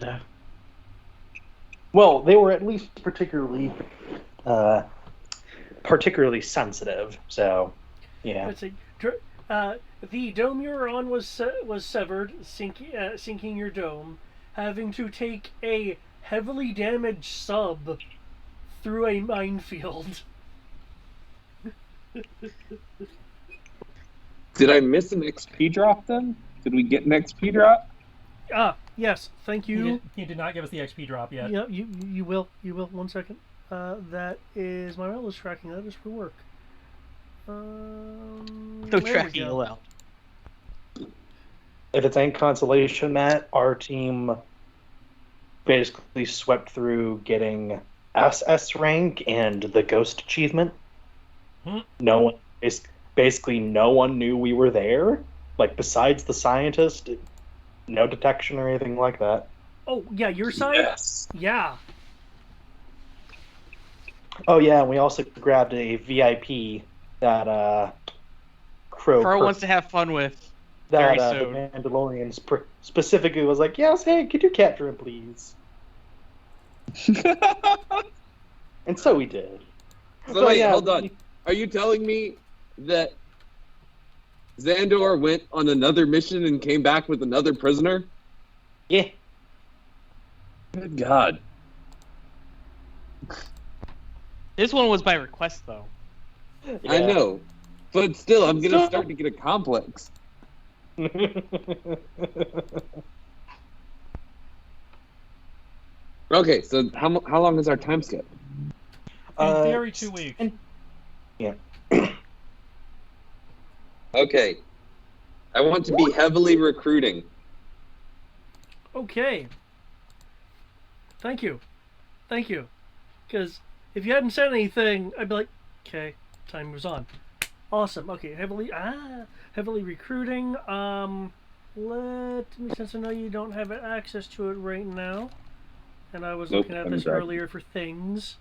bad. Well, they were at least particularly sensitive. So, yeah. Let's see. The dome you were on was severed, sinking your dome, having to take a heavily damaged sub through a minefield. Did I miss an XP drop then? Did we get an XP drop? Yes, thank you. He did not give us the XP drop yet. Yeah, you will. You will. 1 second. That is my relish tracking. That is for work. No tracking allowed. If it's any consolation, Matt, our team basically swept through getting SS rank and the Ghost achievement. No one, basically, no one knew we were there. Like, besides the scientist, no detection or anything like that. Oh, yeah, your side? Yes. Yeah. Oh, yeah, and we also grabbed a VIP that Crow wants to have fun with. That very the soon. Mandalorian specifically was like, yes, hey, could you capture him, please? And so we did. So wait, hold on. Are you telling me that Xandor went on another mission and came back with another prisoner? Yeah. Good God. This one was by request, though. Yeah. I know. But still, I'm going to start to get a complex. Okay, so how long is our time skip? In theory, 2 weeks. Yeah. Okay. I want to be heavily recruiting. Okay. Thank you. Because if you hadn't said anything, I'd be like, okay, time moves on. Awesome. Okay, heavily recruiting. Since I know you don't have access to it right now, and I was looking at this earlier for things.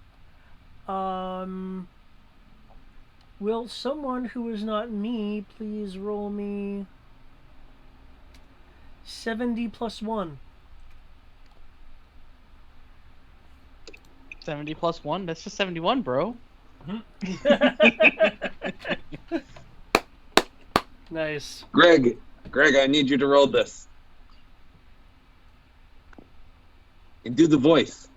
Will someone who is not me please roll me 70 plus 1? 70 plus 1? That's just 71, bro. Nice. Greg, I need you to roll this. And do the voice.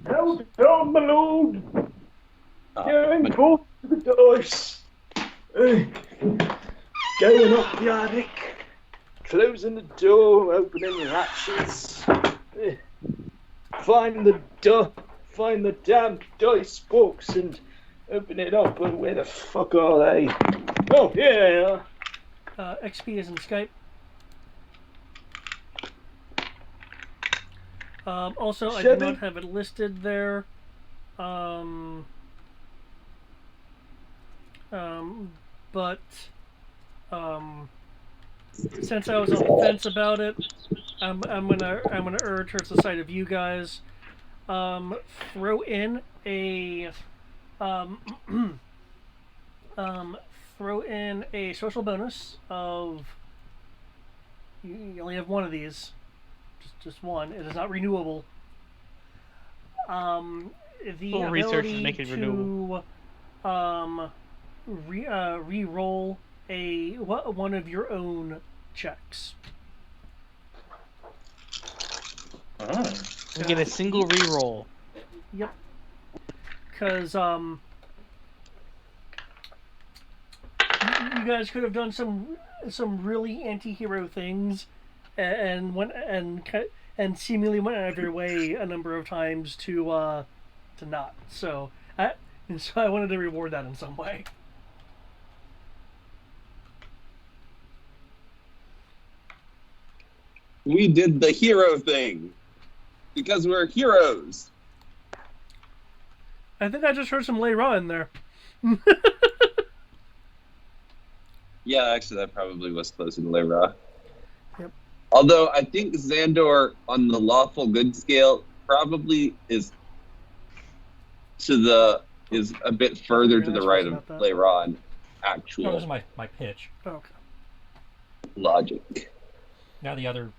Hold down, my lord. Getting close to the dice. Going up the attic. Closing the door, opening the hatches. Find the damn dice box and open it up. But where the fuck are they? Oh, yeah. XP is in Skype. Also, I do not have it listed there. But since I was on the fence about it, I'm gonna err towards the side of you guys. Throw in a social bonus of you only have one of these. Just one. It is not renewable. The Full research is ability making it renewable. re-roll one of your own checks. You get a single re-roll. Yep. Because you guys could have done some really anti-hero things, and seemingly went out of your way a number of times to not. So I wanted to reward that in some way. We did the hero thing. Because we're heroes. I think I just heard some Layra in there. Yeah, actually, that probably was closer to Layra. Yep. Although, I think Xandor, on the lawful good scale, probably is a bit further to the right of Layra in actual No, this is my pitch. Okay. logic. Now the other,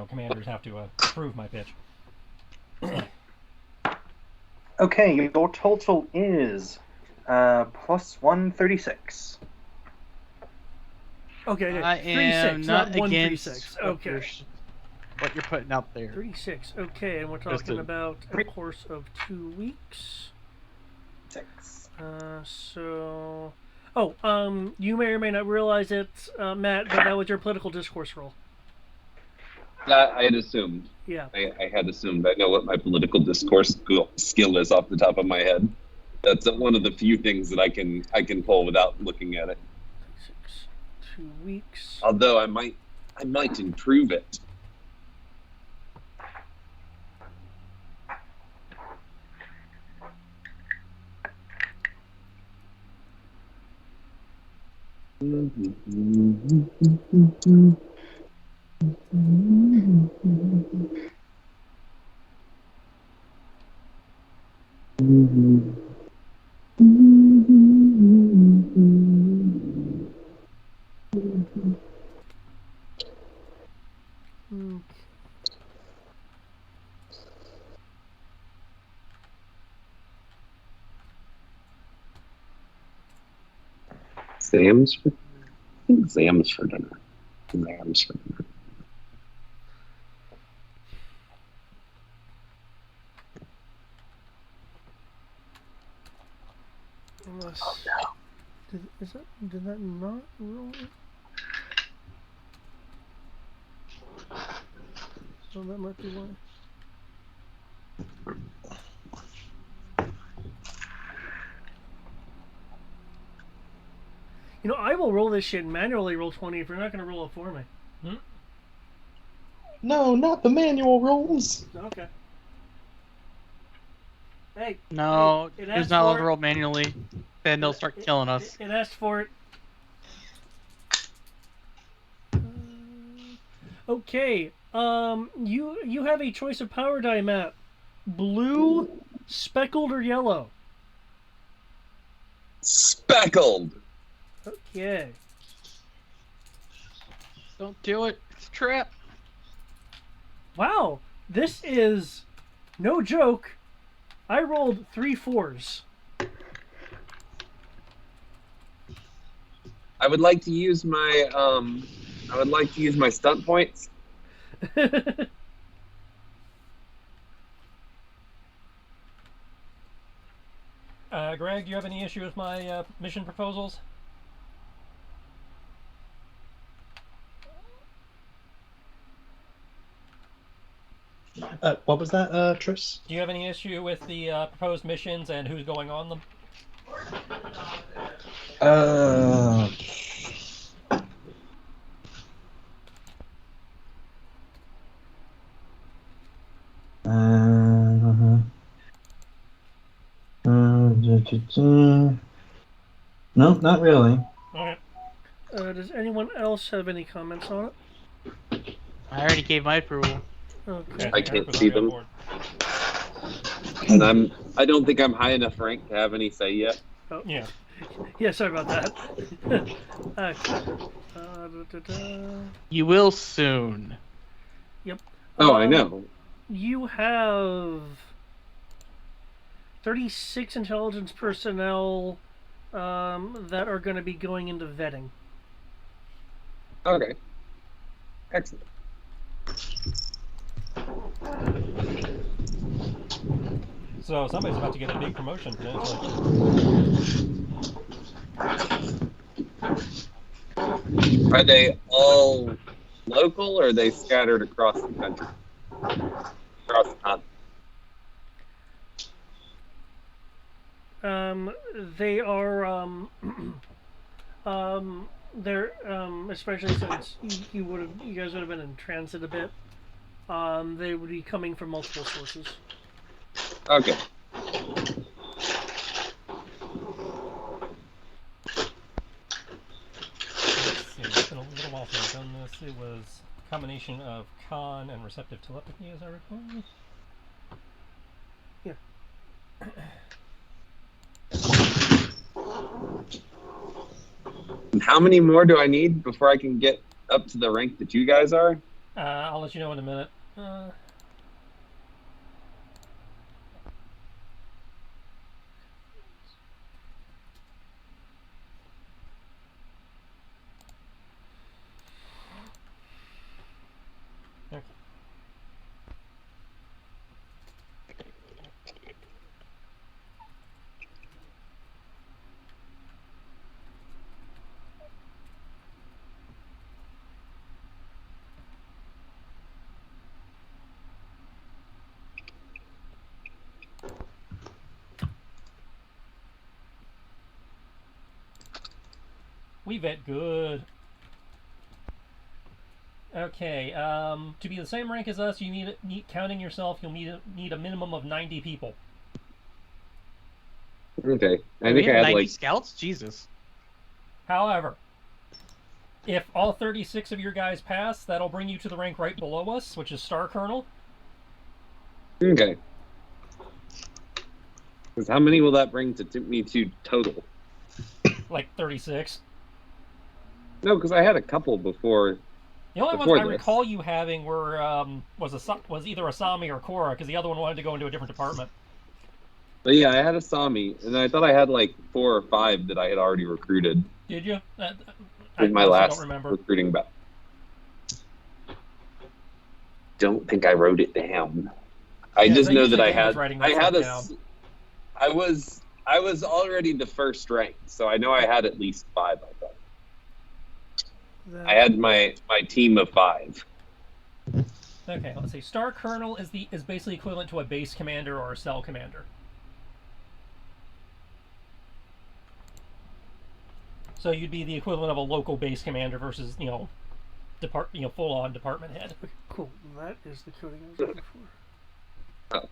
commanders have to approve my pitch. Okay, your total is plus 136. Okay, I 36, am not not 136. against Okay. what you're putting out there. 36. Okay, and we're Just talking a- about a course of 2 weeks. 6. So. Oh, you may or may not realize it, Matt, but that was your political discourse roll. That I had assumed. Yeah. I had assumed. I know what my political discourse skill is off the top of my head. That's one of the few things that I can pull without looking at it. 6, 2 weeks. Although I might improve it. Mm. Sam's for, I think Sam's for dinner. Sam's for dinner. Unless. Oh no. Did that not roll? So that might be why. I will roll this shit manually. Roll 20 if you're not going to roll it for me. No, not the manual rolls. Okay. Hey. No, Hey, it it's asked not allowed for to it. roll manually. Then they'll start killing us. It asked for it. Okay. You have a choice of power die, Matt. Blue, speckled, or yellow. Speckled. Okay. Don't do it. It's a trap. Wow. This is no joke. I rolled 3 4s. I would like to use my stunt points. Greg, do you have any issue with my mission proposals? What was that, Tris? Do you have any issue with the proposed missions and who's going on them? No, not really. Okay. Does anyone else have any comments on it? I already gave my approval. Okay. I can't was see already on them. board. And I don't think I'm high enough rank to have any say yet. Oh, Yeah. yeah, sorry about that. Okay. You will soon. Oh, I know. You have 36 intelligence personnel that are going to be going into vetting. Okay. Excellent. So somebody's about to get a big promotion potentially. Are they all local or are they scattered across the country? Across the continent? They are they're especially since you guys would have been in transit a bit. They would be coming from multiple sources. Okay. Let's see, it's been a little while since I've done this. It was a combination of con and receptive telepathy, as I recall. Yeah. And how many more do I need before I can get up to the rank that you guys are? I'll let you know in a minute. Okay. We vet good. Okay, to be the same rank as us, you need counting yourself, you'll need a minimum of 90 people. Okay. I We think I have had 90 like scouts? Jesus. However, if all 36 of your guys pass, that'll bring you to the rank right below us, which is Star Colonel. okay. Because how many will that bring me to total? Like 36. No, because I had a couple before. The only ones Before I this. recall you having were was either Asami or Korra, because the other one wanted to go into a different department. But yeah, I had a Sami, and I thought I had like 4 or 5 that I had already recruited Did you? I in my honestly last don't remember. recruiting batch. Don't think I wrote it down. I Yeah, just they know that usually I game with had writing I that had stuff down. I was already the first rank, so I know I had at least 5. I thought I had my team of 5. Okay, let's see. Star Colonel is basically equivalent to a base commander or a cell commander. So you'd be the equivalent of a local base commander versus full on department head. Okay, cool. That is the coding I was looking for.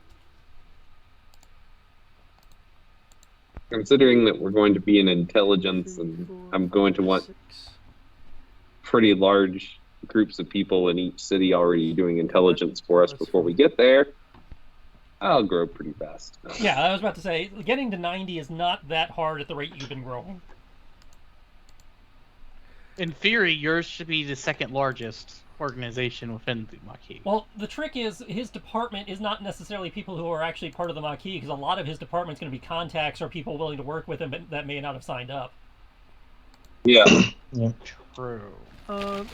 Considering that we're going to be in intelligence, and I'm going to want pretty large groups of people in each city already doing intelligence for us before we get there, I'll grow pretty fast. Yeah, I was about to say, getting to 90 is not that hard at the rate you've been growing. In theory, yours should be the second largest organization within the Maquis. Well, the trick is his department is not necessarily people who are actually part of the Maquis, because a lot of his department's going to be contacts or people willing to work with him but that may not have signed up. Yeah. Yeah. True. The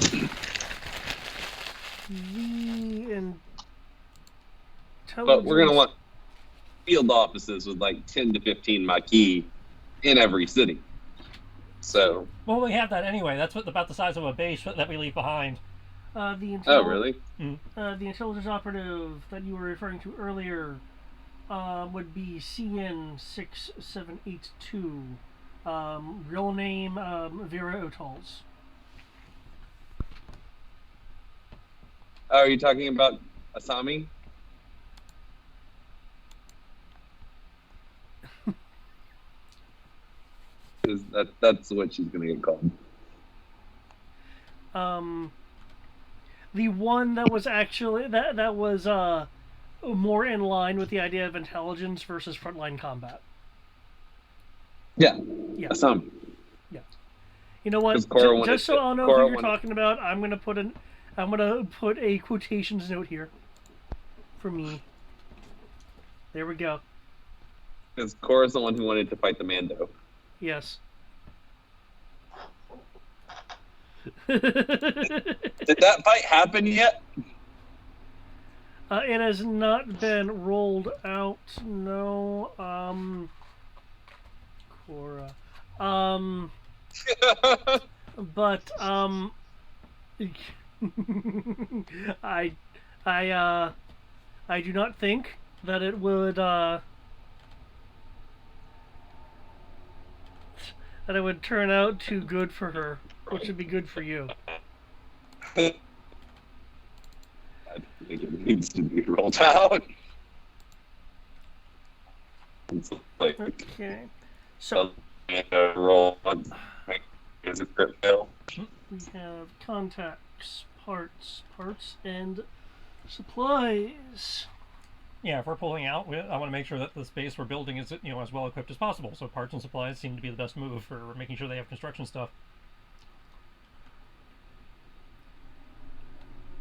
But we're going to want field offices with like 10 to 15 Maquis in every city. So. Well, we have that anyway. That's about the size of a base that we leave behind. Oh, really? The intelligence operative that you were referring to earlier would be CN6782. Real name Vera Otals. Oh, are you talking about Asami? That's what she's going to get called. The one that was actually that was more in line with the idea of intelligence versus frontline combat. Yeah. Yeah. Asami. Yeah. You know what? Just so I'll know who you're talking about, I'm gonna put a quotations note here for me. There we go. Because Korra's the one who wanted to fight the Mando. Yes. Did that fight happen yet? It has not been rolled out. No. Korra. But I do not think that it would that it would turn out too good for her, which would be good for you. I think it needs to be rolled out. It's like Okay. So roll is a crit fail. we have contacts, parts, and supplies. Yeah, if we're pulling out, I want to make sure that the space we're building is as well equipped as possible. So parts and supplies seem to be the best move for making sure they have construction stuff.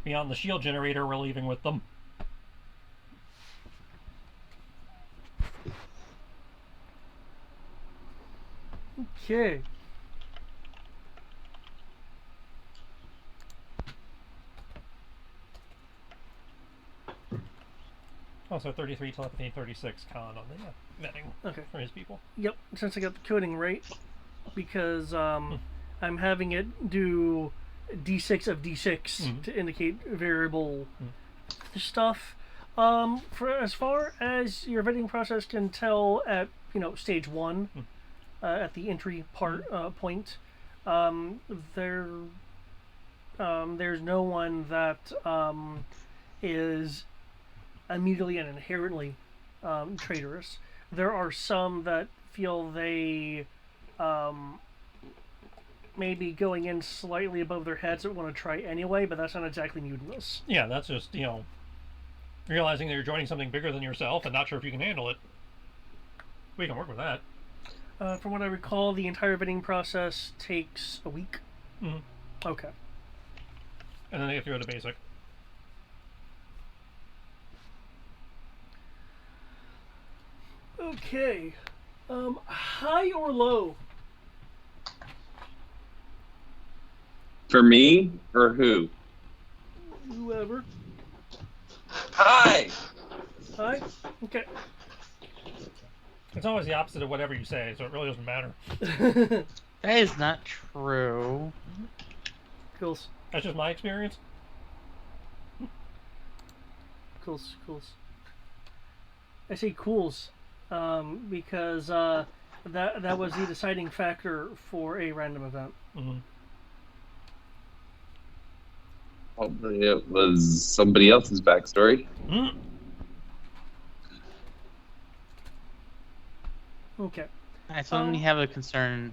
beyond the shield generator we're leaving with them. Okay. Also 33 telepathy, 36 con on the vetting Okay. for his people. Yep, since I got the coding right, because I'm having it do d6 of d6 to indicate variable stuff. For as far as your vetting process can tell at stage 1, at the entry part point, there's no one that is immediately and inherently traitorous. There are some that feel they may be going in slightly above their heads that want to try anyway, but that's not exactly mutinous. Yeah, that's just, realizing that you're joining something bigger than yourself and not sure if you can handle it. We can work with that. From what I recall, the entire vetting process takes a week. Mm-hmm. Okay. And then they have to go to basic. Okay. High or low? For me or who? Whoever. Hi. High? Okay. It's always the opposite of whatever you say, so it really doesn't matter. That is not true. Cools. That's just my experience. Cools. I say cools because that was the deciding factor for a random event. Mm-hmm. Probably it was somebody else's backstory. Mm. Okay. Alright, so we have a concern.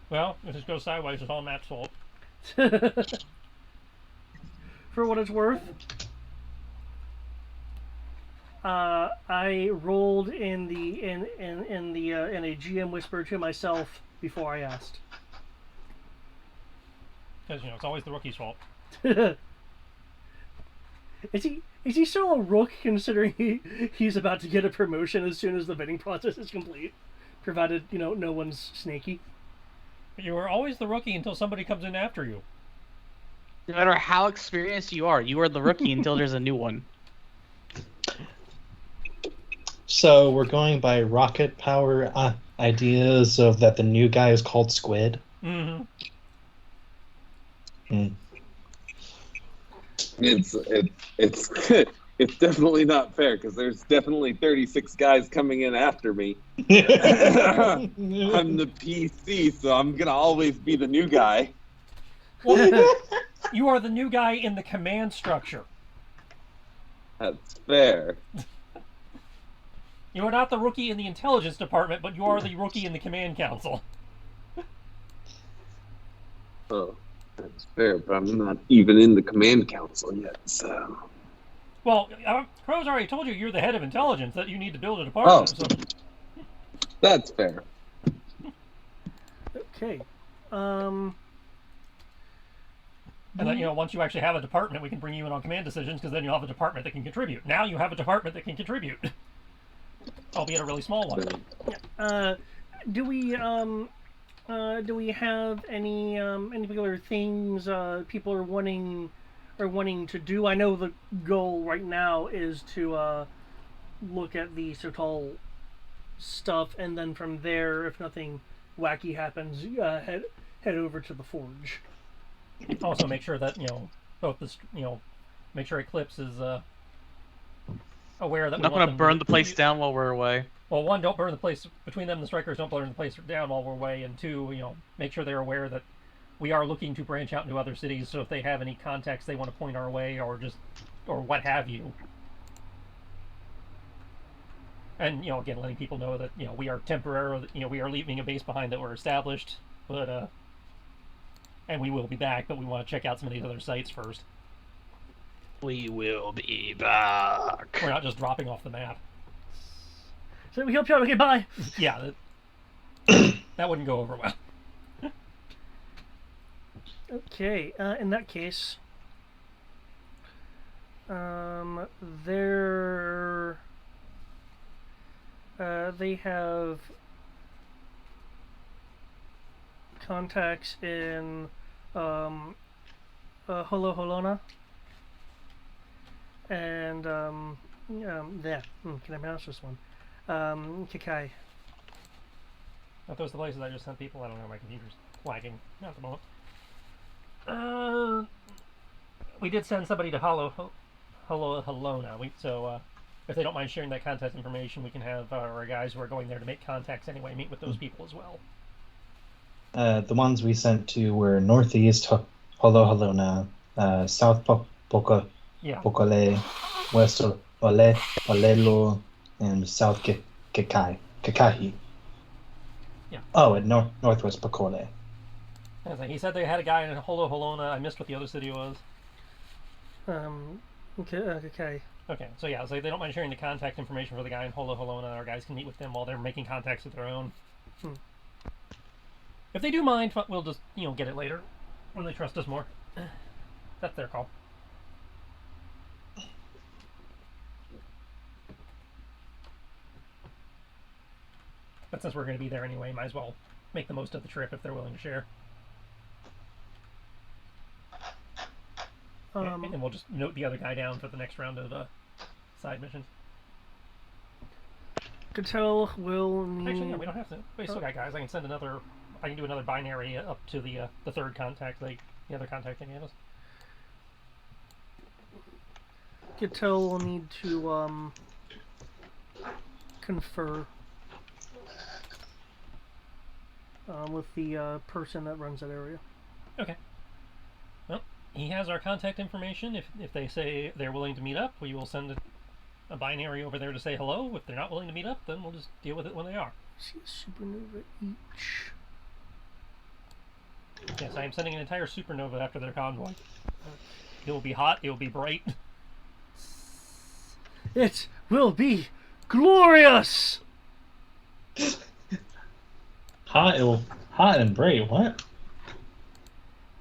Well, if this goes sideways, it's all Matt's fault. For what it's worth, I rolled in a GM whisper to myself before I asked. Because, it's always the rookie's fault. Is he still a rook considering he's about to get a promotion as soon as the vetting process is complete? Provided, no one's snaky. You were always the rookie until somebody comes in after you. No matter how experienced you are the rookie until there's a new one. So we're going by rocket power ideas of that the new guy is called Squid. Mm-hmm. It's it's definitely not fair because there's definitely 36 guys coming in after me. I'm the PC, so I'm gonna always be the new guy. Well, you are the new guy in the command structure. That's fair. You are not the rookie in the intelligence department, but you are the rookie in the command council. Oh, that's fair, but I'm not even in the command council yet, so. Well, Crow's already told you you're the head of intelligence, that you need to build a department. Oh. So. That's fair. Okay. And then, once you actually have a department, we can bring you in on command decisions, because then you'll have a department that can contribute. Now you have a department that can contribute. Albeit a really small one. Do we have any particular things people are wanting to do? I know the goal right now is to look at the Sotal stuff, and then from there, if nothing wacky happens, head over to the Forge. Also, make sure that both this make sure Eclipse is aware that I'm not going to burn the place down while we're away. Well, one, don't burn the place between them and the strikers. Don't burn the place down while we're away, and two, make sure they're aware that we are looking to branch out into other cities. So if they have any contacts they want to point our way, or what have you, and again, letting people know that we are temporarily, we are leaving a base behind that we're established, but and we will be back, but we want to check out some of these other sites first. We will be back. We're not just dropping off the map. So we hope you all okay. Bye. Yeah, that wouldn't go over well. Okay. In that case, They're they have contacts in Holo-Holona and there. Can I pronounce this one? Kakai. Are those the places I just sent people? I don't know. My computer's lagging at the moment. We did send somebody to Holo-Holona. So if they don't mind sharing that contact information, we can have our guys who are going there to make contacts anyway meet with those people as well. The ones we sent to were northeast Holo-Holona, south Pokole, west Olelo, and south Kakahi. Yeah. Oh, and northwest Pokole. He said they had a guy in Holo-Holona. I missed what the other city was. Okay. Okay, so yeah, so they don't mind sharing the contact information for the guy in Holo-Holona. Our guys can meet with them while they're making contacts of their own. If they do mind, we'll just, get it later when they trust us more. That's their call. But since we're going to be there anyway, might as well make the most of the trip if they're willing to share. And we'll just note the other guy down for the next round of side missions. Cattell will need... Actually, no, we don't have to. We still got guys. I can send another... I can do another binary up to the third contact, the other contact they gave us. Cattell will need to confer with the person that runs that area. Okay. Well, he has our contact information. If they say they're willing to meet up, we will send a binary over there to say hello. If they're not willing to meet up, then we'll just deal with it when they are. See a supernova each. Yes, I am sending an entire supernova after their convoy. It will be hot. It will be bright. It will be glorious! Hot and bright, what?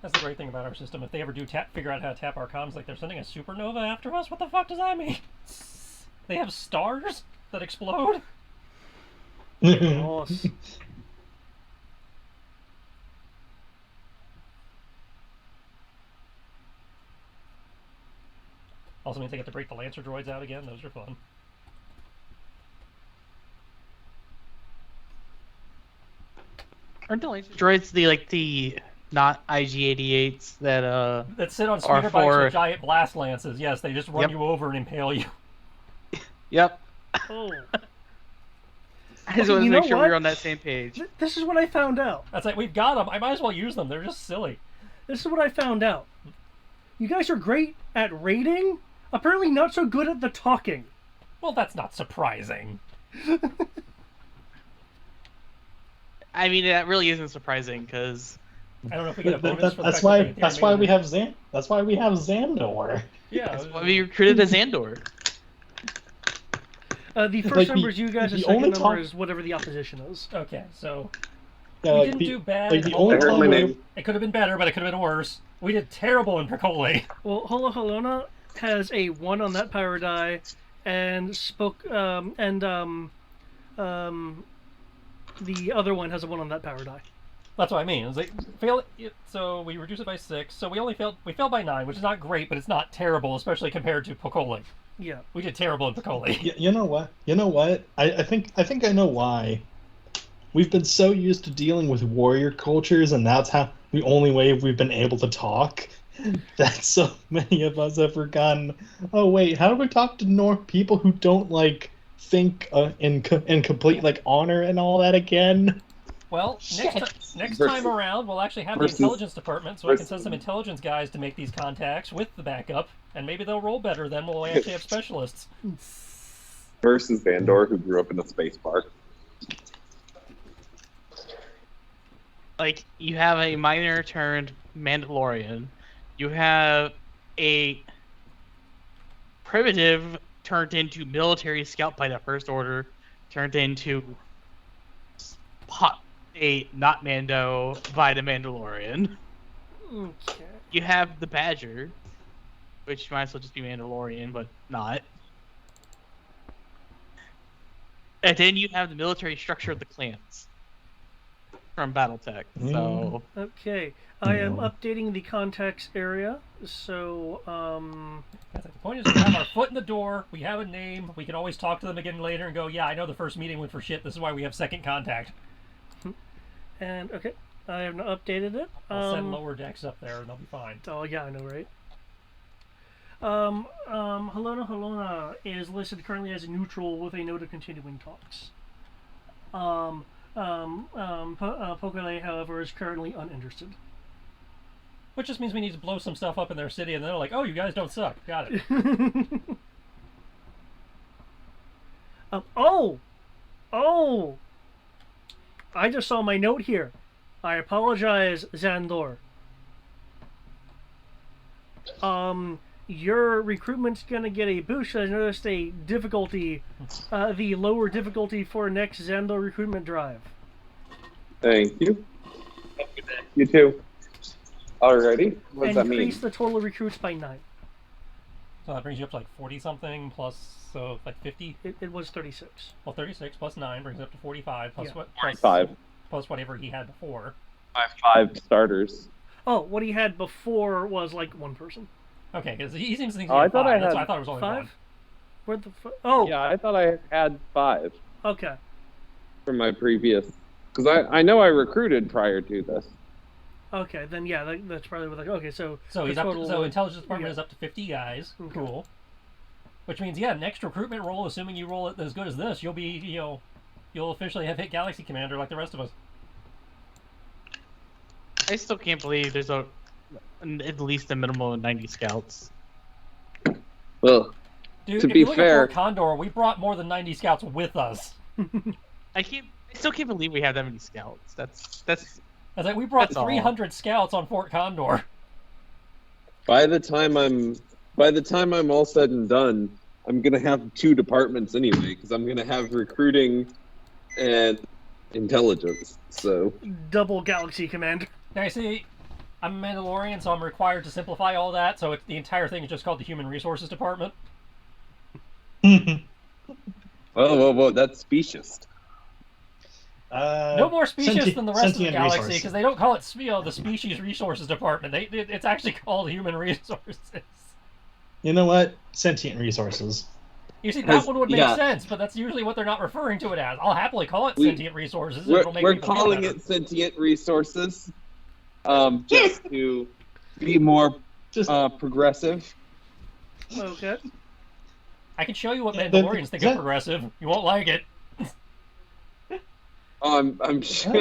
That's the great thing about our system. If they ever do figure out how to tap our comms, like they're sending a supernova after us, what the fuck does that mean? They have stars that explode? Gross. Also means they get to break the Lancer droids out again. Those are fun. Aren't the laser droids the not IG-88s that sit on speeder bikes with giant blast lances? Yes, they just run you over and impale you. Yep. Oh. I just wanted to make sure we were on that same page. This is what I found out. That's like, we've got them. I might as well use them. They're just silly. This is what I found out. You guys are great at raiding, apparently not so good at the talking. Well, that's not surprising. I mean, that really isn't surprising because I don't know if we get a bonus for the that's why we have Xandor. Yeah, that's why we recruited a Xandor. The first numbers you guys, the second number is whatever the opposition is. Okay, so Yeah, we didn't do bad. Like the only my name. It could have been better, but it could have been worse. We did terrible in Picole. Well, Holo-Holona has a 1 on that power die, and the other one has a 1 on that power die. That's what I mean. It's like so we reduced it by 6. So we failed by 9, which is not great, but it's not terrible, especially compared to Picole. Yeah, we did terrible in Picole. You know what? I think I know why. We've been so used to dealing with warrior cultures, and that's the only way we've been able to talk. That so many of us have forgotten. Oh wait, how do we talk to people who don't think in complete honor and all that again? Well, next time around, we'll actually have the intelligence department, so I can send some intelligence guys to make these contacts with the backup, and maybe they'll roll better. Then we'll actually have specialists. Versus Vandor, who grew up in a space park. You have a minor turned Mandalorian. You have a primitive turned into military scout by the First Order, turned into a not Mando by the Mandalorian. Okay. You have the Badger. which might as well just be Mandalorian, but not. And then you have the military structure of the clans from BattleTech. So Okay, I am updating the context area. So, The point is, we have our foot in the door. We have a name. We can always talk to them again later and go, "Yeah, I know the first meeting went for shit. This is why we have second contact." and okay, I have not updated it. I'll send lower decks up there, and they'll be fine. Oh yeah, I know, right? Halona is listed currently as neutral with a note of continuing talks. Pokele, however, is currently uninterested. Which just means we need to blow some stuff up in their city, and they're like, "Oh, you guys don't suck." Got it. Oh! I just saw my note here. I apologize, Xandor. Your recruitment's gonna get a boost. I noticed a difficulty, the lower difficulty for next Xandor recruitment drive. Thank you. You too. Alrighty. What does that mean? Increase the total recruits by 9. So that brings you up to like 40-something plus, so like 50? It was 36. Well, 36 plus 9 brings it up to 45 plus Yeah. what? Plus 5. Plus whatever he had before. 5 starters. Oh, what he had before was like 1 person. Okay, because he seems to think he Oh, I had thought 5. I That's had why I thought it was only 5? 1. Where the Oh! Yeah, I thought I had 5 Okay. from my previous. Because I know I recruited prior to this. Okay, then yeah, that's probably what. Okay, so So he's the up to, total, so intelligence department yeah. is up to 50 guys. Okay. Cool. Which means, yeah, next recruitment roll, assuming you roll it as good as this, you'll be, you'll officially have hit Galaxy Commander like the rest of us. I still can't believe there's at least a minimum of 90 scouts. Well, Dude, To if be you look fair- at Fort Condor, we brought more than 90 scouts with us. I still can't believe we have that many scouts. That's I was like, we brought That's all. 300 scouts on Fort Condor. by the time I'm all said and done, I'm gonna have 2 departments anyway. Because I'm gonna have recruiting and intelligence. So double Galaxy Commander. Now, you see, I'm a Mandalorian, so I'm required to simplify all that, so the entire thing is just called the Human Resources Department. whoa, that's specious. No more specious than the rest of the sentient galaxy, resources. because they don't call it the Species Resources Department. It's actually called Human Resources. You know what? Sentient resources. You see, that Because- one would make yeah. sense, but that's usually what they're not referring to it as. I'll happily call it We- Sentient Resources. We're, It'll make we're people feel calling better. it sentient resources, just to be more Just progressive. Okay. I can show you what Yeah, Mandalorians think of that- progressive. You won't like it. I'm sure.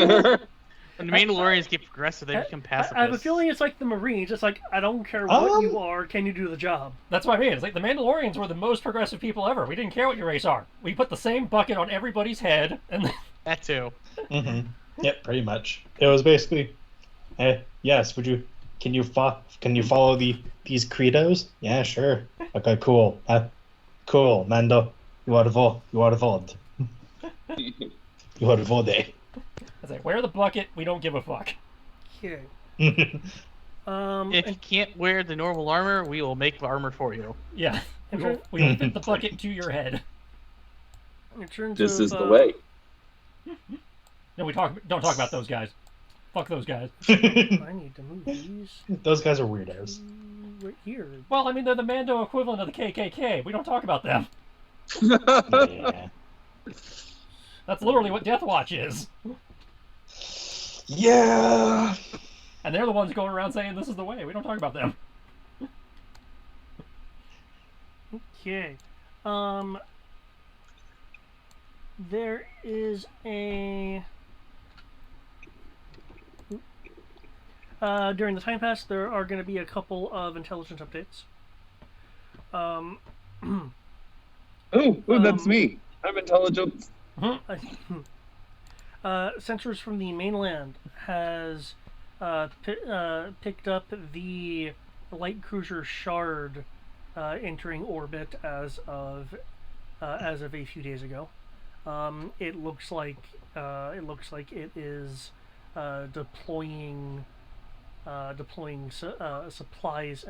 when the Mandalorians get progressive, they become I pacifists. have a feeling it's like the Marines. It's like, I don't care what you are, can you do the job? That's what I mean. It's like the Mandalorians were the most progressive people ever. We didn't care what your race are. We put the same bucket on everybody's head, and That too. Yep, pretty much. It was basically, yes. Can you follow these credos? Yeah, sure. Okay, cool. Cool, Mando. You are vod. You are vode. it's like, wear the bucket. We don't give a fuck. Okay. If And you can't wear the normal armor, we will make the armor for you. Yeah, we will fit the bucket to your head. in terms This of, is the way. No, don't talk about those guys. Fuck those guys. I need to move these Those guys are weirdos. right here. Well, I mean, they're the Mando equivalent of the KKK. We don't talk about them. Yeah. That's literally what Death Watch is. Yeah. And they're the ones going around saying this is the way. We don't talk about them. Okay. There is a. During the time pass, there are going to be a couple of intelligence updates. Oh, that's me. I'm intelligent. Sensors from the mainland has picked up the light cruiser Shard entering orbit as of a few days ago. It looks like it is deploying supplies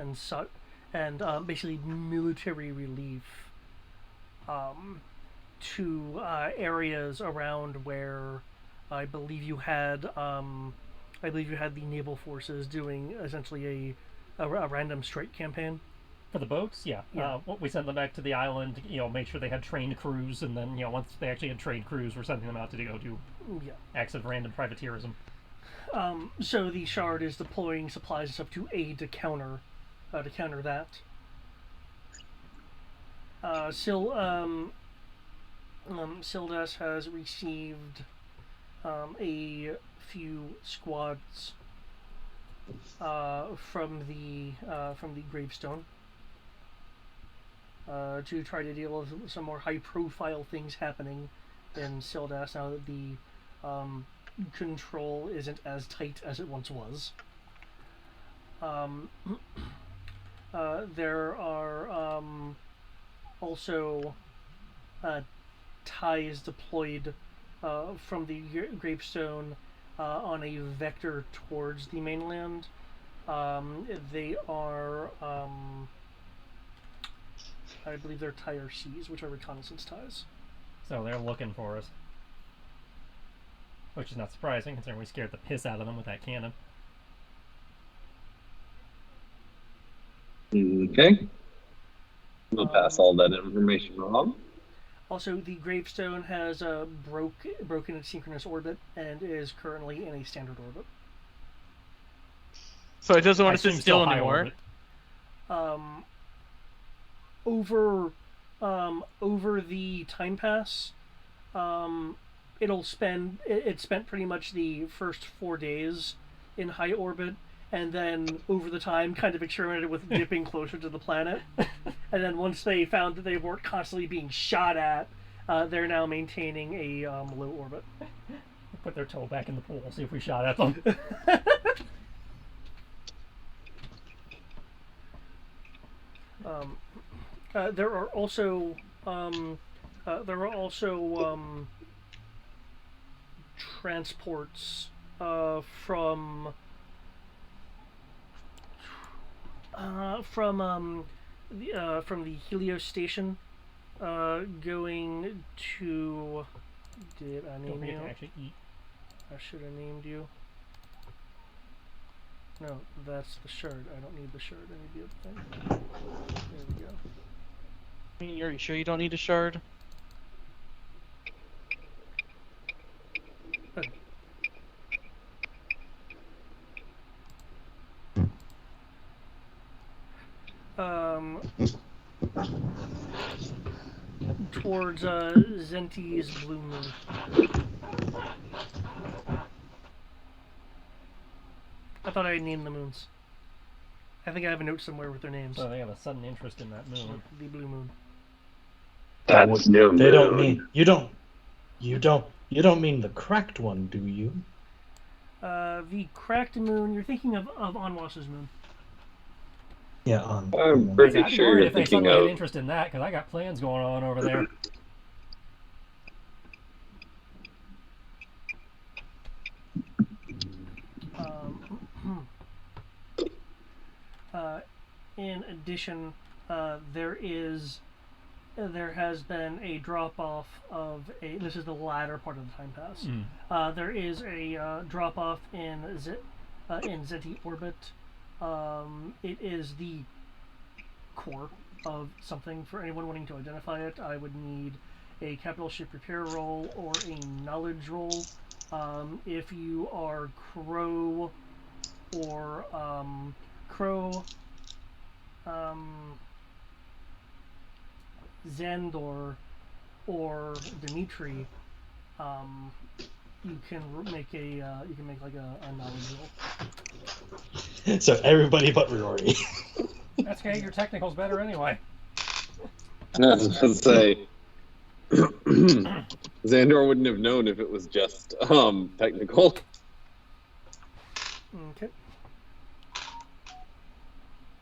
and basically military relief to areas around where I believe you had the naval forces doing essentially a random strike campaign. For the boats, yeah. We sent them back to the island, make sure they had trained crews, and then, once they actually had trained crews, we're sending them out to go do acts of random privateerism. So the Shard is deploying supplies and stuff to aid to counter that. Sildas has received a few squads from the Gravestone to try to deal with some more high-profile things happening in Sildas now that the control isn't as tight as it once was. There are also ties deployed from the Gravestone on a vector towards the mainland. They are, I believe they're Tire Cs, which are reconnaissance ties. So they're looking for us. Which is not surprising, considering we scared the piss out of them with that cannon. Okay. We'll pass all that information along. Also, the Gravestone has broken its synchronous orbit and is currently in a standard orbit. So it doesn't want to sit still anymore. Over the time pass, it spent pretty much the first 4 days in high orbit, and then over the time kind of experimented with dipping closer to the planet. And then once they found that they weren't constantly being shot at, they're now maintaining a low orbit. Put their toe back in the pool, see if we shot at them. There are also transports from the Helios station going to. Did I name you? To actually eat. I should have named you. No, that's the shard. I don't need the shard. I need the other thing. There we go. I mean, are you sure you don't need a shard? Towards Zenti's Blue Moon. I thought I had named the moons. I think I have a note somewhere with their names. So they have a sudden interest in that moon. The Blue Moon. That's no. They don't mean you don't mean the cracked one, do you? The cracked moon. You're thinking of Anwas's moon. Yeah, I'm pretty I'd be sure worried you're if they thinking suddenly had of. interest in that, because I got plans going on over there. In addition, there has been a drop-off of a. This is the latter part of the time pass. There is a drop-off in Zeti orbit. It is the core of something. For anyone wanting to identify it, I would need a capital ship repair roll or a knowledge roll. If you are Crow or Zandor or Dimitri, you can make like a knowledge roll. So everybody but Rory. That's okay, your technical's better anyway. I was going to say, Xandor wouldn't have known if it was just technical. Okay.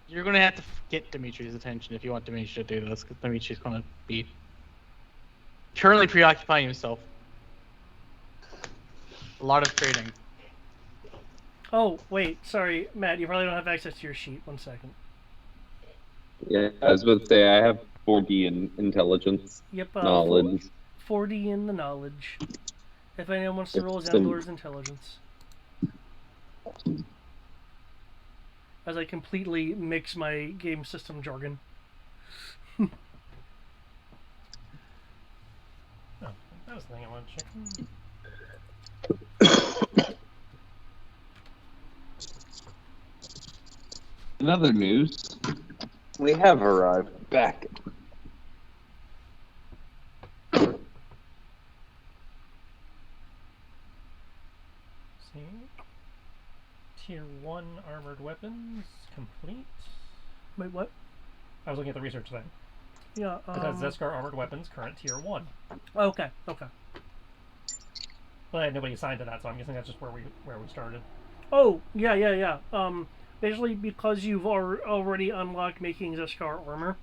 You're going to have to get Dimitri's attention if you want Dimitri to do this, because Dimitri's going to be currently preoccupying himself. A lot of trading. Oh, wait, sorry, Matt, you probably don't have access to your sheet. 1 second. Yeah, I was about to say I have 4D in intelligence, Yep, knowledge. 40 in the knowledge. If anyone wants to roll Some- Xandor's intelligence. As I completely mix my game system jargon. Oh, that was the thing I wanted to check. In other news, we have arrived back. See? Tier 1 armored weapons complete. Wait, what? I was looking at the research thing. Yeah, It has Zeskar armored weapons, current tier 1. Okay. Well, I had nobody assigned to that, so I'm guessing that's just where we started. Oh, yeah. Basically, because you've already unlocked making Zeskar armor,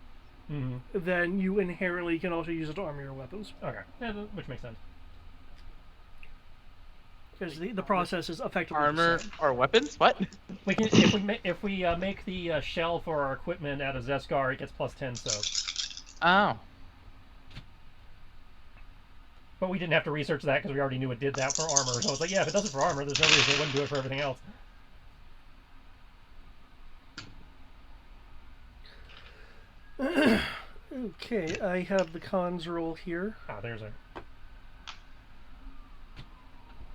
Mm-hmm. then you inherently can also use it to armor your weapons. Okay, yeah, which makes sense. Because the process is effectively the Armor same. or weapons? What? We can if we make the shell for our equipment out of Zeskar, it gets plus 10 soak. Oh. But we didn't have to research that because we already knew it did that for armor. So I was like, yeah, if it does it for armor, there's no reason it wouldn't do it for everything else. Okay, I have the cons roll here. Ah, there's a.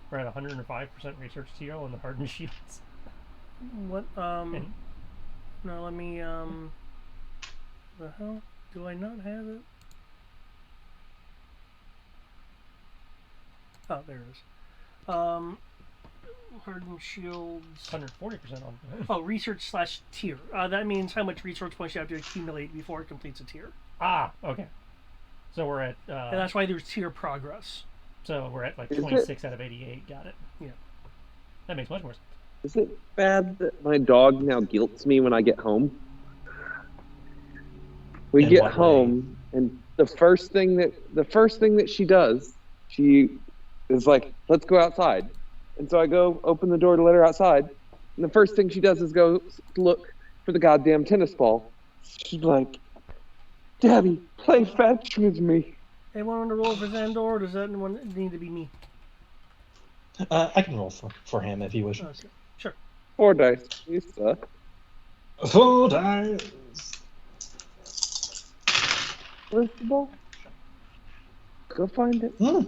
We're at 105% research TO on the hardened shields. What, And no, let me, the hell? Do I not have it? Oh, there it is. Hardened shields. 140% on. Oh, research/tier. That means how much research points you have to accumulate before it completes a tier. Ah, okay. So we're at. And that's why there's tier progress. So we're at like Is it- 26 out of 88. Got it. Yeah. That makes much more sense. Is it bad that my dog now guilts me when I get home? We In get what home, and the first thing that she does, she is like, "Let's go outside." And so I go open the door to let her outside, and the first thing she does is go look for the goddamn tennis ball. She's like, "Daddy, play fetch with me." Anyone want to roll for Xandor, or does that one need to be me? I can roll for him if he wishes. Okay, sure. 4 dice, you suck. 4 dice. Where's the ball? Go find it. Hmm.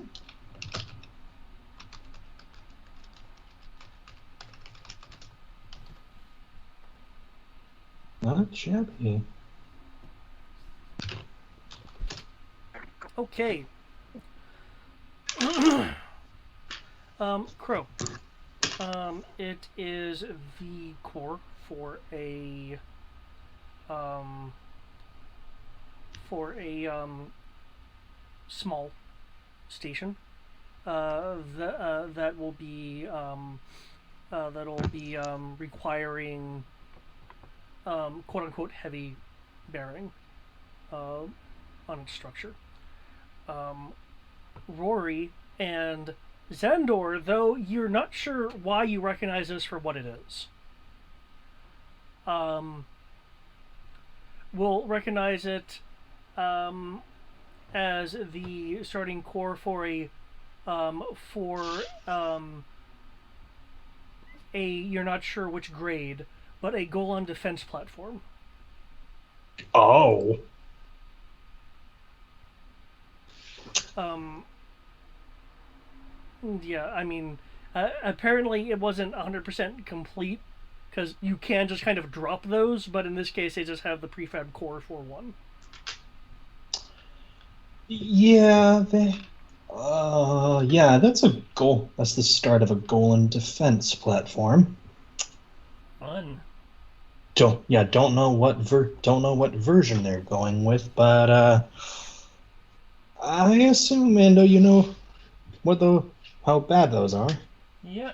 Not shabby. Okay. Crow. It is the core for a small station. That will be requiring quote unquote heavy bearing on its structure. Rory and Xandor, though you're not sure why you recognize this for what it is, will recognize it as the starting core for a you're not sure which grade, but a Golan defense platform. Oh. Yeah, I mean, apparently it wasn't 100% complete, because you can just kind of drop those, but in this case they just have the prefab core for one. Yeah, yeah, that's a goal. That's the start of a Golan defense platform. Fun. Don't know what version they're going with, but I assume, Mando, you know how bad those are. Yeah.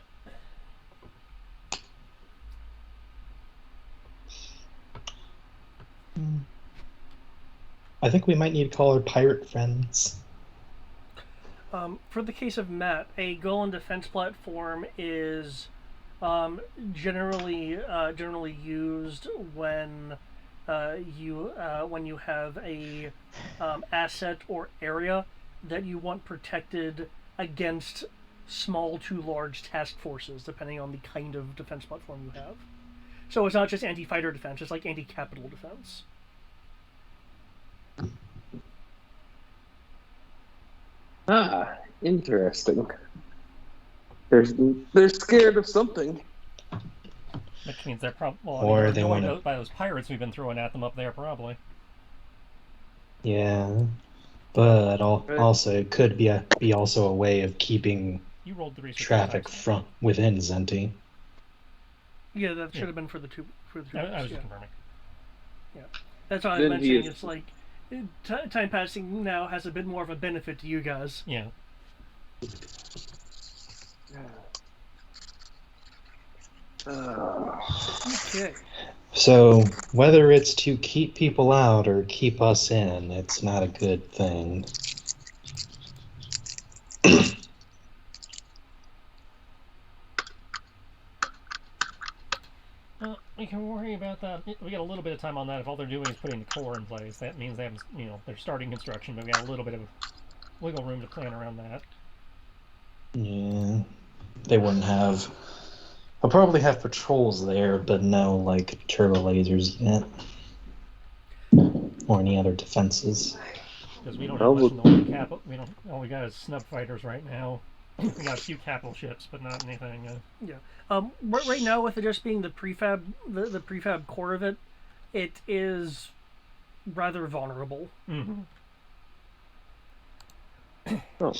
I think we might need to call our pirate friends. For the case of Matt, a Golan defense platform is generally used when when you have a asset or area that you want protected against small to large task forces, depending on the kind of defense platform you have. So it's not just anti-fighter defense; it's like anti-capital defense. Ah, interesting. They're scared of something. Which means they're probably Or they're they annoyed wanna- by those pirates we've been throwing at them up there, probably. Yeah, but Right. also it could be also a way of keeping You rolled the research. traffic from within Zenti. Yeah, that should have been for the two. I was yeah. just confirming. That's what I was Then he mentioning. is- It's like time passing now has a bit more of a benefit to you guys. Yeah. Okay. So whether it's to keep people out or keep us in, it's not a good thing. Well, we can worry about that. We got a little bit of time on that. If all they're doing is putting the core in place, that means they haven't, they're starting construction, but we got a little bit of wiggle room to plan around that. Yeah, they wouldn't have. They'll probably have patrols there, but no like turbo lasers yet, or any other defenses. Because we don't Well, have much in the way of capital. We don't. All we got is snub fighters right now. We got a few capital ships, but not anything. Right now, with it just being the prefab, the prefab core of it, it is rather vulnerable. Mm-hmm. Oh.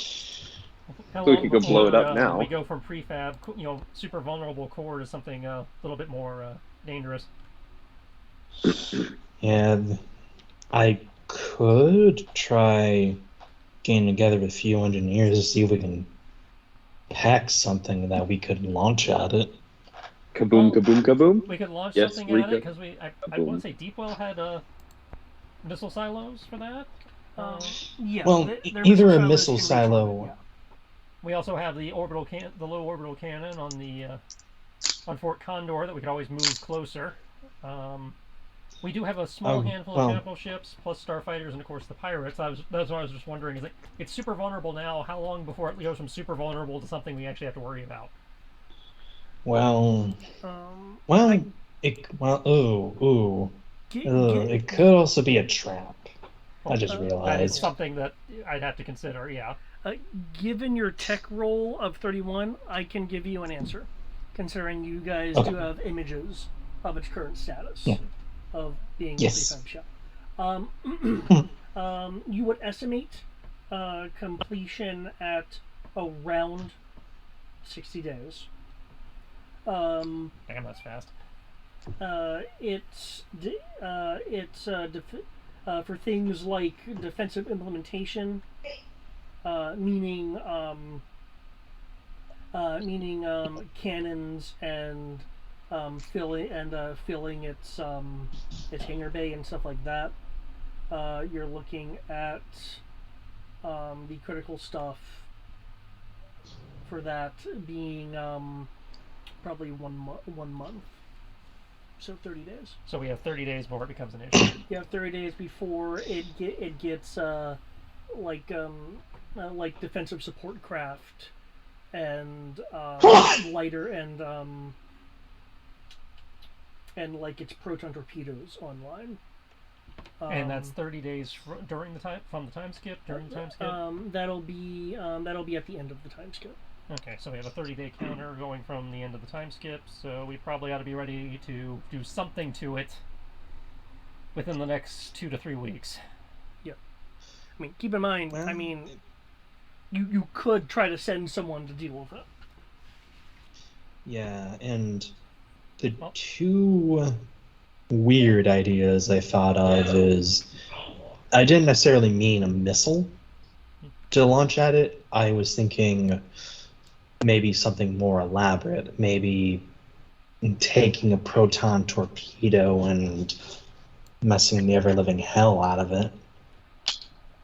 How So we long could go blow it before, up now. We go from prefab, super vulnerable core to something a little bit more dangerous. Yeah, I could try getting together with a few engineers to see if we can hack something that we could launch at it. Kaboom, Well, kaboom, kaboom. We could launch Yes, something at it Rika. because I want to say Deepwell had missile silos for that. Yeah. Well, their either a silos missile can reach silo. orbit, We also have the low orbital cannon on the on Fort Condor that we could always move closer. We do have a small handful of capital ships plus starfighters and of course the pirates. That's what I was just wondering. Is it's super vulnerable now? How long before it goes from super vulnerable to something we actually have to worry about? Well, I- it could also be a trap. I just That is realized. something that I'd have to consider. Yeah. Given your tech roll of 31, I can give you an answer, considering you guys Okay. do have images of its current status Yeah. of being Yes. a prefab shop. You would estimate completion at around 60 days. Damn, that's fast. For things like defensive implementation, meaning cannons and filling its hangar bay and stuff like that. You're looking at the critical stuff for that being probably 1 month, so 30 days. So we have 30 days before it becomes an issue. You have 30 days before it gets like defensive support craft and lighter and like its proton torpedoes online. And that's 30 days from the time skip. During the time skip. That'll be at the end of the time skip. Okay, so we have a 30-day counter going from the end of the time skip, so we probably ought to be ready to do something to it within the next 2 to 3 weeks. Yeah. I mean, keep in mind, Well, you could try to send someone to deal with it. Yeah, and the two weird ideas I thought of is I didn't necessarily mean a missile to launch at it. I was thinking maybe something more elaborate, maybe taking a proton torpedo and messing the ever-living hell out of it.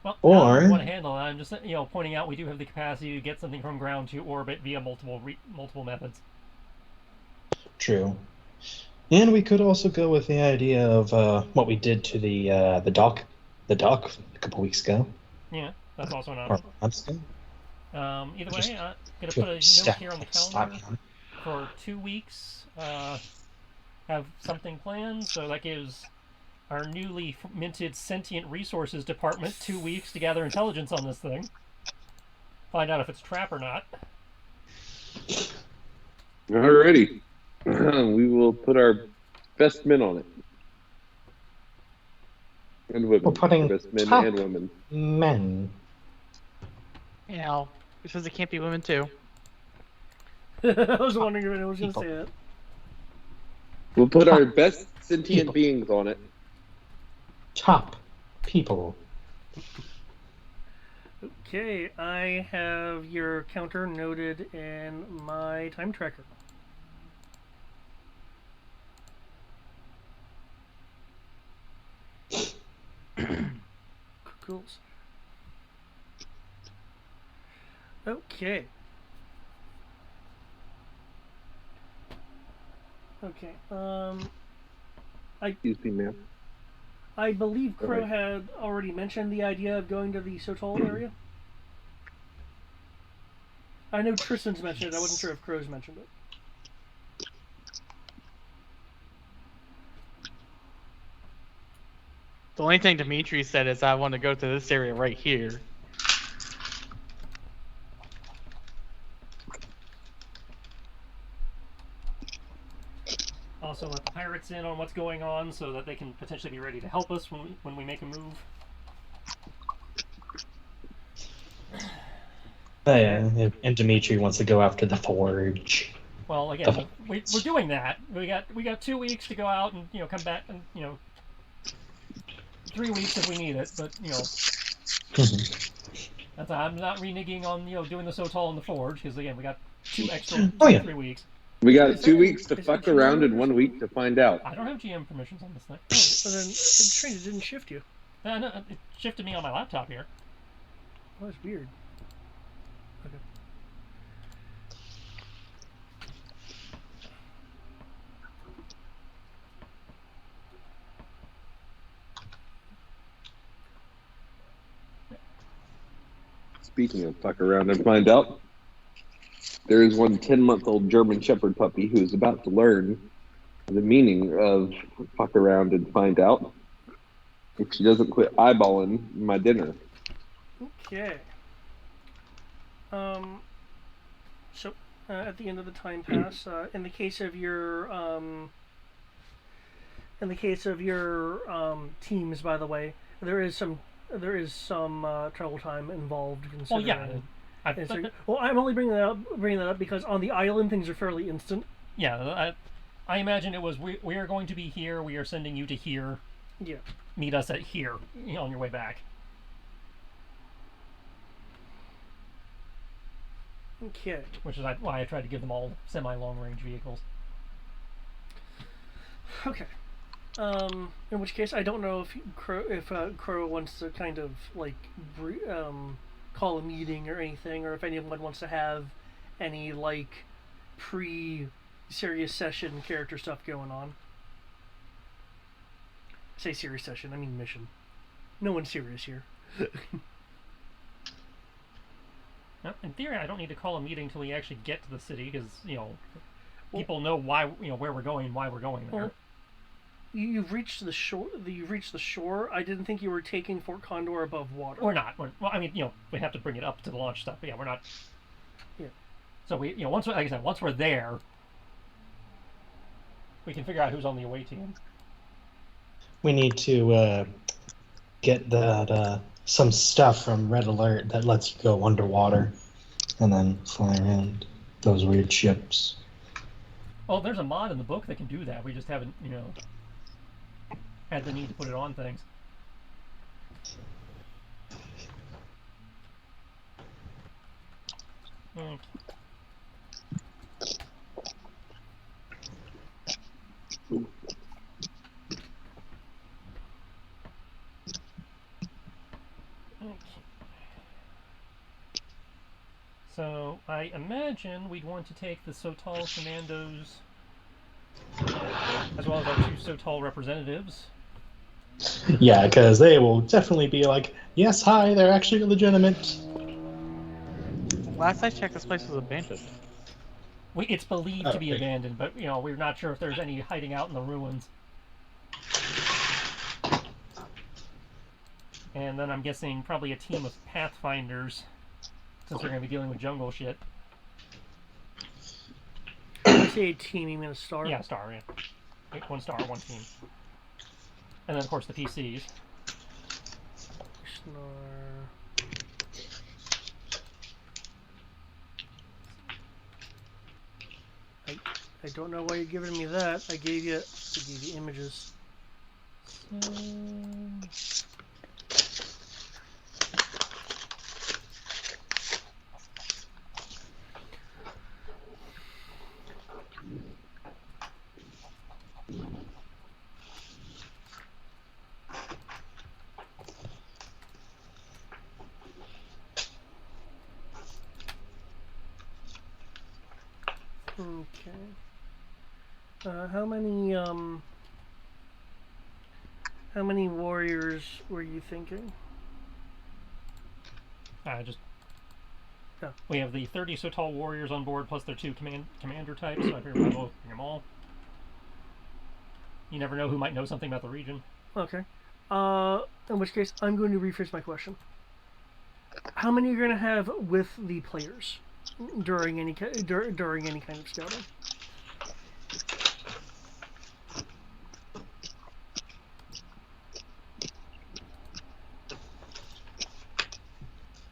Well, Or- I want to handle it. I'm just pointing out we do have the capacity to get something from ground to orbit via multiple methods. True. And we could also go with the idea of what we did to the dock a couple weeks ago. Yeah, that's also an Or option. months ago. Either Just way, I'm gonna to put a note stack here on the stock calendar on. for 2 weeks. Have something planned, so that gives our newly minted sentient resources department 2 weeks to gather intelligence on this thing. Find out if it's trap or not. Alrighty. We will put our best men on it. And women. We're putting Best men top and women. men. You know, it says it can't be women too. I was wondering if anyone was going to say that. We'll put our best sentient beings on it. Top people. Okay, I have your counter noted in my time tracker. Cool. Okay. Okay. Excuse me, ma'am. I believe Crow Alright. had already mentioned the idea of going to the Sotol area. I know Tristan's mentioned it. I wasn't sure if Crow's mentioned it. The only thing Dimitri said is I want to go to this area right here. Also, let the pirates in on what's going on so that they can potentially be ready to help us when we make a move. Yeah, and Dimitri wants to go after the forge. Well, again, we're doing that. We got 2 weeks to go out and come back and 3 weeks if we need it. But that's I'm not reneging on doing the Sotol and the forge because again we got 2 extra 3 weeks. We got 2 weeks to fuck around and 1 week to find out. I don't have GM permissions on this thing. Oh, then it didn't shift you. No, it shifted me on my laptop here. Oh, that's weird. Okay. Speaking of fuck around and find out, there is one 10-month-old German Shepherd puppy who is about to learn the meaning of fuck around and find out if she doesn't quit eyeballing my dinner. Okay. So at the end of the time pass, in the case of your teams, by the way, there is some travel time involved. Oh yeah. Well, I'm only bringing that up because on the island things are fairly instant. Yeah, I imagine it was we are going to be here. We are sending you to here. Yeah. Meet us at here on your way back. Okay. Which is why I tried to give them all semi-long range vehicles. Okay. In which case, I don't know if Crow wants to kind of like call a meeting or anything, or if anyone wants to have any like pre-serious session character stuff going on. I say serious session, I mean mission. No one's serious here. Now, in theory, I don't need to call a meeting until we actually get to the city because people know why where we're going and why we're going there. Well, you've reached the shore. I didn't think you were taking Fort Condor above water. We're not. Well, I mean, we have to bring it up to the launch stuff. But yeah, we're not. Yeah. So we, once, like I said, once we're there, we can figure out who's on the away team. We need to get that some stuff from Red Alert that lets you go underwater and then fly around those weird ships. Well, there's a mod in the book that can do that. We just haven't, had the need to put it on things. Okay. So, I imagine we'd want to take the Sotol Commandos as well as our 2 so tall representatives. Yeah, because they will definitely be like, yes, hi, they're actually legitimate. Last I checked, this place was abandoned. It's believed to be Okay. abandoned, but we're not sure if there's any hiding out in the ruins. And then I'm guessing probably a team of pathfinders, since they're going to be dealing with jungle shit. When I say a team, you mean a star? Yeah, star, yeah. 1 star, 1 team. And then, of course, the PCs. I don't know why you're giving me that. I gave you images. Okay. How many warriors were you thinking? Just Yeah. we have the 30 so tall warriors on board, plus their 2 commander types. So I figured we'll bring them all. You never know who might know something about the region. Okay. In which case, I'm going to rephrase my question. How many are you going to have with the players during any kind of scouting?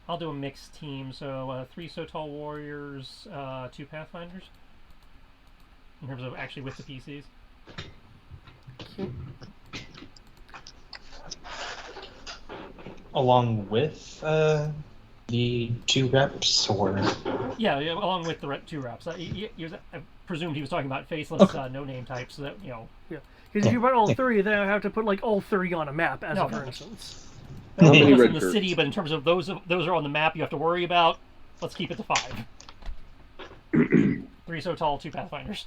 I'll do a mixed team, so 3 so tall warriors, 2 pathfinders. In terms of actually with the PCs. Okay. Along with the 2 reps, or Yeah, along with the 2 reps. I presumed he was talking about faceless, Okay. no-name types, so that, Yeah. Because if you run all 3, then I have to put like all 30 on a map, as No, a for no. instance. How many in red the shirts? city, but in terms of those are on the map you have to worry about, let's keep it to 5. 3 so tall, 2 pathfinders.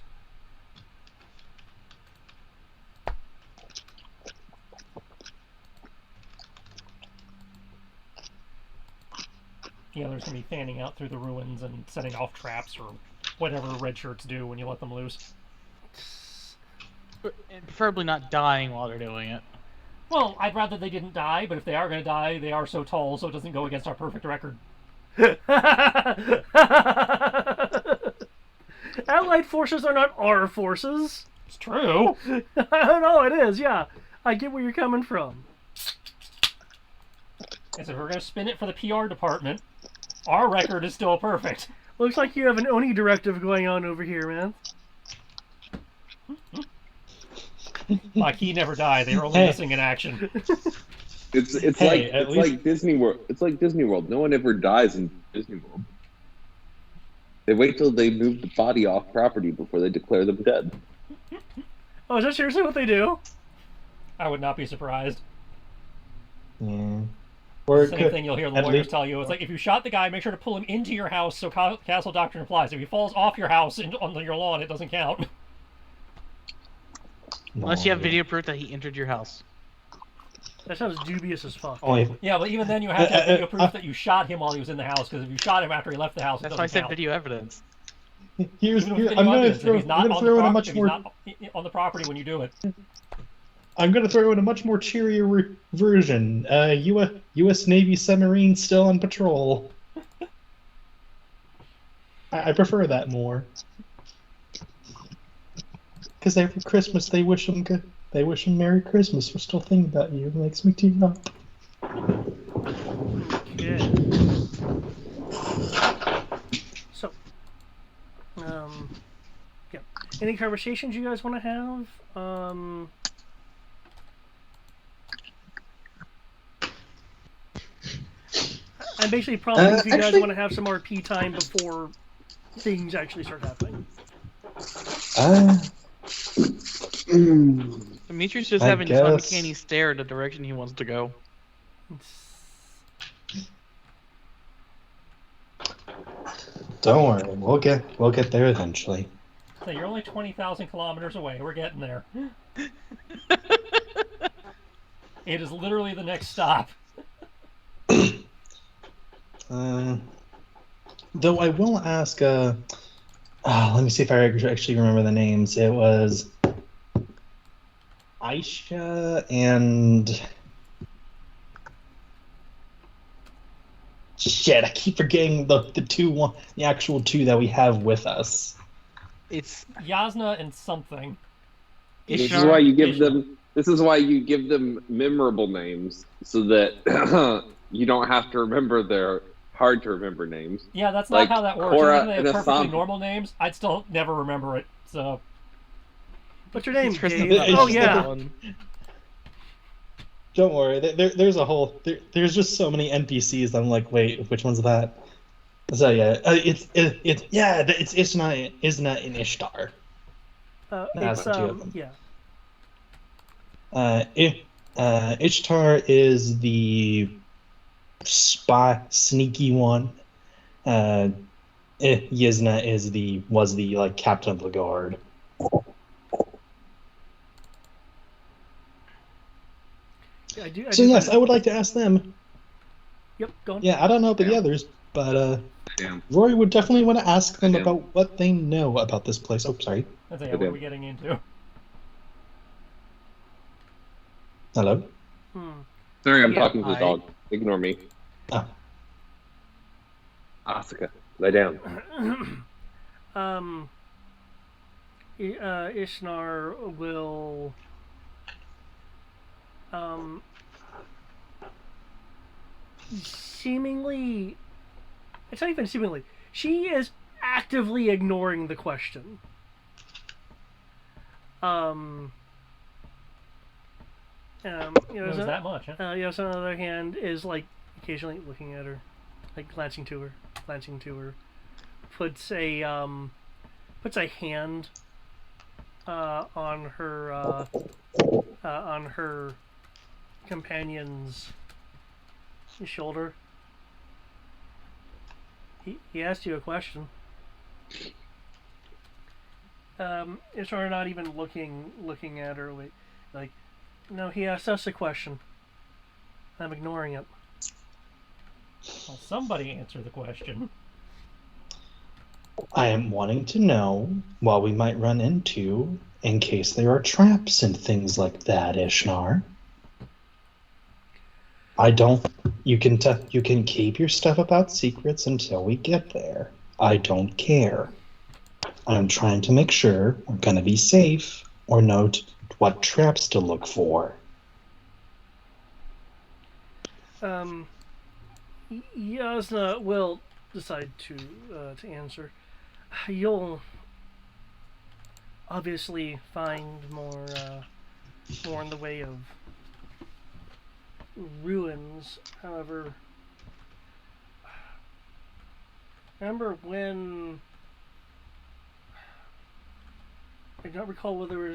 The others can be fanning out through the ruins and setting off traps or whatever red shirts do when you let them loose. And preferably not dying while they're doing it. Well, I'd rather they didn't die, but if they are going to die, they are so tall, so it doesn't go against our perfect record. Allied forces are not our forces. It's true. No, it is, yeah. I get where you're coming from. And so if we're going to spin it for the PR department, our record is still perfect. Looks like you have an Oni directive going on over here, man. Maquis never die. They were only Hey. missing in action. It's Hey, like at it's least- like Disney World. It's like Disney World. No one ever dies in Disney World. They wait till they move the body off property before they declare them dead. Oh, is that seriously what they do? I would not be surprised. yeah. Or It's the same thing you'll hear the at lawyers least- tell you. It's like, if you shot the guy, make sure to pull him into your house so castle doctrine applies. If he falls off your house onto your lawn, it doesn't count. Unless you have video proof that he entered your house. That sounds dubious as fuck. Only Yeah, but even then you have to have video proof that you shot him while he was in the house, because if you shot him after he left the house, it That's why I doesn't said count. video evidence. here's Even with here, video I'm gonna evidence, throw if he's not I'm gonna on throw the in a prop- much if more he's not on the property when you do it. I'm gonna throw in a much more cheerier version. U.S. Navy submarine still on patrol. I prefer that more. Because every Christmas they wish them good. They wish them Merry Christmas. We're still thinking about you. It makes me tear up. Yeah. So, yeah. Any conversations you guys want to have? I'm basically prompting if you guys actually- want to have some RP time before things actually start happening. Demetrius just I having this guess. uncanny stare in the direction he wants to go. Don't worry, we'll get there eventually. So you're only 20,000 kilometers away. We're getting there. It is literally the next stop. Though I will ask. Let me see if I actually remember the names. It was Aisha and shit. I keep forgetting the actual two that we have with us. It's Yasna and something. This is Ishnar. why you give Ishnar. them. This is why you give them memorable names, so that you don't have to remember their hard to remember names. Yeah, that's Like not how that works. Korra Even if they and have perfectly Asam. normal names, I'd still never remember it. So What's your name, It's Kristen Gabe? Bell. Oh, It's yeah. One. Don't worry. There's a whole. There's just so many NPCs. I'm like, wait, which one's that? So yeah, it's Isna and Ishtar. That's It's, the two of them. yeah. Ishtar is the sneaky one. Yizna was the like captain of the guard. I do So yes, find I would like to ask them. Yep, go on. Yeah, I don't know about the Yeah. others, but Damn. Rory would definitely want to ask them Yeah. about what they know about this place. Oh, sorry. that's what are we getting into? Hello. Sorry, I'm Yeah, talking to the dog. Ignore me. Oh. Asuka, lay down. Ishnar will seemingly, it's not even seemingly, she is actively ignoring the question. It was that much, huh? Yes, on the other hand, is like occasionally looking at her, like glancing to her, puts a hand on her companion's shoulder. He asked you a question. It's her not even looking at her like no, he asked us a question. I'm ignoring it. Well, somebody answer the question. I am wanting to know what we might run into in case there are traps and things like that, Ishnar. I don't. You can keep your stuff about secrets until we get there. I don't care. I'm trying to make sure we're gonna be safe or know what traps to look for. Yasna will decide to answer. You'll obviously find more in the way of ruins. However, remember when I don't recall whether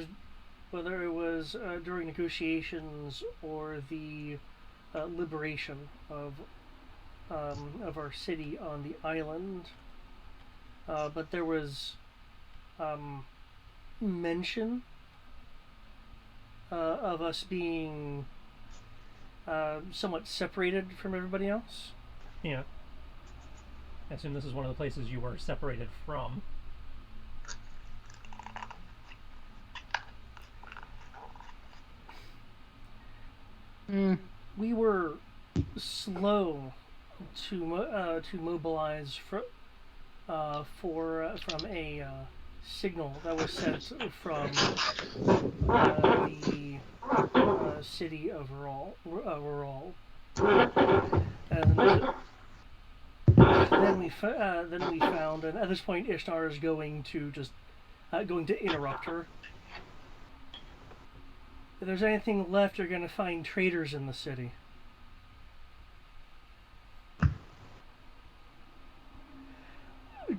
it was during negotiations or the liberation of our city on the island, but there was mention of us being somewhat separated from everybody else. Yeah. I assume this is one of the places you were separated from. We were slow to mobilize from a signal that was sent from the city of Rural. And then we found, and at this point, Ishtar is going to interrupt her. If there's anything left, you're going to find traitors in the city.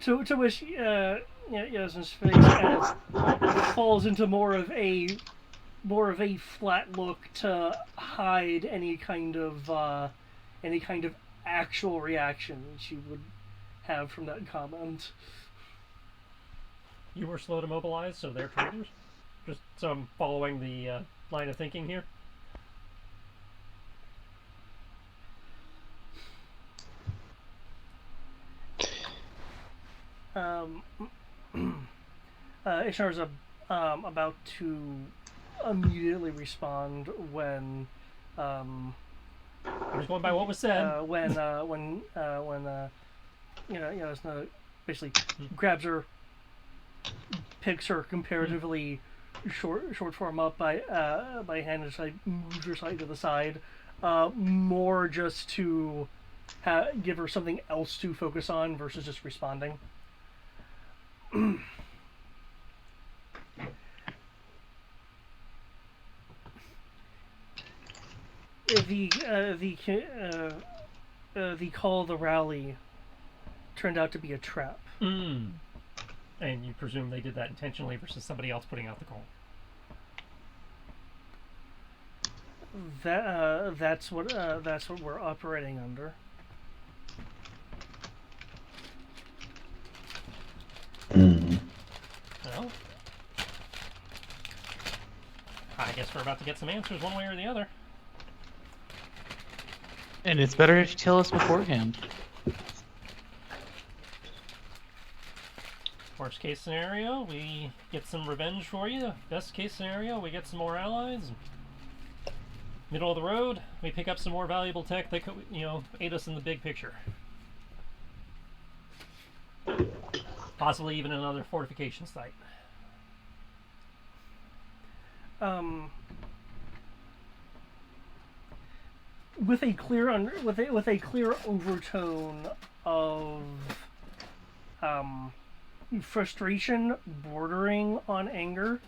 To which Yasna's face kind of falls into more of a flat look to hide any kind of actual reaction she would have from that comment. You were slow to mobilize, so they're traitors? Just so I'm following the line of thinking here. Ishnar's about to immediately respond when I'm just going by what was said. when it's not basically grabs her, picks her comparatively short form up by hand and side, moves her slightly to the side, more just to give her something else to focus on versus just responding. The call of the rally turned out to be a trap. And you presume they did that intentionally versus somebody else putting out the call? That's what we're operating under. Well, I guess we're about to get some answers one way or the other. And it's better if you tell us beforehand. Worst case scenario, we get some revenge for you. Best case scenario, we get some more allies. Middle of the road, we pick up some more valuable tech that could, aid us in the big picture. Possibly even another fortification site. With a clear overtone of frustration bordering on anger,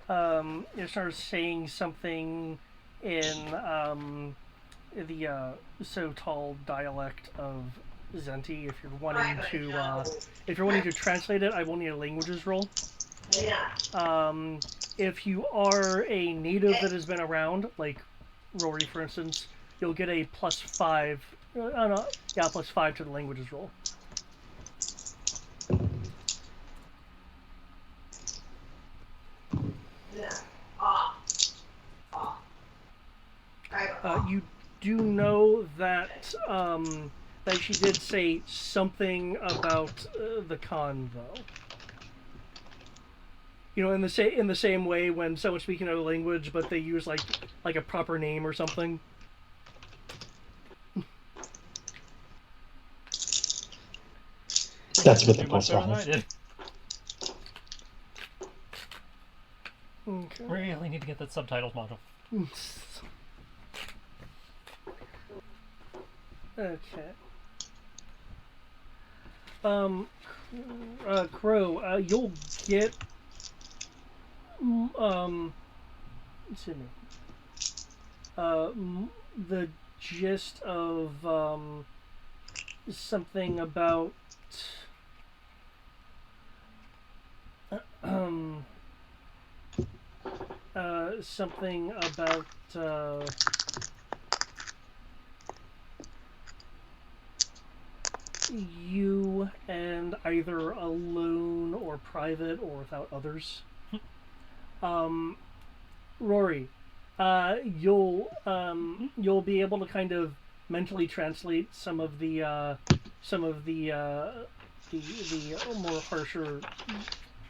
it starts saying something in the so-called dialect of Zenti. If you're wanting to translate it, I will need a languages roll. If you are a native that has been around, like Rory, for instance, you'll get a +5. +5 to the languages roll. You do know that that she did say something about the Khan, though. In the same way when someone's speaking another language, but they use like a proper name or something. That's what the plus I was. did. Okay. Really need to get that subtitles module. Okay. Crow, you'll get excuse me. The gist of something about something about you and either alone or private or without others. Rory, you'll be able to kind of mentally translate some of the more harsher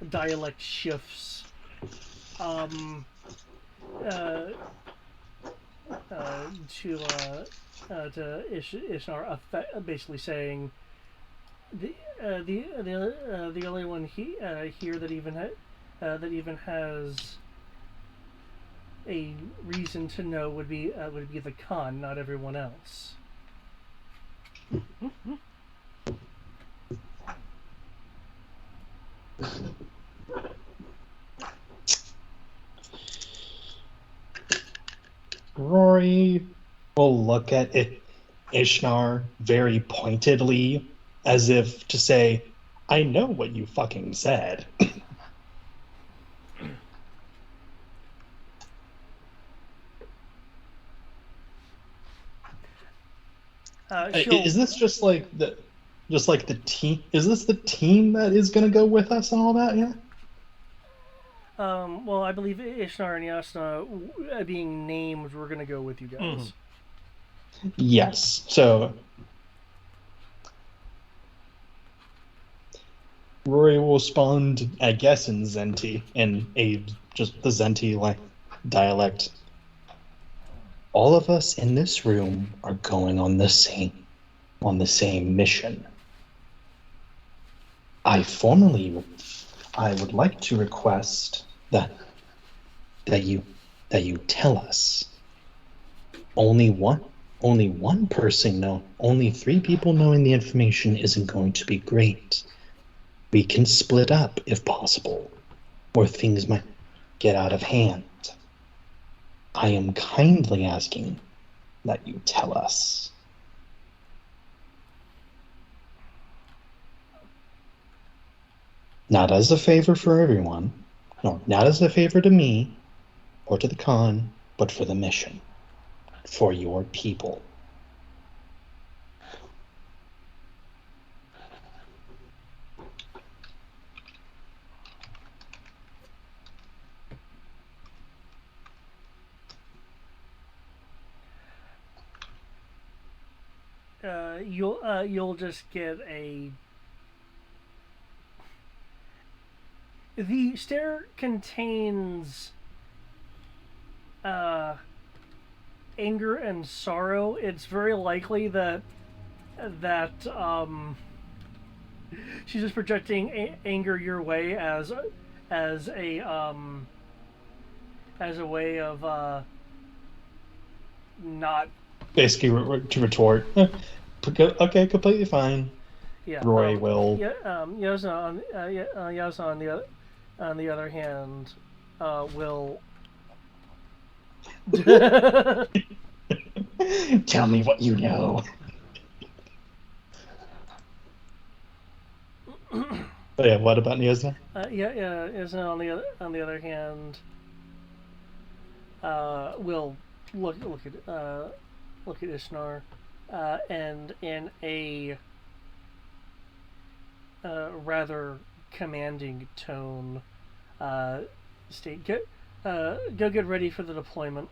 dialect shifts. To Ishnar, basically saying the only one here that even has a reason to know would be the Khan, not everyone else. Rory will look at Ishnar very pointedly, as if to say, I know what you fucking said. Is this just like the team? Is this the team that is going to go with us and all that? Yeah. Well, I believe Ishnar and Yasna being named, we're gonna go with you guys. Yes. So Rory will respond, I guess, in Zenti, in just the Zenti dialect. All of us in this room are going on the same mission. I would like to request that you tell us. Only one person only 3 people knowing the information isn't going to be great. We can split up if possible, or things might get out of hand. I am kindly asking that you tell us. Not as a favor for everyone. No, not as a favor to me or to the Khan, but for the mission. For your people. You'll just get a. The stare contains anger and sorrow. It's very likely that she's just projecting anger your way as a way of not Basically, to retort. Okay, completely fine. Yeah, Roy will. Yeah, Yasna on the other hand, will. Tell me what you know. Oh yeah, what about Yasna? Yasna on the other hand, will look at Ishnar, and in a rather commanding tone, state, go get ready for the deployment.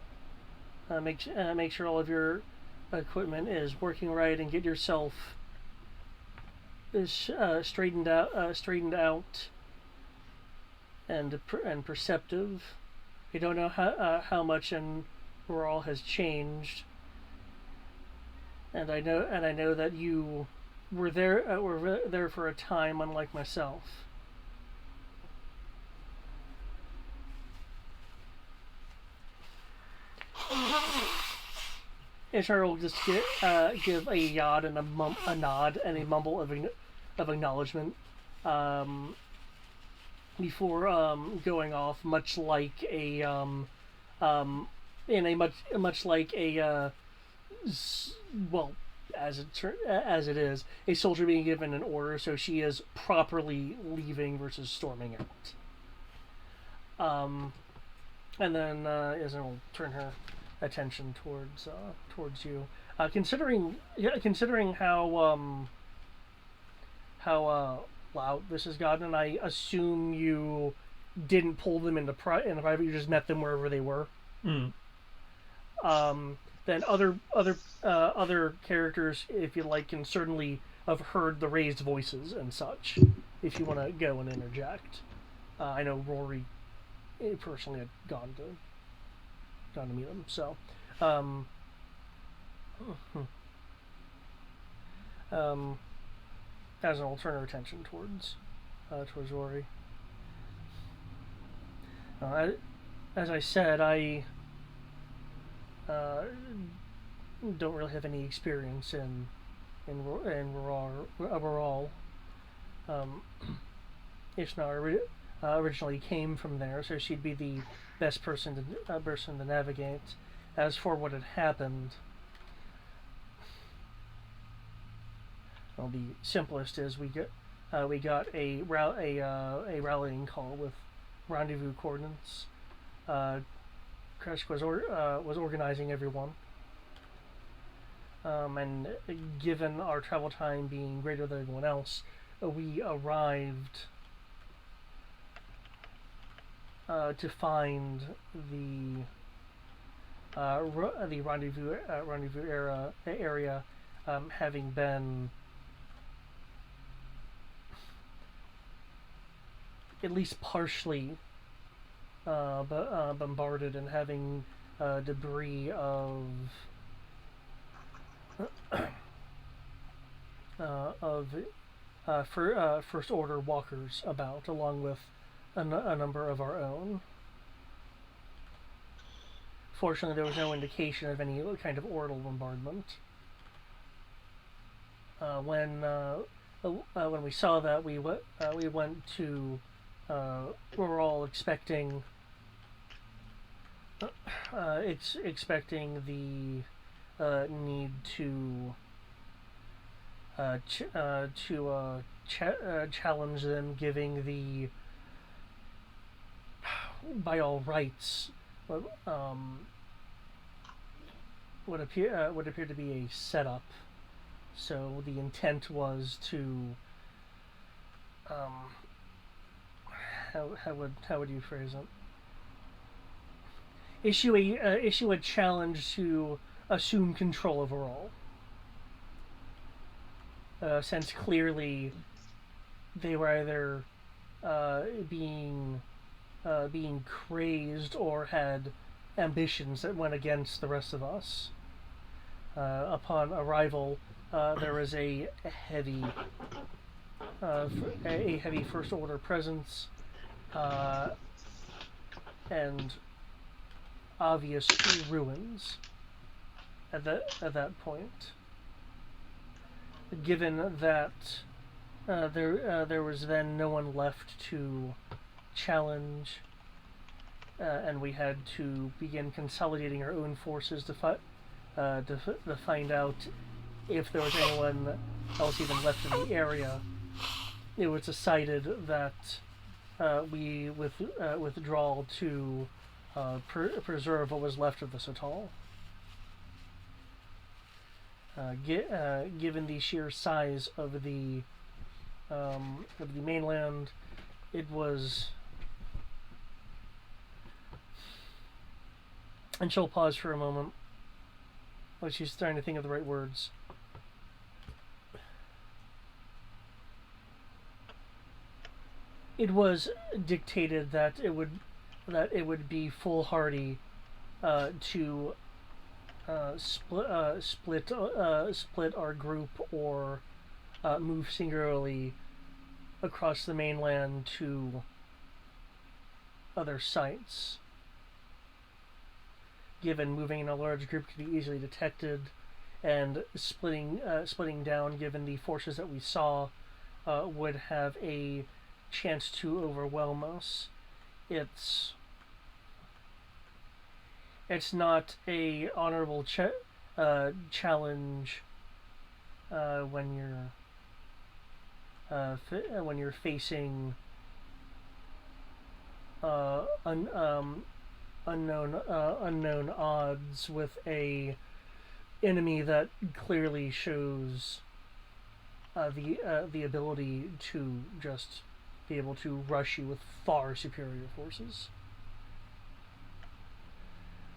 Make sure all of your equipment is working right, and get yourself straightened out, and perceptive. You don't know how much and where all has changed, and I know that you were there for a time, unlike myself. Ishar will just give a yod and a nod and a mumble of acknowledgement before going off, much like a much like a well, as it is a soldier being given an order, so she is properly leaving versus storming out. And then Isna will turn her attention towards you, considering how loud this has gotten, and I assume you didn't pull them into private. You just met them wherever they were. Then other characters, if you like, can certainly have heard the raised voices and such. If you want to go and interject, I know Rory personally had gone to meet them. So, as an turn her attention towards Rory. As I said, I don't really have any experience in Rural. Ishnar originally came from there, so she'd be the best person to navigate. As for what had happened, well, the simplest is we got a rallying call with rendezvous coordinates. Kresk was organizing everyone, and given our travel time being greater than everyone else, we arrived to find the rendezvous area having been at least partially bombarded and having debris of first order walkers about, along with a number of our own. Fortunately, there was no indication of any kind of orbital bombardment. When we saw that, we went to. We were all expecting. Expecting the need to challenge them, giving the by all rights would appear to be a setup. So the intent was to how would you phrase it? Issue a challenge to assume control over all. Since clearly they were either being crazed or had ambitions that went against the rest of us. Upon arrival, there was a heavy first order presence and obvious ruins at that point. Given that there was then no one left to challenge, and we had to begin consolidating our own forces to find out if there was anyone else even left in the area, it was decided that we withdraw to preserve what was left of this atoll. Given the sheer size of the mainland, it was. And she'll pause for a moment, while she's trying to think of the right words. It was dictated that it would be foolhardy to split our group or move singularly across the mainland to other sites. Given moving in a large group could be easily detected, and splitting down, given the forces that we saw, would have a chance to overwhelm us. It's not a honorable challenge when you're facing unknown odds with a enemy that clearly shows the ability to just be able to rush you with far superior forces.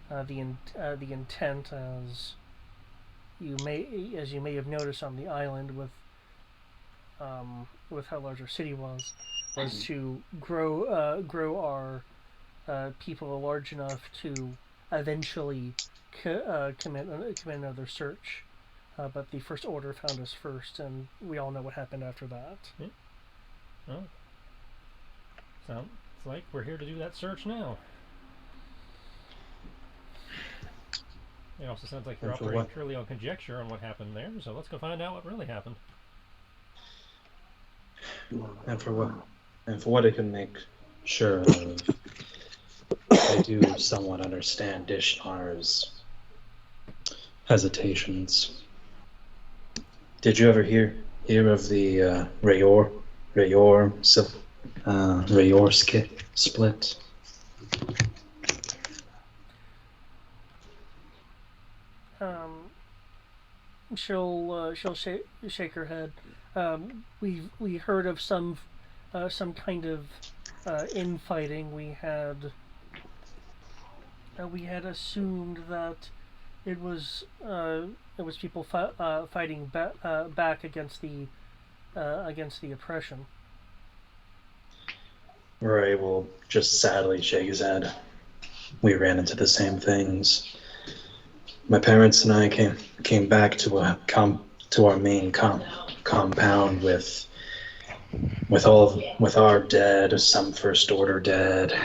The intent, as you may have noticed on the island, with how large our city was to grow our people large enough to eventually commit another search. But the First Order found us first, and we all know what happened after that. Yeah. Oh. Sounds like we're here to do that search now. It also sounds like you're operating purely on conjecture on what happened there, so let's go find out what really happened. And for what I can make sure of, I do somewhat understand Dishnar's hesitations. Did you ever hear of the Rayor split? She'll shake her head. We heard of some kind of infighting, we had assumed that it was people fighting back against the oppression. Roy will just sadly shake his head. We ran into the same things. My parents and I came back to our main compound with our dead, some First Order dead,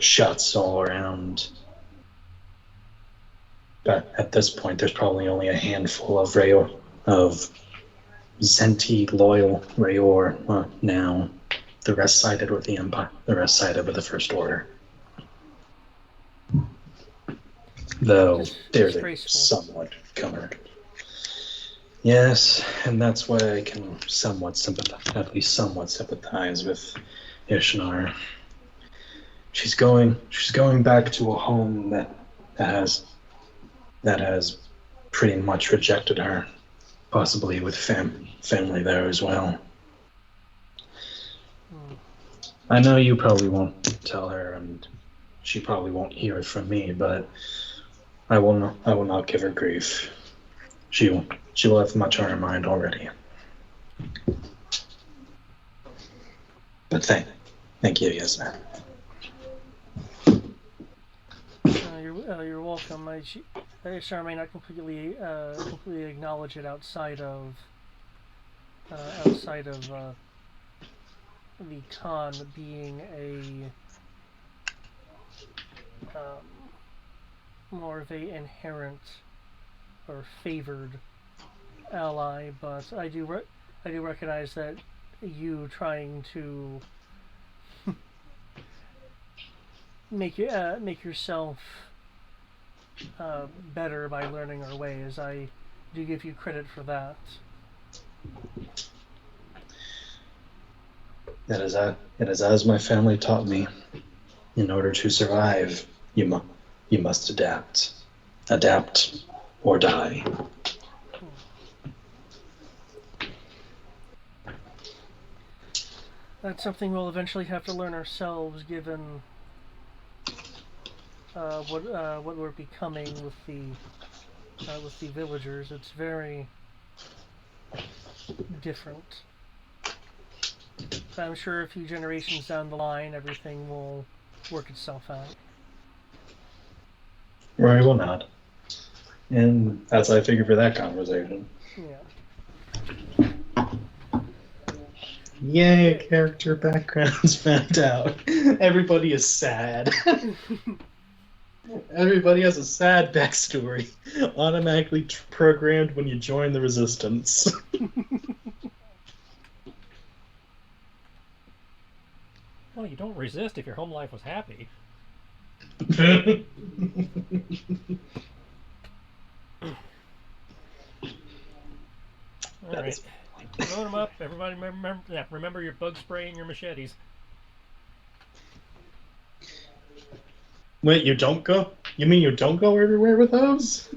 shots all around. But at this point, there's probably only a handful of Zenti loyal Rayor now. The rest sided with the Empire. The rest sided with the First Order. Though they're somewhat covered. Yes, and that's why I can at least somewhat sympathize with Ishnar. She's going back to a home that has pretty much rejected her, possibly with family there as well. I know you probably won't tell her, and she probably won't hear it from me, but I will not give her grief. She will have much on her mind already. But thank you, yes, ma'am. You're welcome. Ishar may not completely acknowledge it outside of the Khan being a more of a inherent or favored ally, but I do recognize that you trying to make yourself better by learning our ways. I do give you credit for that. It is as my family taught me. In order to survive, you must adapt or die. That's something we'll eventually have to learn ourselves, given what we're becoming with the villagers. It's very different. But I'm sure a few generations down the line, everything will work itself out. Roy will not. And that's how I figured for that conversation. Yeah. Yay, character backgrounds found out. Everybody is sad. Everybody has a sad backstory. Automatically programmed when you join the Resistance. Well, you don't resist if your home life was happy. All right. Load them up. Everybody remember your bug spray and your machetes. Wait, you don't go? You mean you don't go everywhere with those?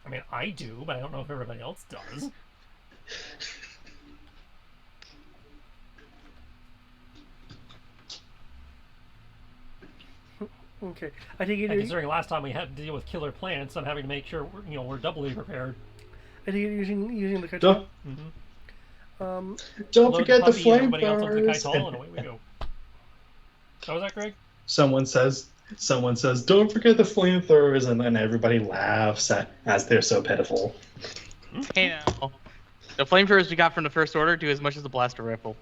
I mean, I do, but I don't know if everybody else does. Okay, I think and considering last time we had to deal with killer plants, I'm having to make sure we're doubly prepared. I think using the kaital. Don't forget the flamethrowers. And away we go. What was that, Greg? Someone says, "Don't forget the flamethrowers," and then everybody laughs as they're so pitiful. Hey now, the flamethrowers we got from the First Order do as much as the blaster rifle.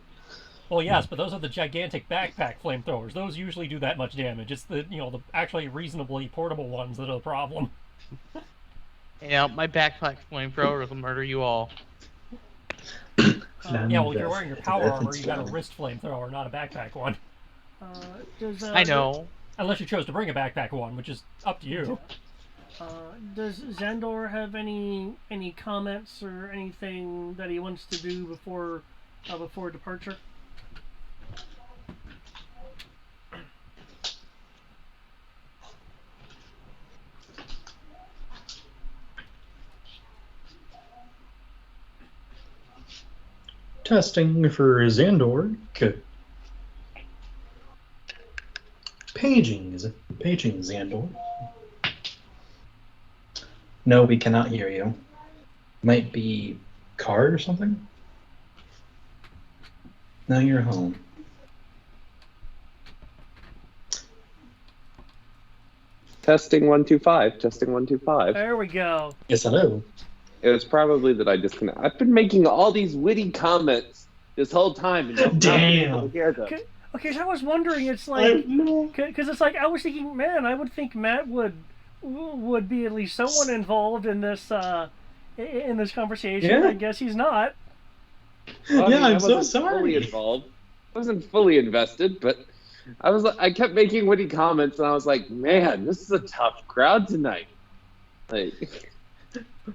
Well, yes, but those are the gigantic backpack flamethrowers. Those usually do that much damage. It's the the actually reasonably portable ones that are the problem. My backpack flamethrower will murder you all. Yeah, well, if you're wearing your power armor, you got a wrist flamethrower, not a backpack one. I know. Unless you chose to bring a backpack one, which is up to you. Does Xandor have any comments or anything that he wants to do before departure? Testing for Xandor. Paging Xandor. No, we cannot hear you. Might be card or something? No, you're home. Testing 125. Testing 125. There we go. Yes, hello. It was probably that I disconnected. I've been making all these witty comments this whole time, and I've not been able to hear them. Okay, so I was wondering, it's like, because it's like, I was thinking, man, I would think Matt would be at least somewhat involved in this conversation. Yeah. I guess he's not. Well, Yeah, I'm so wasn't sorry. Fully involved. I wasn't fully invested, but I kept making witty comments, and I was like, man, this is a tough crowd tonight. Like,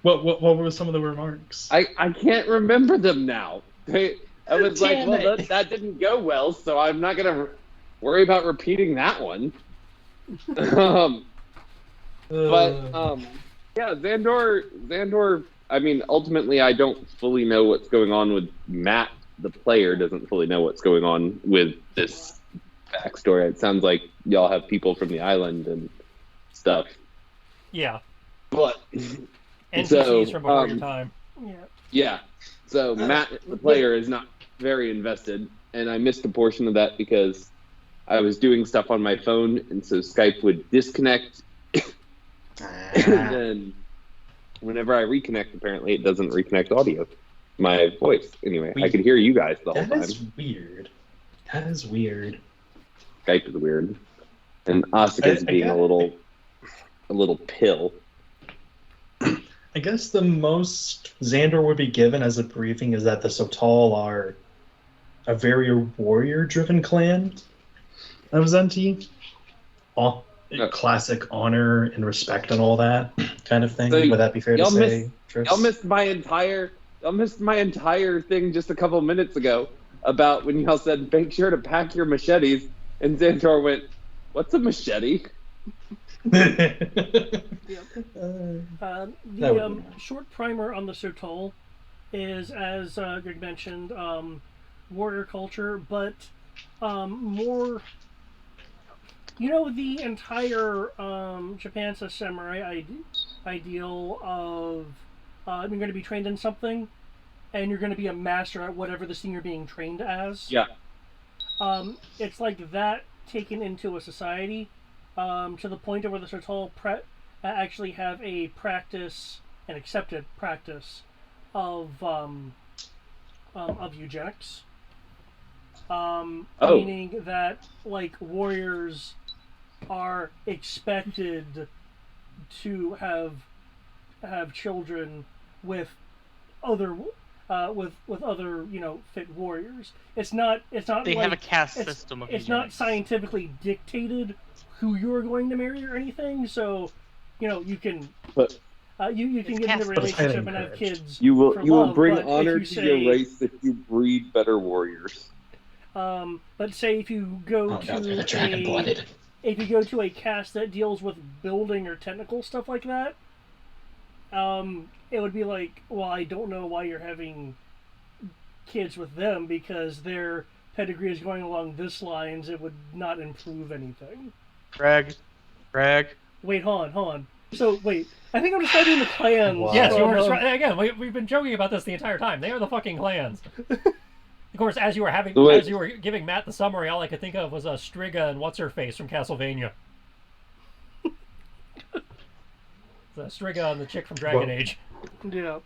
What were some of the remarks? I can't remember them now. I was like, Damn well, it. that didn't go well, so I'm not gonna worry about repeating that one. Yeah, Xandor. I mean, ultimately, I don't fully know what's going on with Matt. The player doesn't fully know what's going on with this backstory. It sounds like y'all have people from the island and stuff. Yeah. But NPCs from before your time. Yeah. yeah, so Matt, the player, is not very invested, and I missed a portion of that because I was doing stuff on my phone, and so Skype would disconnect. And then whenever I reconnect, apparently it doesn't reconnect audio, my voice. Anyway, I could hear you guys the whole time. That is weird. That is weird. Skype is weird, and Asuka's being a little pill. I guess the most Xandor would be given as a briefing is that the Sotal are a very warrior-driven clan of Zenti. Classic honor and respect and all that kind of thing. So would that be fair to say? Y'all missed my entire thing just a couple minutes ago about when y'all said make sure to pack your machetes, and Xandor went, "What's a machete?" The short primer on the Sotol is, as Greg mentioned, warrior culture, but more. You know, the entire Japan's samurai ideal of you're going to be trained in something, and you're going to be a master at whatever this thing you're being trained as. Yeah. It's like that taken into a society, to the point of where the Sotol actually have a practice, an accepted practice of eugenics. Meaning that, like, warriors are expected to have children with other fit warriors. It's not They like, have a caste system of it's eugenics. not scientifically dictated who you're going to marry or anything, so you can But you can get in a relationship and have kids. you will for you will love, bring but honor if to you your race if you breed better warriors. But say if you go they're dragon-blooded. if you go to a cast that deals with building or technical stuff like that, it would be like, well, I don't know why you're having kids with them, because their pedigree is going along this lines. It would not improve anything. Greg. Wait, hold on. So, wait, I think I'm describing the clans. Wow. Yes, you were again. We've been joking about this the entire time. They are the fucking clans. Of course, as you were giving Matt the summary, all I could think of was Striga and what's her face from Castlevania. The Striga and the chick from Dragon Age. Yeah.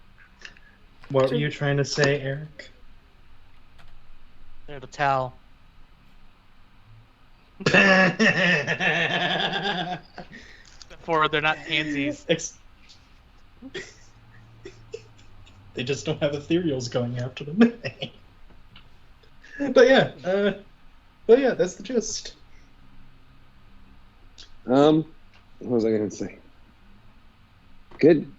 What were you trying to say, Eric? They're the Tal. For they're not pansies. They just don't have ethereals going after them. But yeah, that's the gist. What was I going to say? Good.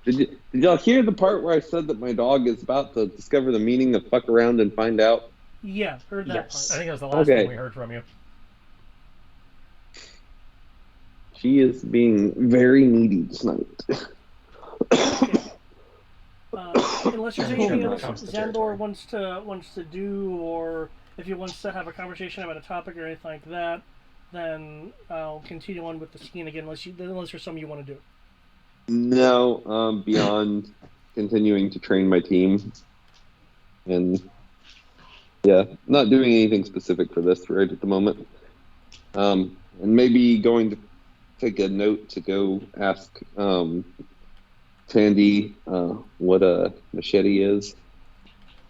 Did y'all hear the part where I said that my dog is about to discover the meaning of fuck around and find out? Yeah, heard that Yes. part. I think that was the last thing we heard from you. She is being very needy tonight. unless there's Sure, anything when it else comes to Xandor territory. wants to do, or if he wants to have a conversation about a topic or anything like that, then I'll continue on with the scene again. Unless there's something you want to do. No, beyond continuing to train my team, and yeah, not doing anything specific for this right at the moment. And maybe going to take a note to go ask Tandy what a machete is.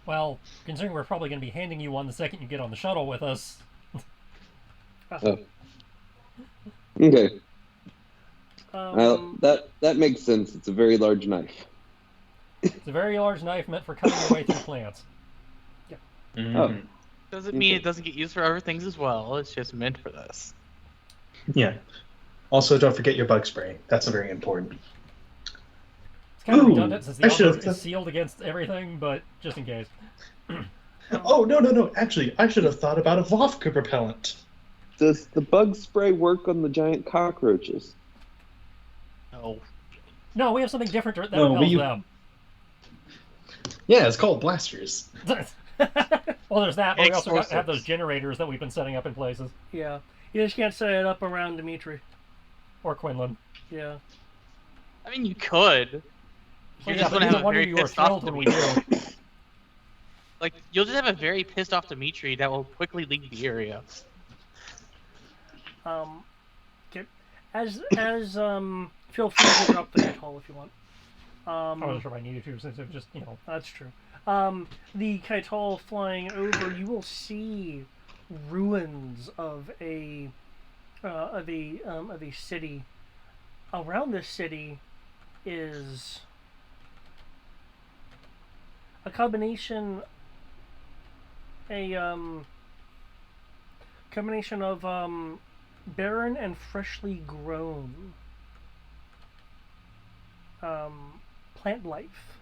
Well, considering we're probably going to be handing you one the second you get on the shuttle with us. Oh. Okay, Um, that makes sense. It's a very large knife. It's a very large knife meant for cutting your way through plants. Oh, Doesn't mean it doesn't get used for other things as well. It's just meant for this. Yeah. Also, don't forget your bug spray. That's very important. It's kind of Ooh, redundant since the I should've armor is sealed against everything, but just in case. Oh, no. Actually, I should have thought about a Vovka propellant. does the bug spray work on the giant cockroaches? No. No, we have something different that No, repels we- them. Yeah, it's called blasters. Well, there's that, but we also got to have Explosives. those generators that we've been setting up in places. yeah, you just can't set it up around Dimitri. Or Quinlan. Yeah. I mean, you could. Well, You're yeah, just but gonna neither have a one of very you are pissed off thrilled when we do. Dimitri. Like, you'll just have a very pissed off Dimitri that will quickly leave the area. Okay. As feel free to drop the Kaital if you want. I wasn't sure if I needed to, since it was just, That's true. The Kaital flying over, you will see ruins of a city. Around this city is a combination of barren and freshly grown plant life.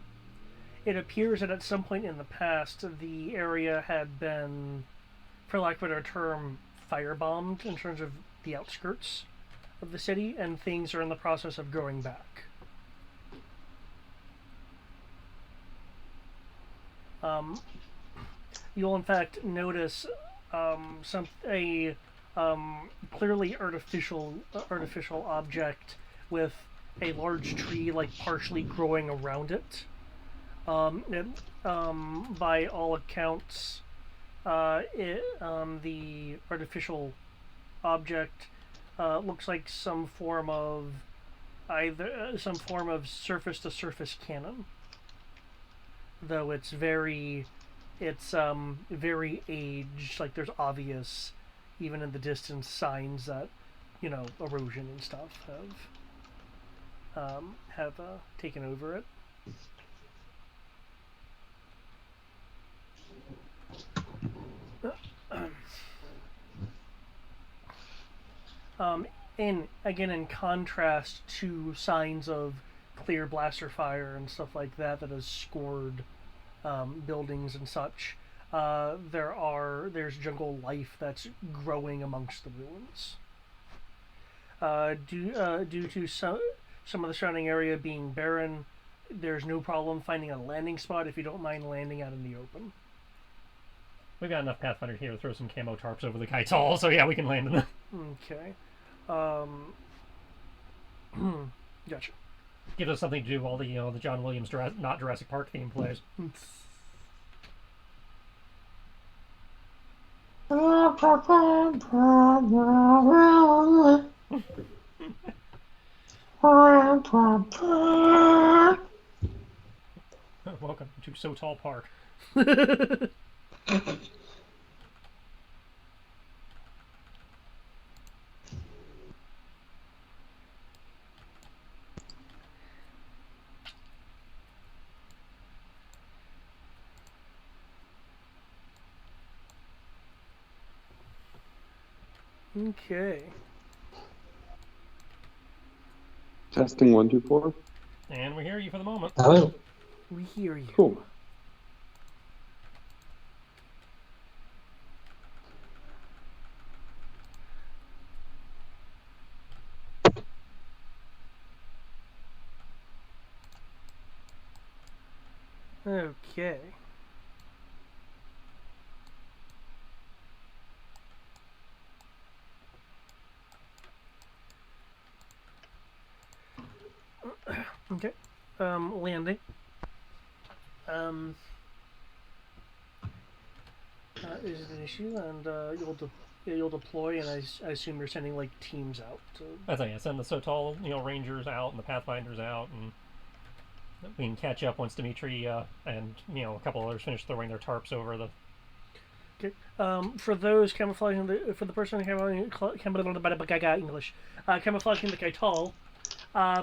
It appears that at some point in the past, the area had been, for lack of a better term, firebombed in terms of the outskirts of the city, and things are in the process of growing back. You'll in fact notice a clearly artificial object with a large tree like partially growing around it. By all accounts, the artificial object looks like some form of surface-to-surface cannon, though it's very aged. Like there's obvious, even in the distance, signs that erosion and stuff have taken over it. In contrast to signs of clear blaster fire and stuff like that has scored buildings and such, there's jungle life that's growing amongst the ruins. Due to some of the surrounding area being barren, there's no problem finding a landing spot if you don't mind landing out in the open. We've got enough Pathfinders here to throw some camo tarps over the Kaital, so yeah, we can land in them. Okay. Gotcha. Gives us something to do while the John Williams not Jurassic Park theme plays. Welcome to So Tall Park. Okay. Testing 1, 2, 4. And we hear you for the moment. Hello. We hear you. Cool. Okay. Okay. Landing. Is an issue, and you'll deploy, and I assume you're sending like teams out. That's it. Yeah, send the Sotal, Rangers out and the Pathfinders out, and we can catch up once Dimitri and a couple others finish throwing their tarps over the. Okay. For those camouflaging for the person camouflaging the Kaital,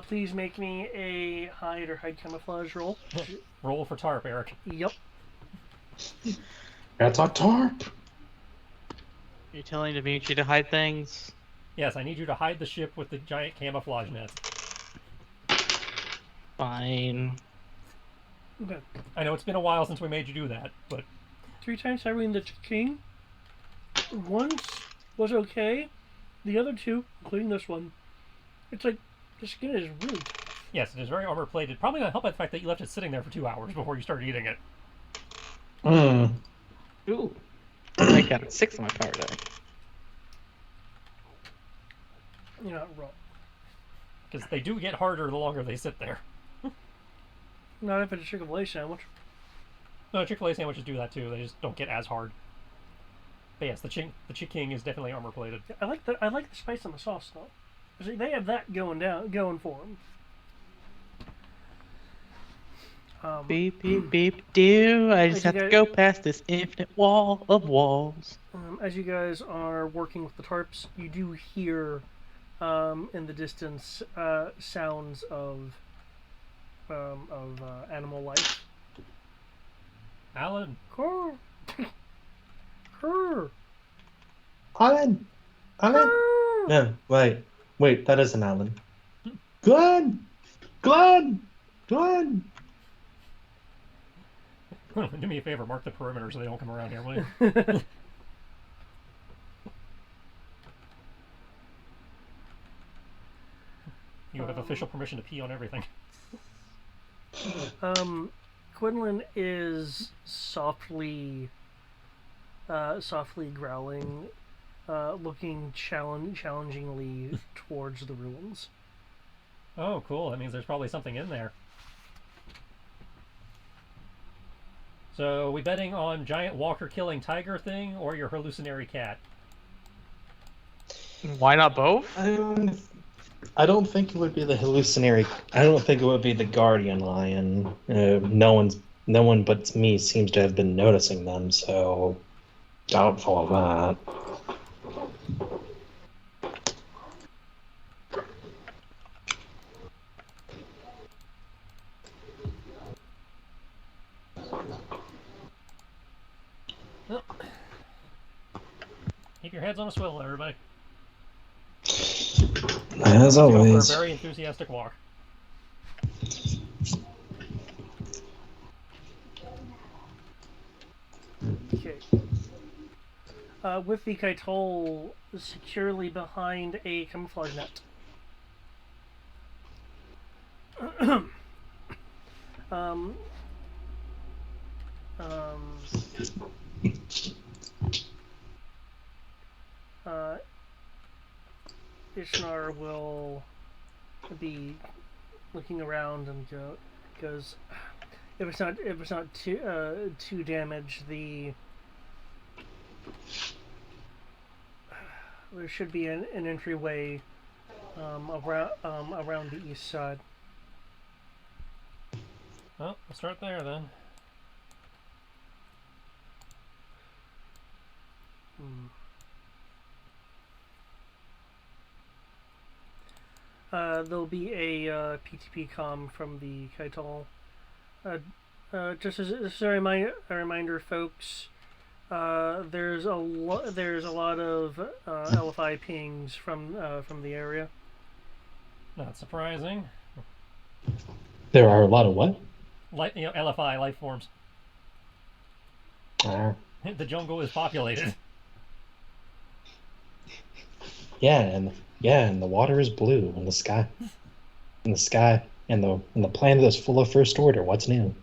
please make me a hide or hide camouflage roll. Roll for tarp, Eric. Yep. That's a tarp. You're telling Dimitri to hide things? Yes, I need you to hide the ship with the giant camouflage nets. Fine. Okay. I know it's been a while since we made you do that, but 3 times Irene the King. Once was okay. The other 2, including this one, it's like the skin is really tough. Yes, it is very armor plated. Probably not helped by the fact that you left it sitting there for 2 hours before you started eating it. Ooh. I got a 6 on my power die. You're not wrong. Because they do get harder the longer they sit there. Not if it's a Chick-fil-A sandwich. No, Chick-fil-A sandwiches do that too. They just don't get as hard. But yes, the Chick King is definitely armor plated. I like the spice on the sauce though. See, they have that going for them. Beep, beep, beep, do. I just have to go past this infinite wall of walls. As you guys are working with the tarps, you do hear in the distance sounds of animal life. Alan. Grr. Grr. Alan. Grr. No, wait, that isn't Alan. Glenn. Do me a favor, mark the perimeter so they don't come around here, will you? You have official permission to pee on everything. Quinlan is softly growling, looking challengingly towards the ruins. Oh, cool. That means there's probably something in there. So, we betting on giant walker killing tiger thing or your hallucinatory cat? Why not both? I don't think it would be the hallucinatory. I don't think it would be the guardian lion. No one but me seems to have been noticing them, so doubtful of that. Well, keep your heads on a swivel, everybody. As always. For a very enthusiastic walk. Okay. With the Kaitol securely behind a camouflage net. Ishnar will be looking around and goes, if it's not too damaged, there should be an entryway around the east side. Well, we'll start there then. There'll be a PTP comm from the Kaital. Just as a reminder, folks, there's a lot of LFI pings from the area. Not surprising. There are a lot of what? LFI life forms. The jungle is populated. Yeah, and the water is blue, and the sky, and the planet is full of first order. What's new?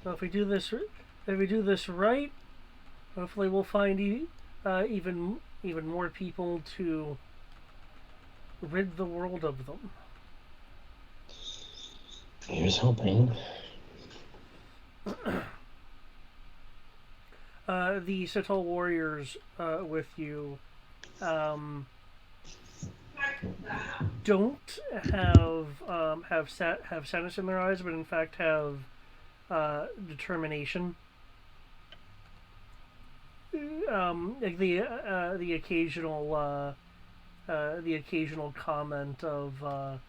Well, if we do this right, hopefully we'll find even more people to rid the world of them. Here's hoping. The Sital warriors with you don't have sadness in their eyes, but in fact have determination. Like the occasional comment of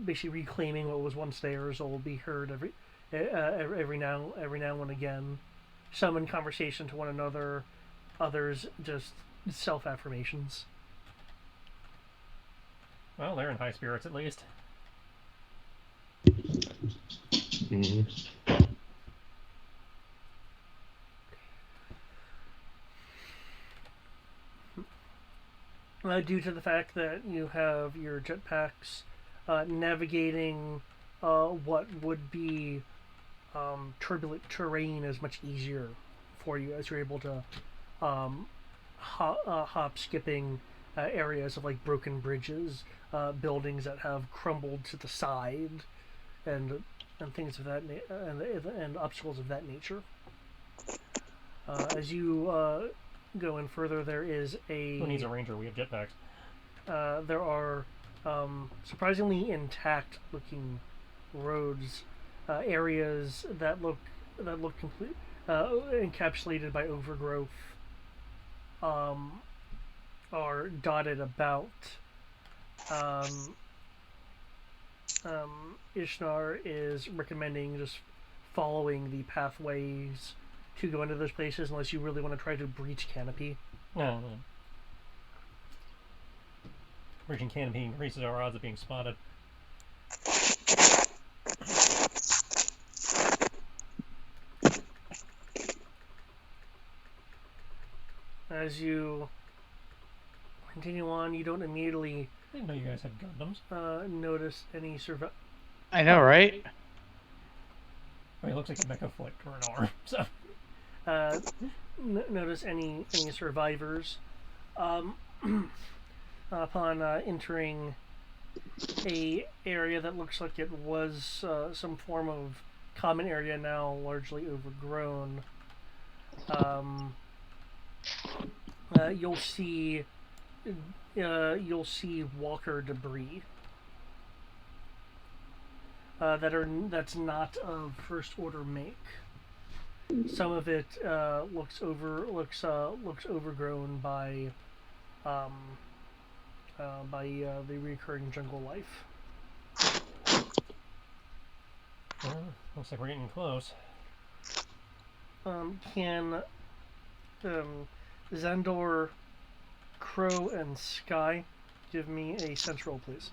basically reclaiming what was once theirs will be heard every now and again. Some in conversation to one another, others just self-affirmations. Well, they're in high spirits at least. Mm-hmm. Due to the fact that you have your jetpacks, navigating what would be turbulent terrain is much easier for you as you're able to hop skipping areas of like broken bridges, buildings that have crumbled to the side, and things of that and obstacles of that nature. As you go in further, there is Who needs a ranger? We have jetpacks. there are surprisingly intact looking roads, areas that look complete, encapsulated by overgrowth, are dotted about. Ishnar is recommending just following the pathways to go into those places unless you really want to try to breach canopy. No. Breaching canopy increases our odds of being spotted. As you continue on, you don't immediately I didn't know you guys had Gundams. notice any I know, right? I mean, it looks like a mecha foot or an arm. So notice any survivors. Upon entering a area that looks like it was some form of common area, now largely overgrown, you'll see walker debris that's not of first order make. Some of it looks overgrown by the recurring jungle life. Looks like we're getting close. Can Xandor, Crow, and Sky give me a sense roll, please?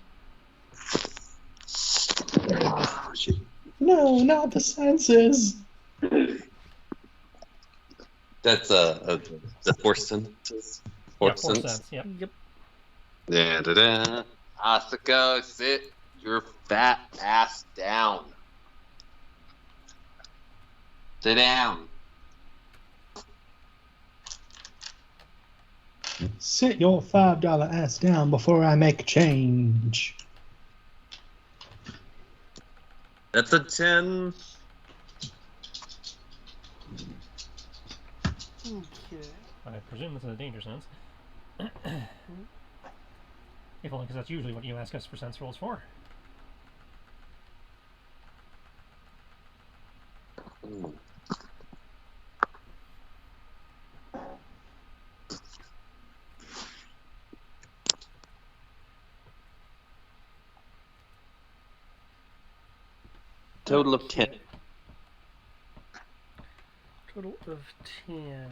No, not the senses. That's the force senses. Force Force sense. sense. Yep. Yep. Da-da-da. Asuka, sit your fat ass down. Sit down. Sit your $5 ass down before I make a change. That's a 10. Okay. I presume this is a danger sense. If only because that's usually what you ask us for sense rolls for. Ooh. Total of 10. Total of 10.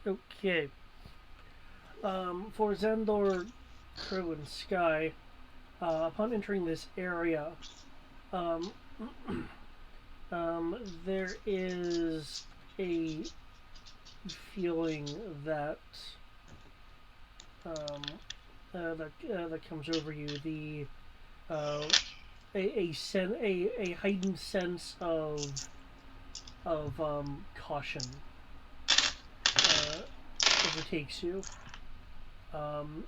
Okay. For Xandor, Crow, and Sky, upon entering this area, there is a feeling that that comes over you. a heightened sense of caution overtakes you.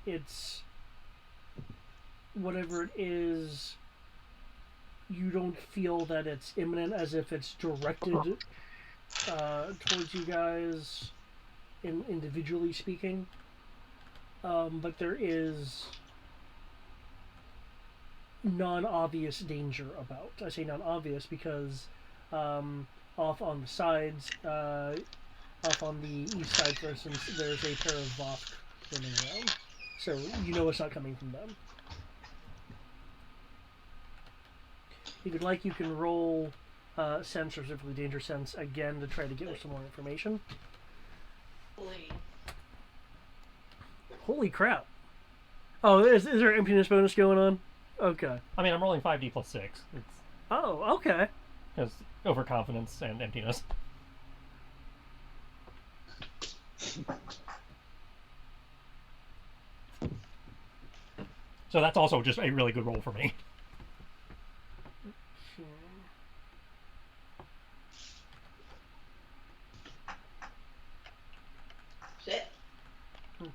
It's whatever it is. You don't feel that it's imminent, as if it's directed towards you guys, individually speaking. But there is non-obvious danger about. I say non-obvious because off on the sides, off on the east side, for instance, there's a pair of Vok running around. So you know it's not coming from them. If you'd like, you can roll sense, or specifically danger sense, again to try to get some more information. Holy crap. Oh, is there an emptiness bonus going on? Okay. I mean, I'm rolling 5d plus 6. It's Oh, okay. because overconfidence and emptiness. So that's also just a really good roll for me. Shit. Okay.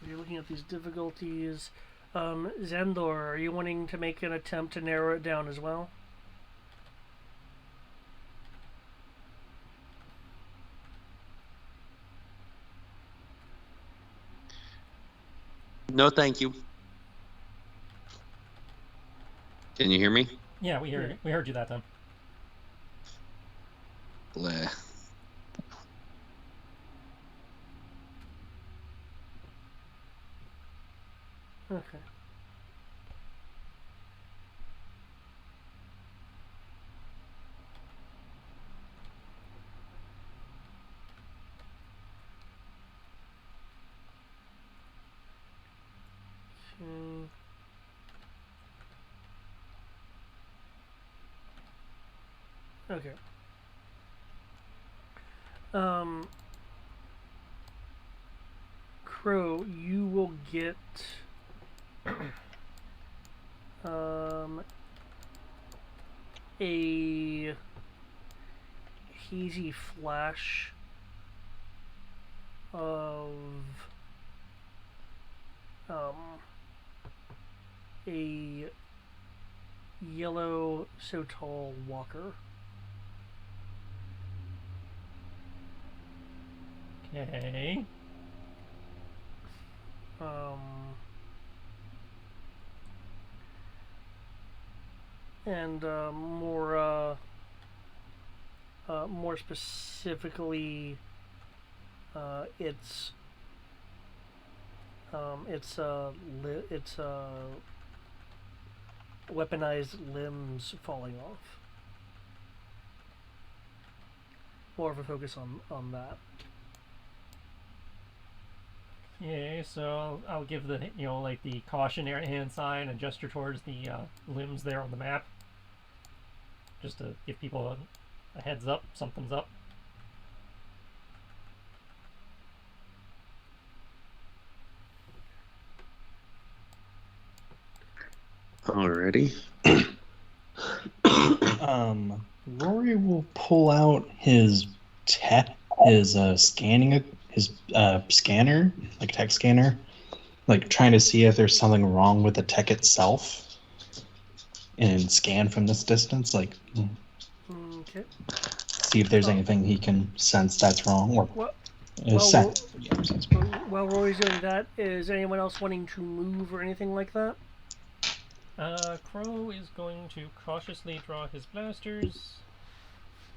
You're looking at these difficulties. Zendor, are you wanting to make an attempt to narrow it down as well? No, thank you. Can you hear me? Yeah, we heard you that time. Bleh. Okay. Okay. Crow, you will get a hazy flash of a yellow so tall walker. Okay. And more specifically, it's weaponized limbs falling off. More of a focus on that. Okay, so I'll give the, like the cautionary hand sign and gesture towards the limbs there on the map. Just to give people a heads up, something's up. Alrighty. Rory will pull out his scanner, like tech scanner, like trying to see if there's something wrong with the tech itself, and scan from this distance, like Okay. see if there's anything he can sense that's wrong, or sense. While Rory's doing that, is anyone else wanting to move or anything like that? Crow is going to cautiously draw his blasters,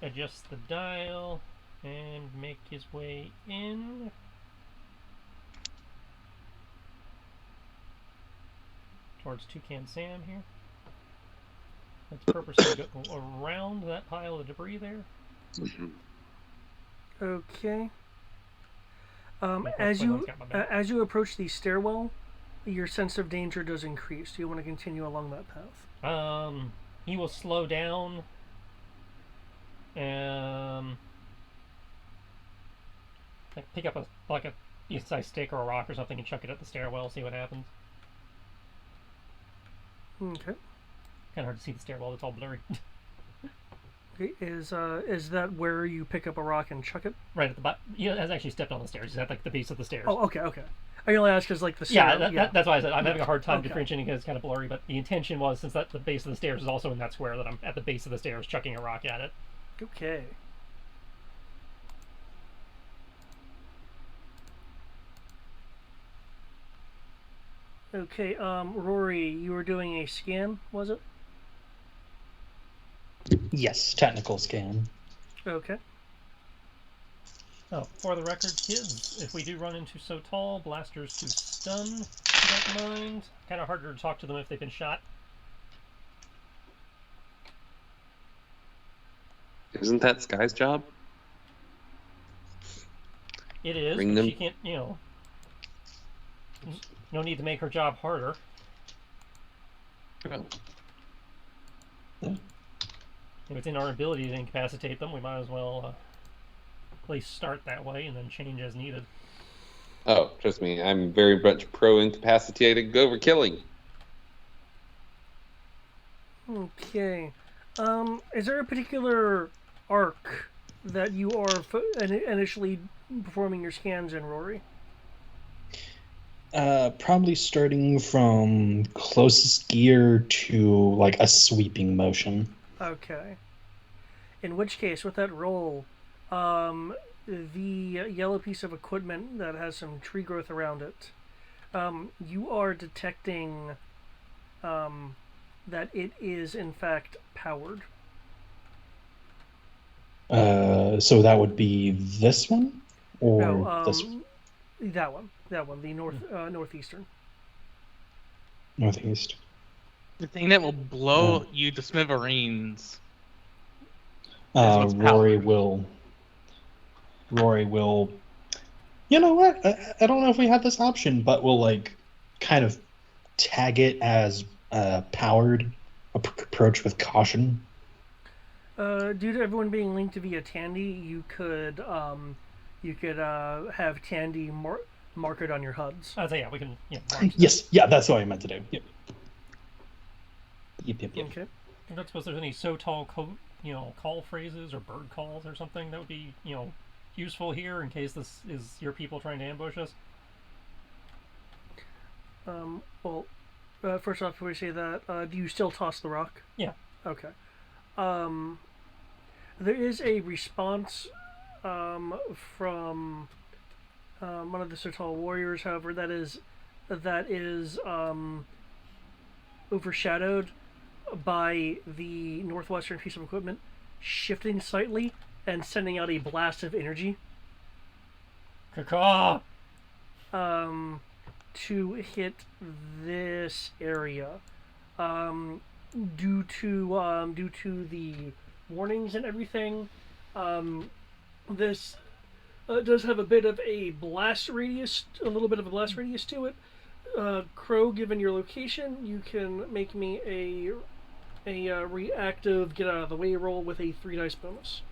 adjust the dial, and make his way in. Towards Toucan Sam here. Let's purposely go around that pile of debris there. Okay. As you approach the stairwell, your sense of danger does increase. Do you want to continue along that path? He will slow down Like pick up a decent-sized stick or a rock or something and chuck it at the stairwell. See what happens. Okay. Kind of hard to see the stairwell. It's all blurry. Okay. Is that where you pick up a rock and chuck it? Right at the bottom. He hasn't actually stepped on the stairs. He's at like the base of the stairs. Oh, okay. I only ask because like the Yeah, stair, that's why I said I'm having a hard time Okay. differentiating because it's kind of blurry. But the intention was, since that the base of the stairs is also in that square, that I'm at the base of the stairs chucking a rock at it. Okay. Okay, Rory, you were doing a scan, was it? Yes, technical scan. Okay. Oh, for the record, kids, if we do run into so tall, blasters to stun, if you don't mind. Kind of harder to talk to them if they've been shot. Isn't that Sky's job? It is, Bring but them. she can't, no need to make her job harder. Well, If it's in our ability to incapacitate them, we might as well at least start that way and then change as needed. oh, trust me, I'm very much pro incapacitated over killing. Okay. Is there a particular arc that you are initially performing your scans in, Rory? Probably starting from closest gear to like a sweeping motion. Okay. In which case, with that roll, the yellow piece of equipment that has some tree growth around it, you are detecting that it is in fact powered. So that would be this one, or No, this that one, the northeastern. northeast. The thing that will blow you to smithereens. what's Rory powered. will. You know what? I don't know if we have this option, but we'll like kind of tag it as powered. Approach with caution. Due to everyone being linked via Tandy, you could have Tandy mark it on your HUDs. So yeah, we can. Mark Yes, yeah, that's what I meant to do. Yep. Yep. Okay. I don't suppose there's any so tall call phrases or bird calls or something that would be useful here in case this is your people trying to ambush us. Well, first off, before we say that, do you still toss the rock? Yeah. Okay. There is a response from one of the Sertal warriors. However, that is overshadowed by the northwestern piece of equipment shifting slightly and sending out a blast of energy. Caw! To hit this area. Due to the warnings and everything, this does have a bit of a blast radius, to it. Crow, given your location, you can make me a reactive get out of the way roll with a 3 dice bonus.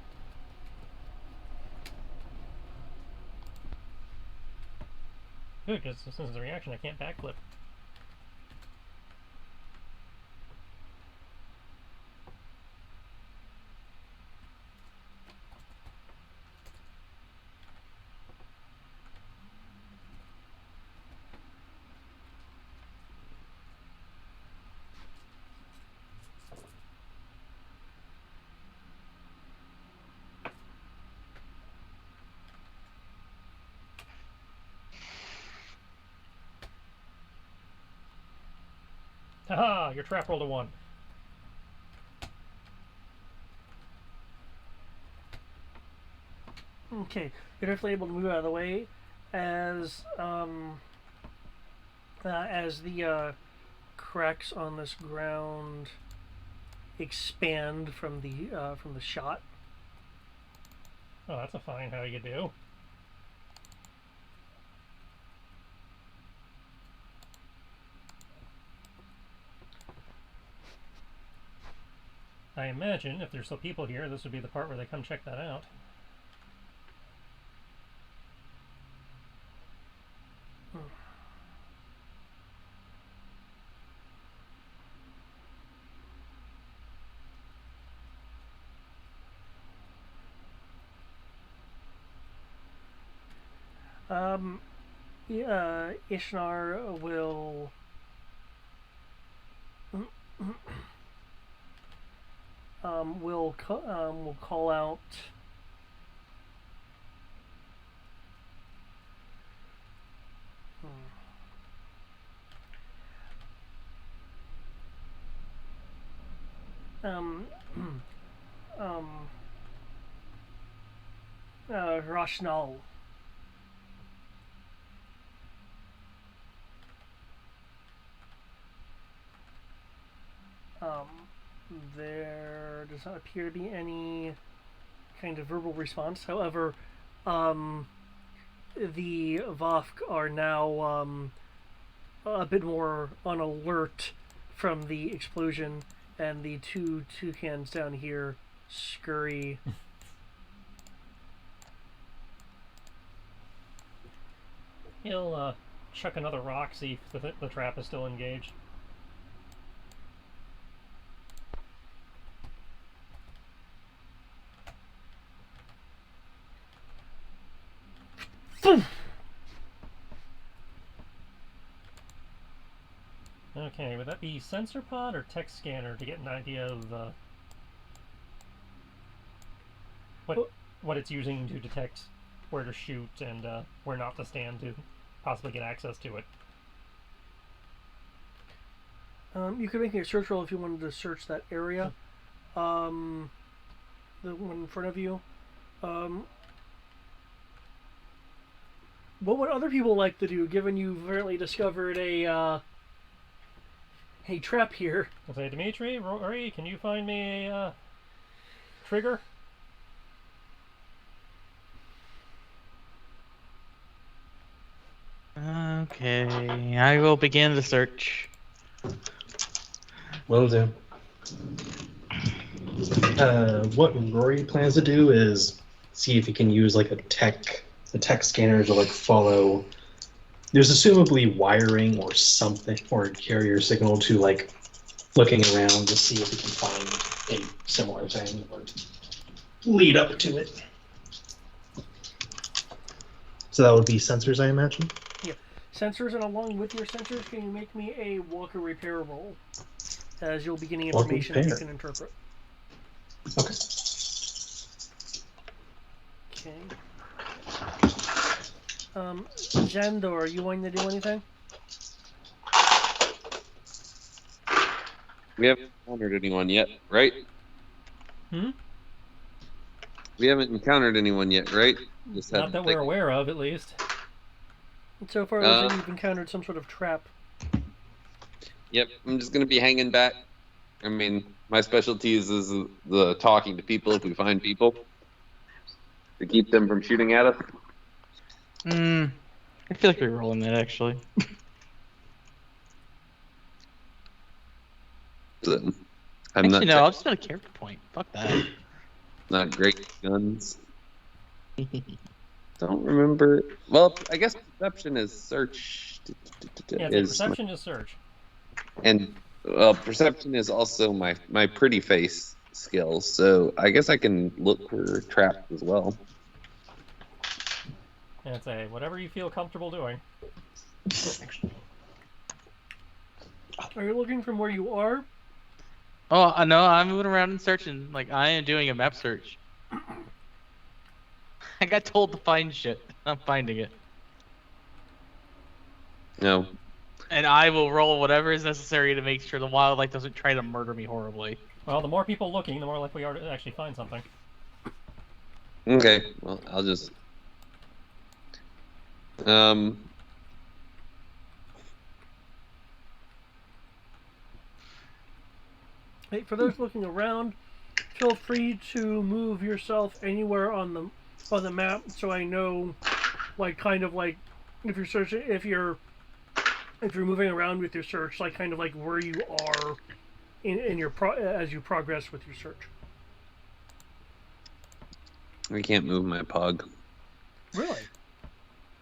Good, because since it's a reaction, I can't backflip. Haha! Your trap rolled a 1. Okay, you're definitely able to move out of the way as the cracks on this ground expand from the shot. Oh, that's a fine how you do. I imagine if there's still people here, this would be the part where they come check that out. Ishnar will will call out Rashnal. There does not appear to be any kind of verbal response. However, the Vafk are now a bit more on alert from the explosion, and the two toucans down here scurry. He'll chuck another rock, see if the trap is still engaged. Okay, would that be sensor pod or text scanner to get an idea of what it's using to detect where to shoot and where not to stand to possibly get access to it? You could make a search roll if you wanted to search that area. The one in front of you. What would other people like to do, given you've apparently discovered a trap here? I'll say, Dimitri, Rory, can you find me a trigger? Okay, I will begin the search. Will do. What Rory plans to do is see if he can use like a tech scanner to like follow. There's assumably wiring or something or a carrier signal to like looking around to see if he can find a similar thing or lead up to it. So that would be sensors, I imagine. Yeah, sensors, and along with your sensors, can you make me a walker repair roll, as you'll be getting information that you can interpret. Okay. Okay. Zandor, are you wanting to do anything? We haven't encountered anyone yet, right? We haven't encountered anyone yet, right? Just Not that we're aware of, at least. And so far, it looks like you've encountered some sort of trap. Yep, I'm just gonna be hanging back. I mean, my specialty is the talking to people if we find people to keep them from shooting at us. I feel like we're rolling that actually. I'm Actually, no, I'll just spend a character point. Fuck that. not great at guns. Don't remember. Well, I guess perception is search. Yeah, perception is search. And perception is also my pretty face skills. So I guess I can look for traps as well. And say whatever you feel comfortable doing. Are you looking from where you are? Oh, no, I'm moving around and searching. Like, I am doing a map search. I got told to find shit. I'm finding it. No. And I will roll whatever is necessary to make sure the wildlife doesn't try to murder me horribly. Well, the more people looking, the more likely we are to actually find something. Okay. Well, I'll just. Hey, for those looking around, feel free to move yourself anywhere on the map, so I know, like, kind of like if you're searching, if you're moving around with your search, like kind of like where you are in your as you progress with your search. I can't move my pug. Really?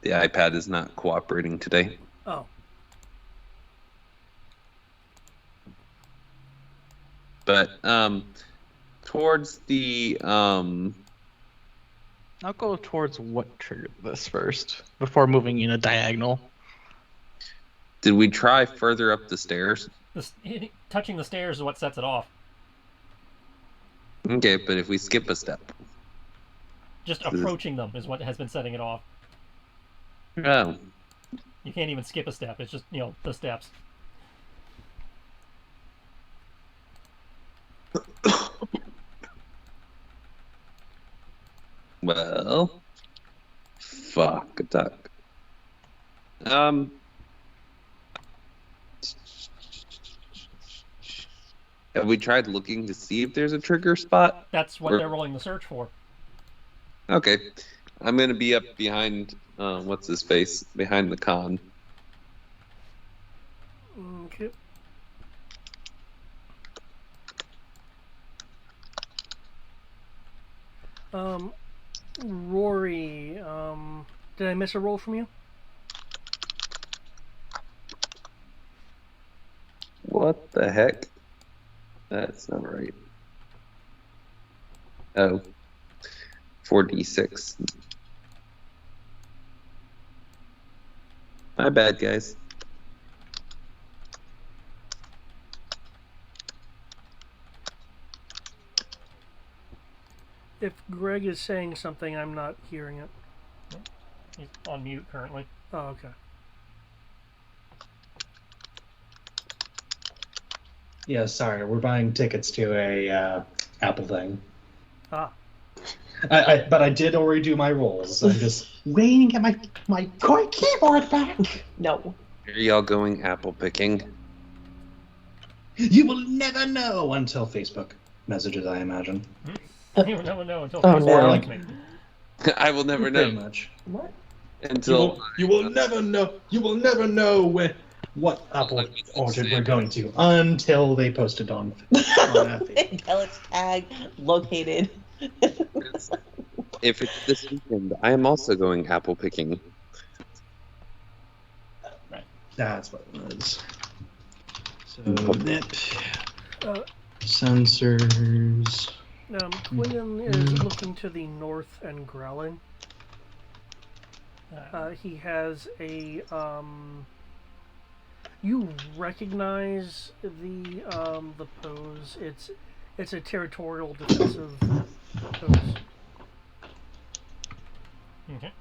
The iPad is not cooperating today. Oh. But towards the I'll go towards what triggered this first before moving in a diagonal. did we try further up the stairs? Touching the stairs is what sets it off. Okay, but if we skip a step. Just approaching them is what has been setting it off. Oh. You can't even skip a step. It's just, the steps. Well, fuck a duck. Have we tried looking to see if there's a trigger spot? That's what they're rolling the search for. Okay. I'm gonna be up behind what's his face? Behind the con. Okay. Rory, did I miss a roll from you? What the heck? That's not right. Oh. 4d6. My bad, guys. If Greg is saying something, I'm not hearing it. He's on mute currently. Oh, okay. Yeah, sorry, we're buying tickets to a Apple thing. Ah. But I did already do my rolls. I'm just waiting to get my keyboard back. No. Are y'all going apple picking? You will never know until Facebook messages, I imagine. You will never know until Oh, Facebook no. likes me. I will never Pretty know much. What? until You will never know. You will never know what Apple Orchard we're going to until they post it on Facebook. Until it's tagged, located. if it's this weekend, I am also going apple picking. Right. That's what it was. So nip Uh, sensors. Quinlan is looking to the north and growling. He has a you recognize the pose. It's a territorial defensive pose. Okay.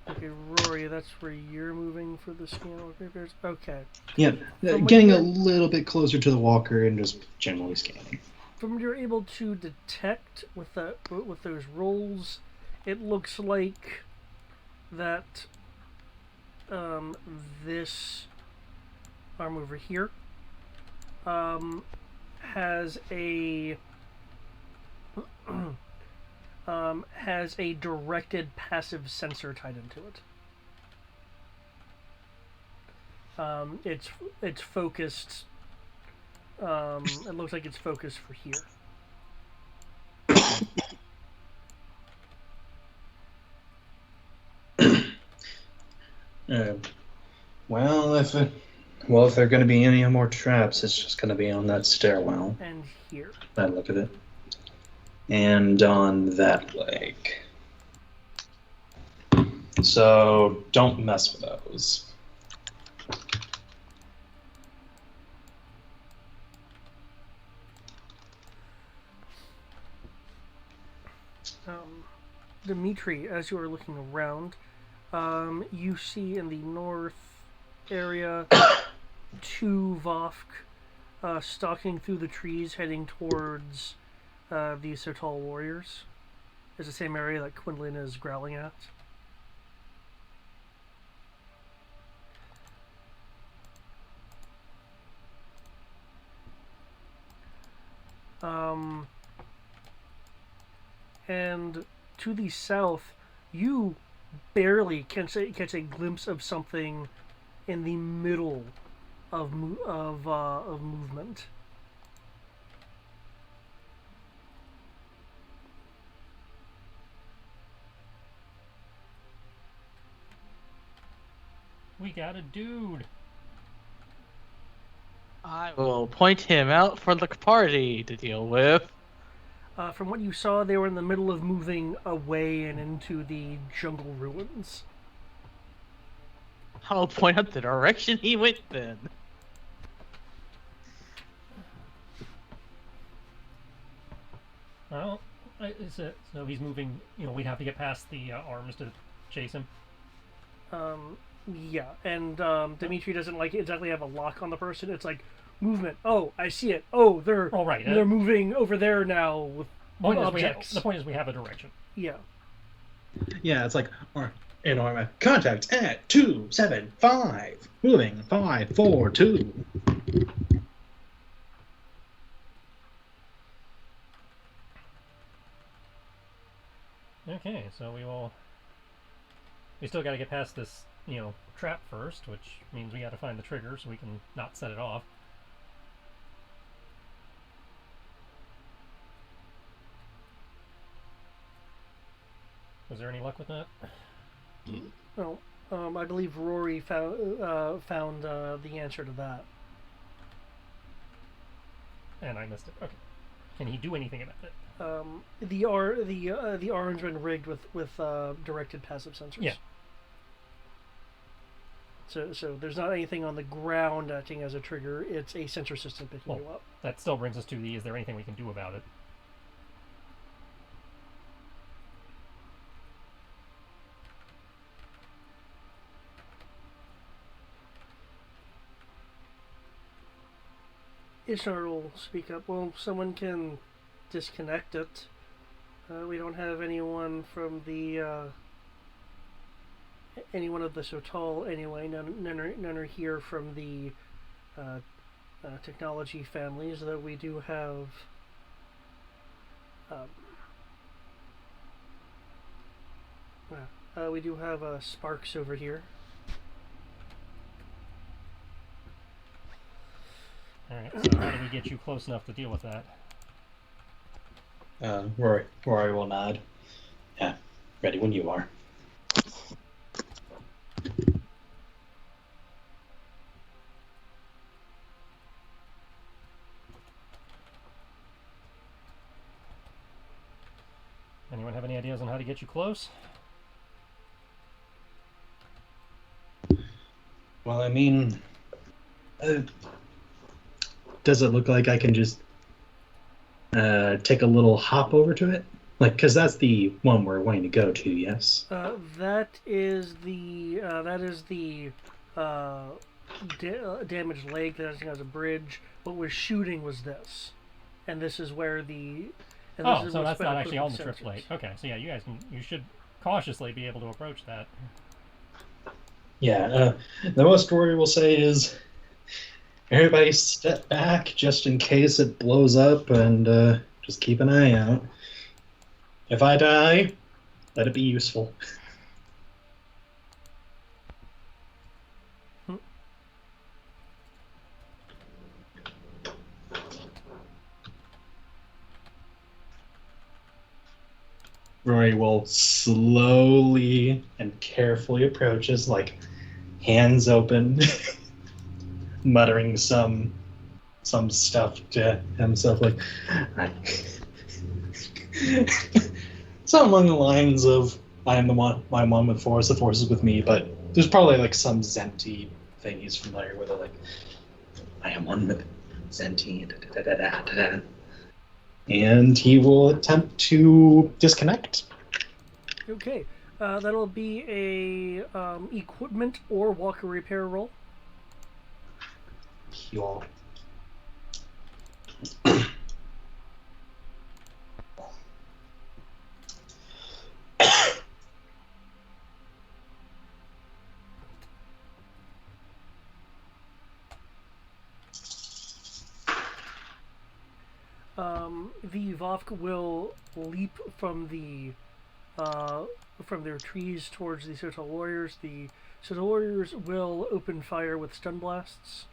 Okay, Rory, that's where you're moving for the scan repairs. Okay. Yeah, From getting what a little bit closer to the walker and just generally scanning. From what you're able to detect with those rolls, it looks like that this arm over here has a has a directed passive sensor tied into it. It's focused. It looks like it's focused for here. Well, if they're going to be any more traps, it's just going to be on that stairwell. And here. By the look of it. And on that leg. So don't mess with those. Dimitri, as you are looking around, you see in the north area two Vofk stalking through the trees heading towards the Sotal warriors. It's the same area that Quinlan is growling at. And to the south, you barely catch a glimpse of something in the middle of movement. We got a dude. I will point him out for the party to deal with. From what you saw, they were in the middle of moving away and into the jungle ruins. I'll point out the direction he went then. Well, so he's moving. You know, we'd have to get past the arms to chase him. Yeah, and Dimitri doesn't like exactly have a lock on the person. It's like movement. Oh, I see it. Oh, they're right. They're moving over there now with objects. The point is we have a direction. Yeah. Yeah, it's like in armor. Contact at 275. Moving 542. Okay, so we still got to get past this, trap first, which means we got to find the trigger so we can not set it off. Was there any luck with that? No. I believe Rory found the answer to that. And I missed it. Okay. Can he do anything about it? The orange been rigged with directed passive sensors. Yeah. So there's not anything on the ground acting as a trigger. It's a sensor system picking you up. That still brings us to the: is there anything we can do about it? Ishnar will speak up. Well, someone can disconnect it. We don't have anyone from the anyone of the Sotal anyway. None are here from the technology families. Though we do have Sparks over here. Alright, so how do we get you close enough to deal with that? Rory will nod. Yeah, ready when you are. Anyone have any ideas on how to get you close? Well, I mean, does it look like I can just take a little hop over to it? Like, because that's the one we're wanting to go to, yes? That is the damaged leg that has a bridge. What was shooting was this, and this is where the. And this is so what's that's been not equipped actually on with the trip sensors. plate. Okay, so yeah, you should cautiously be able to approach that. Yeah, the most Rory will say is, everybody step back just in case it blows up, and just keep an eye out. If I die, let it be useful. Rory will slowly and carefully approach us, like hands open, muttering some stuff to himself, like something along the lines of "I am the one, my one with force, the force is with me." But there's probably like some Zenti thing he's familiar with, like "I am one with Zenti." Da, da, da, da, da, da. And he will attempt to disconnect. Okay, that'll be a equipment or walker repair roll. He'll The Vovk will leap from their trees towards the Sotal warriors. The Sotal warriors will open fire with stun blasts.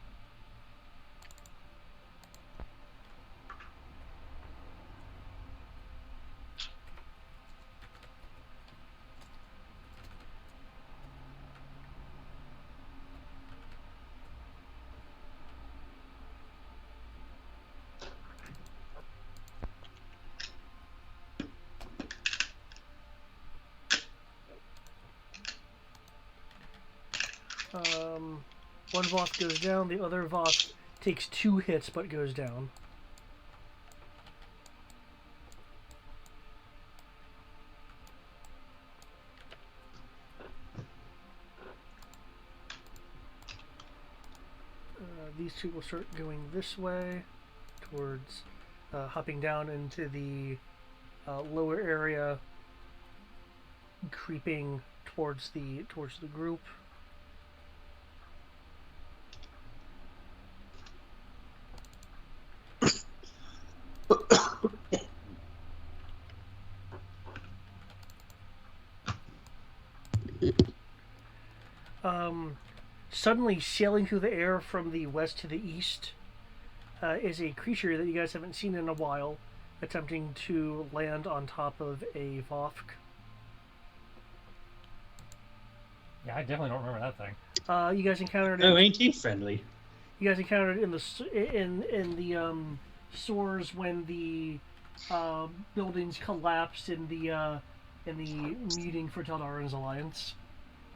One Voth goes down, the other Voth takes 2 hits but goes down. These two will start going this way, towards hopping down into the lower area, creeping towards the group. Suddenly sailing through the air from the west to the east is a creature that you guys haven't seen in a while, attempting to land on top of a Vofk. Yeah, I definitely don't remember that thing. You guys encountered Oh, it. ain't he friendly? You guys encountered it in the sewers when the buildings collapsed in the meeting for Teldarin's alliance.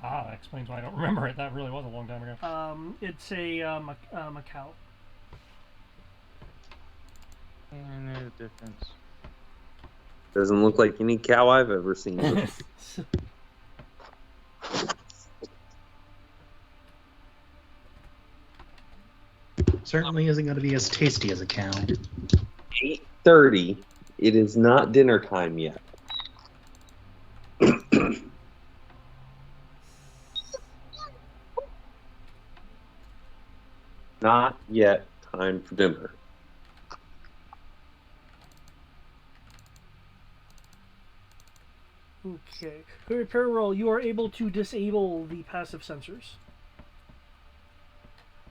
Ah, that explains why I don't remember it. That really was a long time ago. It's a Macau. No difference. Doesn't look like any cow I've ever seen. Certainly isn't going to be as tasty as a cow. 8:30. It is not dinner time yet. Not yet time for dinner. Okay. For repair roll, you are able to disable the passive sensors.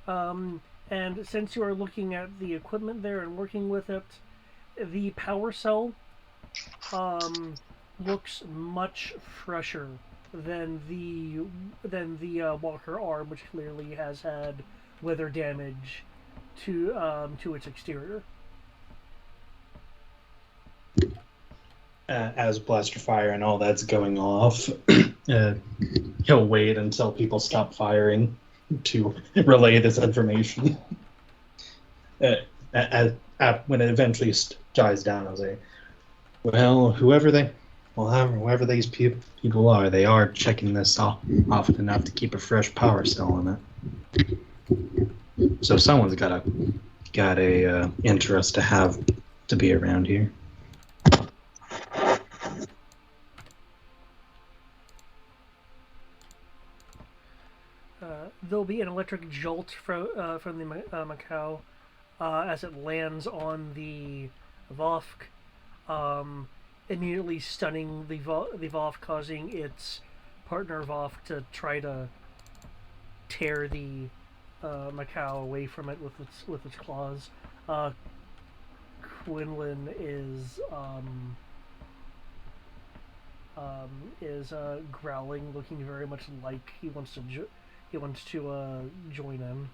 And since you are looking at the equipment there and working with it, the power cell looks much fresher than the Walker arm, which clearly has had weather damage to its exterior. As blaster fire and all that's going off, he'll wait until people stop firing to relay this information. When it eventually dies down, I'll say, "Well, whoever these people are, they are checking this off often enough to keep a fresh power cell in it. So someone's got a interest to have to be around here." There'll be an electric jolt from the Macau as it lands on the Vofk, immediately stunning the Vofk, causing its partner Vofk to try to tear the Macau away from it with its claws. Quinlan is growling, looking very much like he wants to join in.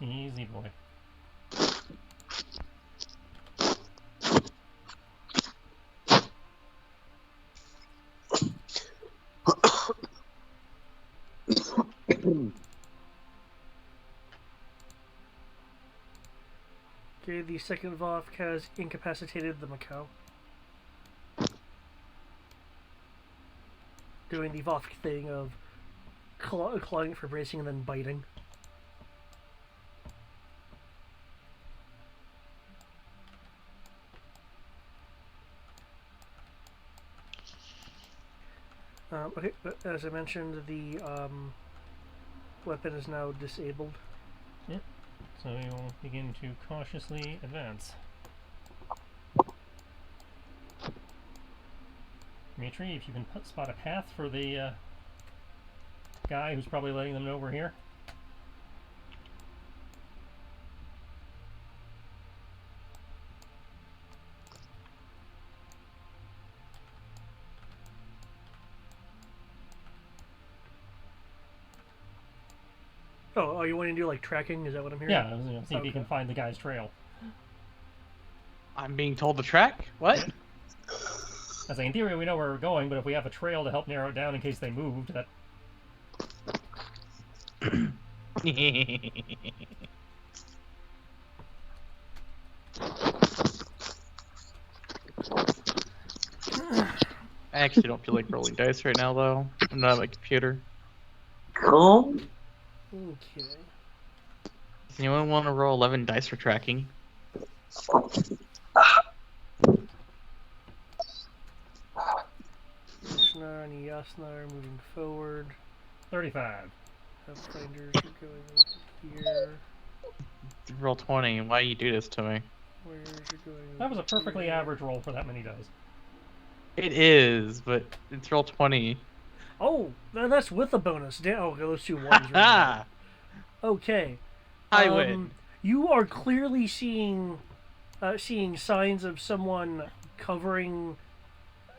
Easy boy. Okay, the second Vofk has incapacitated the Macau, doing the Vofk thing of clawing it for bracing and then biting. Okay, but as I mentioned, the weapon is now disabled. Yep. So we will begin to cautiously advance. Dimitri, if you can spot a path for the guy who's probably letting them know we're here. Oh, you want to do like tracking? Is that what I'm hearing? Yeah, see if he can find the guy's trail. I'm being told to track? What? I was like, in theory, we know where we're going, but if we have a trail to help narrow it down in case they moved, that... I actually don't feel like rolling dice right now, though. I'm not on my computer. Cool. Okay. Does anyone want to roll 11 dice for tracking? Yasnar and Yasnar moving forward. 35. Pathfinders are going over here. Roll 20. Why you do this to me? Warriors are going over That was a perfectly here. average roll for that many dice. It is, but it's roll 20. Oh, that's with a bonus. Oh, okay, those two ones. Right Ha! okay. I win. You are clearly seeing signs of someone covering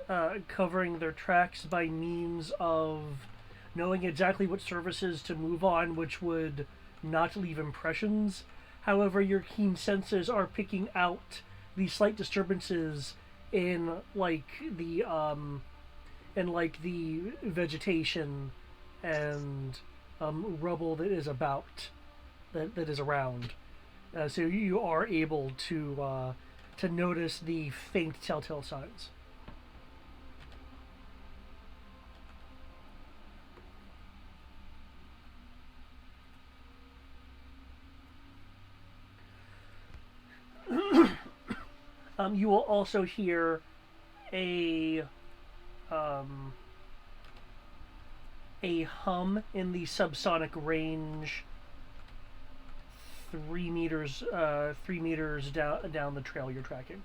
their tracks by means of knowing exactly what surfaces to move on, which would not leave impressions. However, your keen senses are picking out the slight disturbances in the vegetation and rubble that is around. So you are able to notice the faint telltale signs. You will also hear a hum in the subsonic range 3 meters down the trail you're tracking.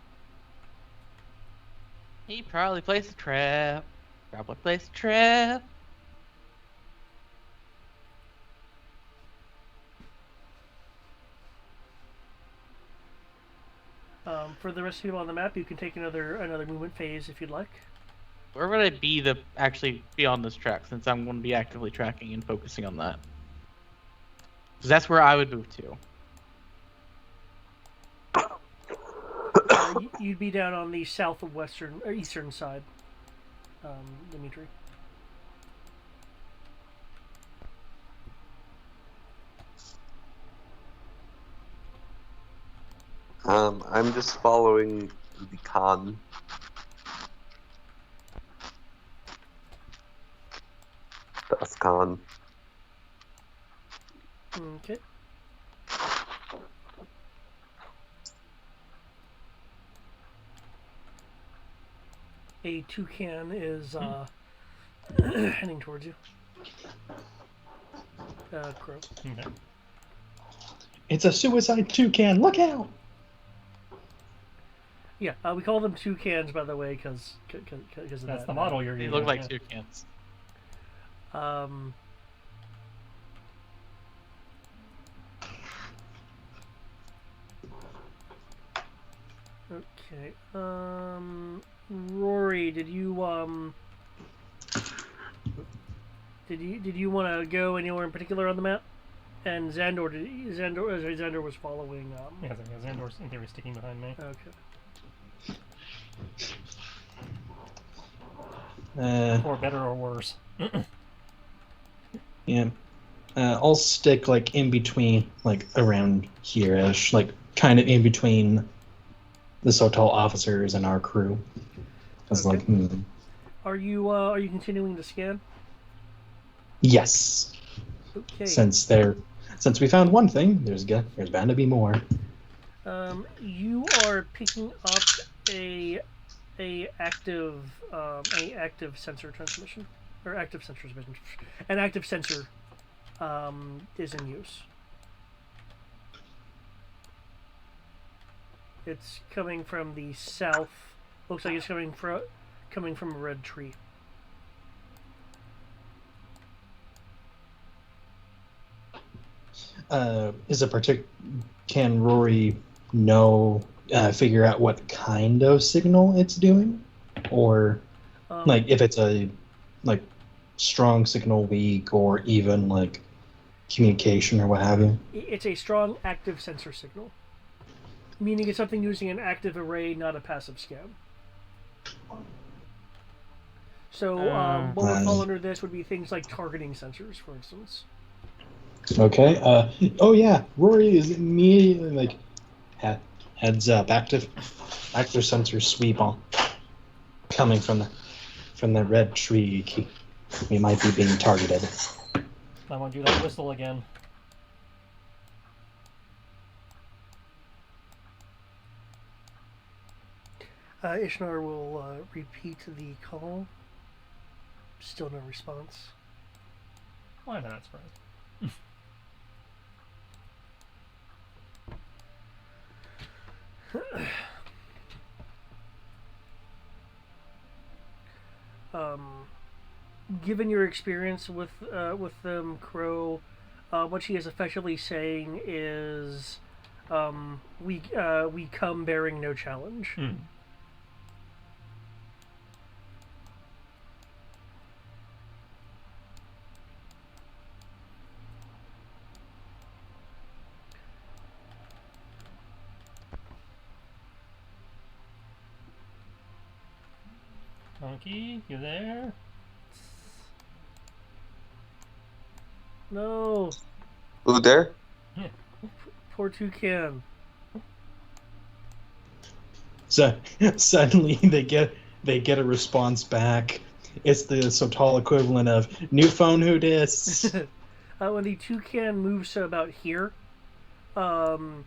He probably placed a trap. Probably placed a trap. For the rest of the people on the map, you can take another movement phase if you'd like. Where would I be actually be on this track, since I'm going to be actively tracking and focusing on that? Because that's where I would move to. You'd be down on the southwestern or eastern side, Dimitri. I'm just following the Khan. Das Khan. Okay. A toucan is heading towards you. Crow. Okay. It's a suicide toucan. Look out! Yeah, we call them toucans, by the way, because of That's that. the model you're They using. look like yeah. toucans. Okay. Rory, did you want to go anywhere in particular on the map? And Xandor was following. Yeah, Xandor's in theory sticking behind me. Okay. For better or worse. Yeah. I'll stick like in between, like around here-ish, like kind of in between the Sotal officers and our crew. Cause Okay. Are you continuing to scan? Yes. Okay. Since we found one thing, there's bound to be more. You are picking up a active sensor transmission, or active sensor transmission. An active sensor is in use. It's coming from the south. Looks like it's coming from a red tree. Can Rory figure out what kind of signal it's doing, or like if it's a like strong signal, weak, or even like communication or what have you? It's a strong active sensor signal, meaning it's something using an active array, not a passive scan. So what would fall under this would be things like targeting sensors, for instance. Okay. Oh yeah, Rory is immediately like, heads up, active sensor sweep on, coming from the red tree. We might be being targeted. I want to do that whistle again. Ishnar will repeat the call. Still no response. Why not, surprised? Given your experience with Crow, what she is effectively saying is, we come bearing no challenge. Monkey, you there? No, Who there? poor toucan. So suddenly they get a response back. It's the Sotal equivalent of new phone, who dis? When the toucan moves to about here, the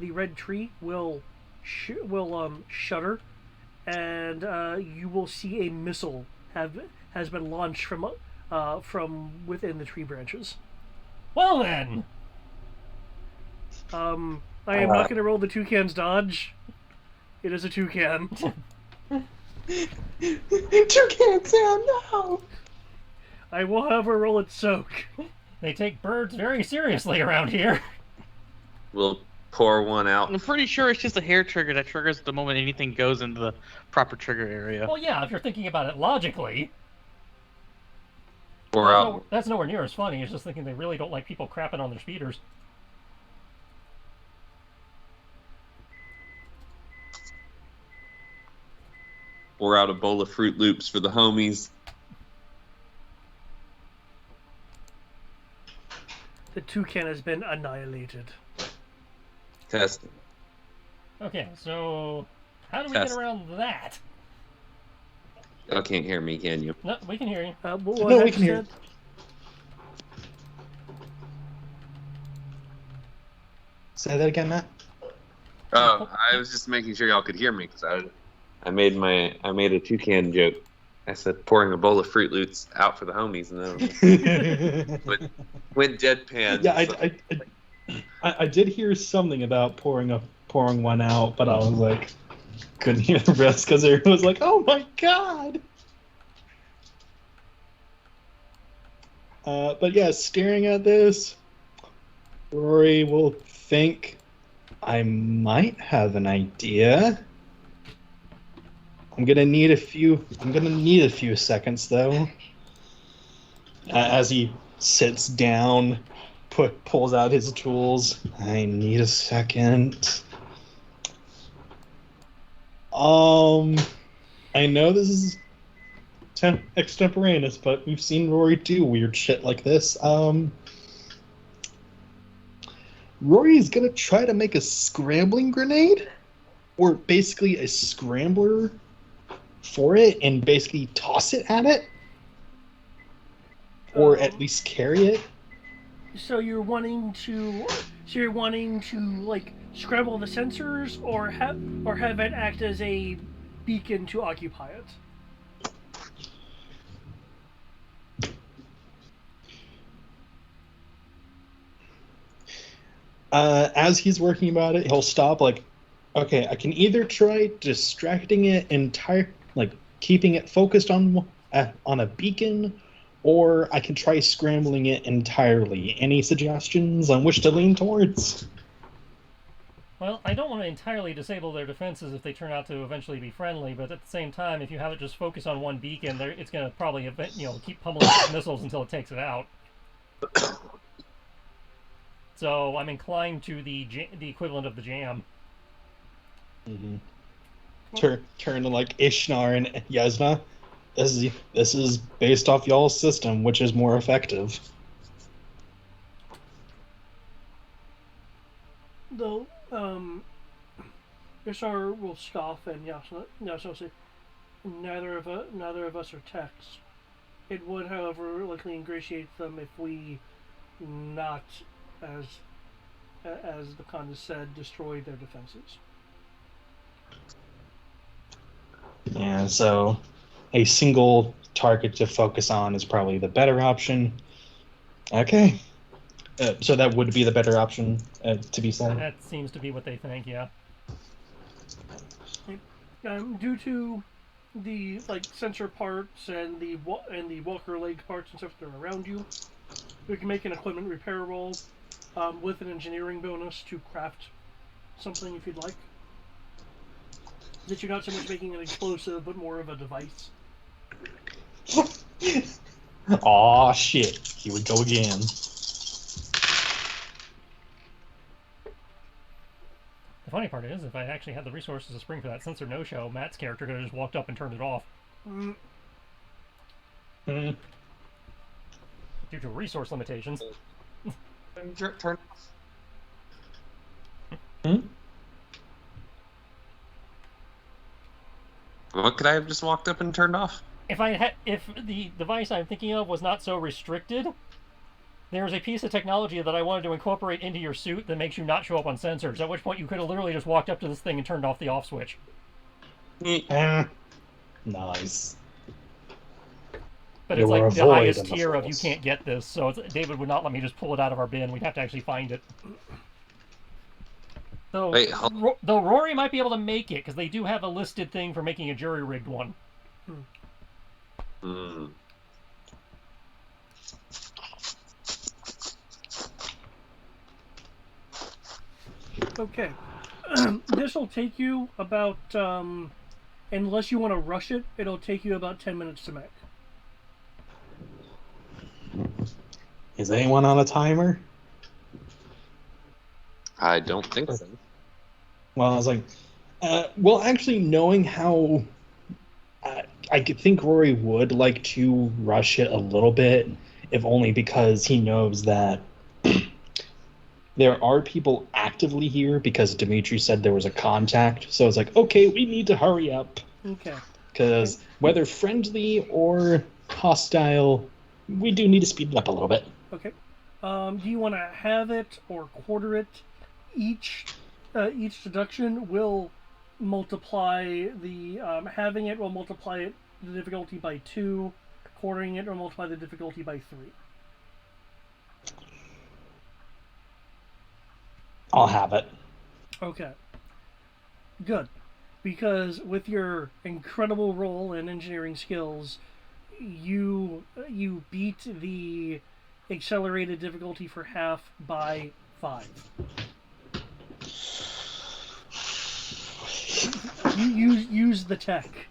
red tree will shudder, and you will see a missile has been launched from within the tree branches. Well then! I am not going to roll the toucan's dodge. It is a toucan. Toucan sound, no! I will have her roll its soak. They take birds very seriously around here. We'll pour one out. I'm pretty sure it's just a hair trigger that triggers the moment anything goes into the proper trigger area. Well, yeah, if you're thinking about it logically. Pour out. That's nowhere near as funny. It's just thinking they really don't like people crapping on their speeders. Pour out a bowl of Fruit Loops for the homies. The toucan has been annihilated. Testing. Okay, so how do we Test. get around that? Y'all can't hear me, can you? No, we can hear you. No, we can hear. Say that again, Matt. Oh, I was just making sure y'all could hear me because I made a toucan joke. I said pouring a bowl of Fruit Loops out for the homies, and then went deadpan. Yeah, I did hear something about pouring one out, but I was like, couldn't hear the rest because it was like, oh my god. But yeah, staring at this, Rory will think, I might have an idea. I'm gonna need a few seconds though. As he sits down, pulls out his tools. I need a second. I know this is extemporaneous, but we've seen Rory do weird shit like this. Rory is gonna try to make a scrambling grenade, or basically a scrambler for it, and basically toss it at it, or at least carry it. So you're wanting to like scramble the sensors, or have it act as a beacon to occupy it. As he's working about it, he'll stop. Like, okay, I can either try distracting it keeping it focused on a beacon, or I can try scrambling it entirely. Any suggestions on which to lean towards? Well, I don't want to entirely disable their defenses if they turn out to eventually be friendly, but at the same time, if you have it just focus on one beacon, it's going to probably keep pummeling it with missiles until it takes it out. So I'm inclined to the equivalent of the jam. Mm-hmm. Turn to like Ishnar and Yasna. This is based off y'all's system, which is more effective. Though, Ishar will scoff and Yasna will say, neither of us are techs. It would, however, likely ingratiate them if we not, as the Khan has said, destroy their defenses. Yeah, so a single target to focus on is probably the better option. Okay. So that would be the better option to be said. That seems to be what they think, yeah. Due to the sensor parts and the walker leg parts and stuff that are around you, we can make an equipment repair roll with an engineering bonus to craft something if you'd like. That you're not so much making an explosive, but more of a device. Aw, shit. Here we go again. The funny part is, if I actually had the resources to spring for that sensor no-show, Matt's character could have just walked up and turned it off. Mm. Due to resource limitations. Turn. What could I have just walked up and turned off? If the device I'm thinking of was not so restricted, there's a piece of technology that I wanted to incorporate into your suit that makes you not show up on sensors, at which point you could have literally just walked up to this thing and turned off the off switch. Nice. But You it's were like the avoid highest in the tier of you Force. can't get this, so David would not let me just pull it out of our bin. We'd have to actually find it. Though, Wait, though Rory might be able to make it, because they do have a listed thing for making a jury-rigged one. Okay. This will take you about, unless you want to rush it, it'll take you about 10 minutes to make. Is anyone on a timer? I don't think so. Well, I was like, well, actually, knowing how I could think Rory would like to rush it a little bit, if only because he knows that there are people actively here because Dimitri said there was a contact. So it's like, okay, we need to hurry up. Okay. Because whether friendly or hostile, we do need to speed it up a little bit. Okay. Do you want to have it or quarter it? Each deduction will multiply the having it will multiply the difficulty by 2, quartering it will multiply the difficulty by 3. I'll have it. Okay. Good. Because with your incredible roll and engineering skills, you beat the accelerated difficulty for half by 5. You use the tech.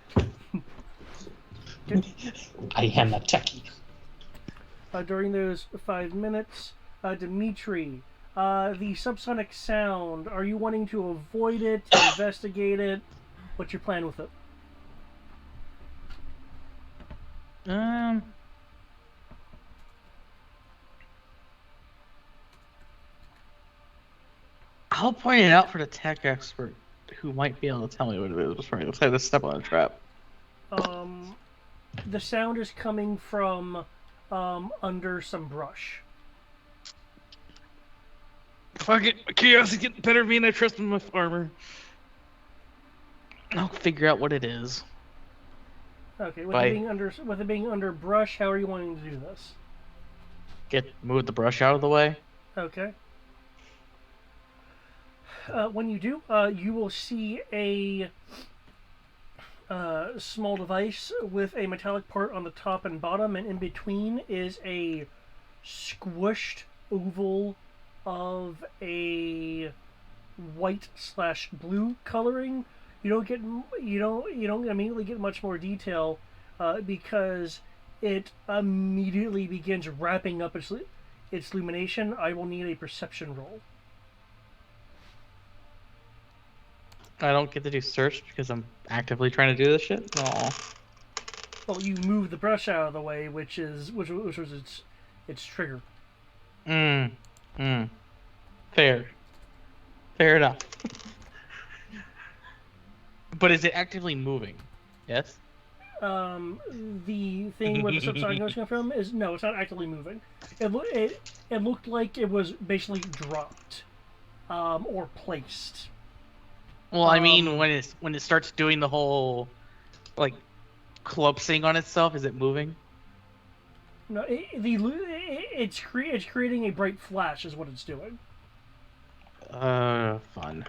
I am a techie. During those 5 minutes, Dimitri, the subsonic sound, are you wanting to avoid it, investigate it? What's your plan with it? I'll point it out for the tech expert who might be able to tell me what it is before I decide to step on a trap. The sound is coming from under some brush. Fuck it, my chaos is getting better being I trust in my farmer. I'll figure out what it is. Okay, with it being under brush, how are you wanting to do this? Move the brush out of the way. Okay. When you do, you will see small device with a metallic part on the top and bottom, and in between is a squished oval of a white/blue coloring. You don't immediately get much more detail because it immediately begins wrapping up its illumination. I will need a perception roll. I don't get to do search because I'm actively trying to do this shit. Aw. Well, you move the brush out of the way, which was its trigger. Fair. Fair enough. But is it actively moving? Yes. The thing where the subsonic noise come from is no, it's not actively moving. It looked like it was basically dropped, or placed. Well, I mean, when it starts doing the whole, like, collapsing on itself, is it moving? No, it's creating a bright flash, is what it's doing. Fun.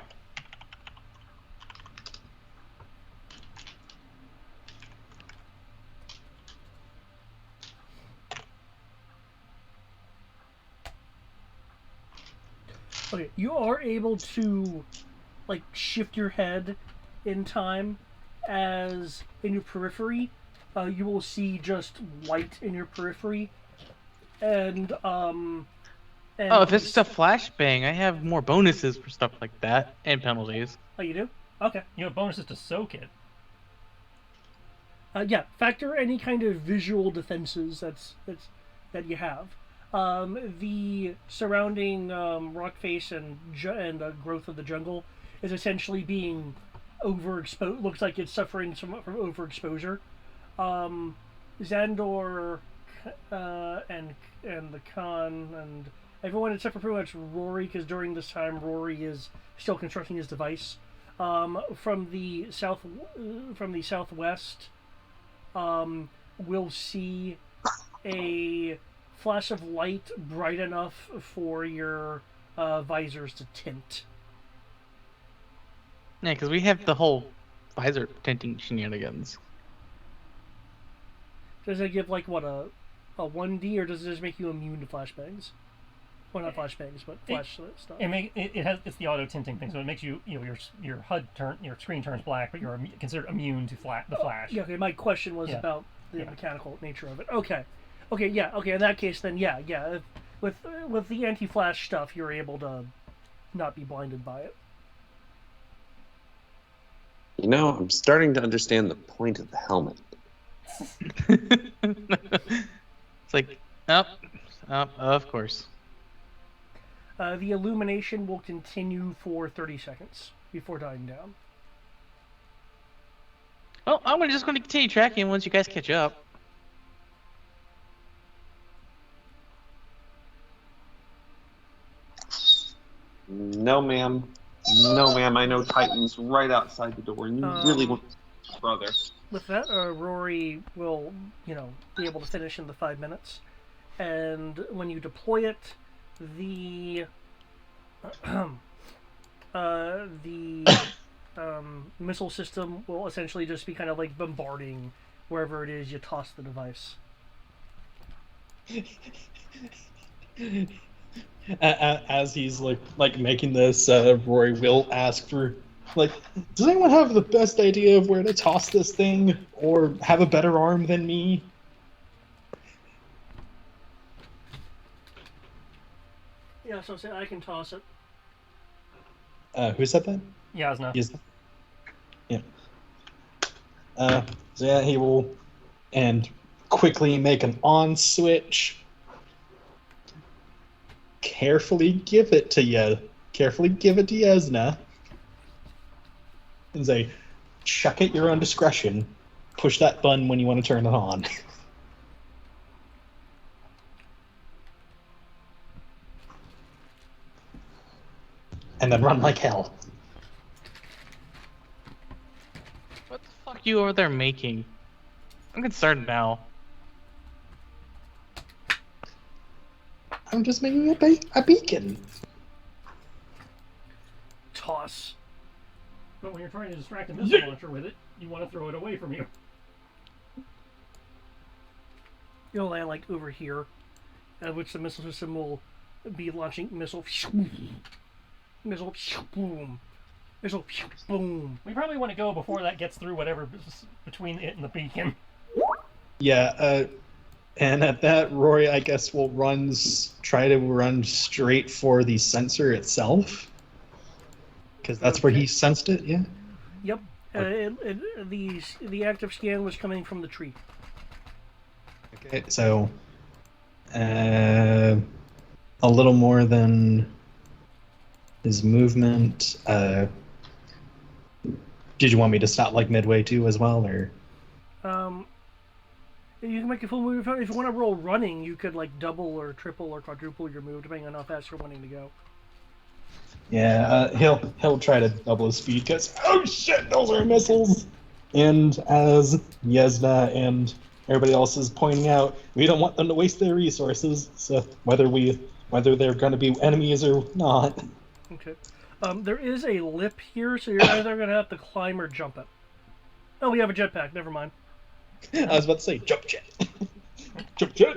Okay, you are able to, like, shift your head in time, as in your periphery, you will see just white in your periphery, and Oh, if it's a flashbang, I have more bonuses for stuff like that and penalties. Oh, you do? Okay. You have bonuses to soak it. Yeah, factor any kind of visual defenses that you have. The surrounding rock face and growth of the jungle is essentially being overexposed. Looks like it's suffering from overexposure. Xandor and the Khan and everyone except for pretty much Rory, because during this time Rory is still constructing his device. From the southwest, we'll see a flash of light bright enough for your visors to tint. Yeah, because we have the whole visor tinting shenanigans. Does it give like what a 1D, or does it just make you immune to flashbangs? Well, not flashbangs, but flash stuff. It's the auto tinting thing, so it makes your screen turns black, but you're considered immune to the flash. Yeah, okay. My question was about the mechanical nature of it. Okay, yeah. Okay, in that case, then yeah. With the anti-flash stuff, you're able to not be blinded by it. You know, I'm starting to understand the point of the helmet. It's like, of course. The illumination will continue for 30 seconds before dying down. Well, I'm just going to continue tracking once you guys catch up. No, ma'am. No, ma'am. I know Titan's right outside the door, and you really want brother. With that, Rory will, be able to finish in the 5 minutes. And when you deploy it, the missile system will essentially just be kind of like bombarding wherever it is you toss the device. As he's like making this, Rory will ask for, does anyone have the best idea of where to toss this thing, or have a better arm than me? Yeah, so I can toss it. Who said that? Yasna. Yeah. So yeah, he will, and quickly make an on switch. Carefully give it to Yasna. And say, check at your own discretion. Push that button when you want to turn it on. And then run like hell. What the fuck are you over there making? I'm concerned now. I'm just making a beacon. Toss. But when you're trying to distract a missile launcher with it, You want to throw it away from you. You'll land like over here, which the missile system will be launching missile, missile, boom, missile, boom. We probably want to go before that gets through whatever between it and the beacon. Yeah, and at that, Rory, I guess, will try to run straight for the sensor itself. Because that's where he sensed it, yeah? Yep. The active scan was coming from the tree. Okay, so a little more than his movement. Did you want me to stop like midway too as well, or? You can make a full move. If you want to roll running, you could like double or triple or quadruple your move depending on how fast you're wanting to go. Yeah, he'll try to double his speed because oh shit, those are missiles. And as Yezna and everybody else is pointing out, we don't want them to waste their resources. So whether they're going to be enemies or not. Okay. There is a lip here, so you're either going to have to climb or jump it. Oh, we have a jetpack. Never mind. I was about to say jump jet. Jump jet.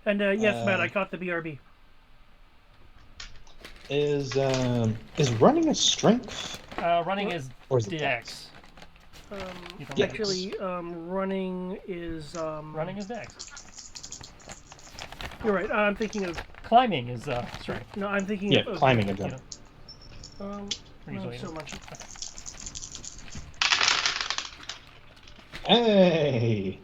And yes, Matt, I caught the BRB. Is running a strength? Running is Or is it Dex. Yes. Actually, running is. Running is Dex. You're right. I'm thinking of. Climbing is strength. No, I'm thinking Yeah, of. climbing a jump. Not Usually. so much. Hey.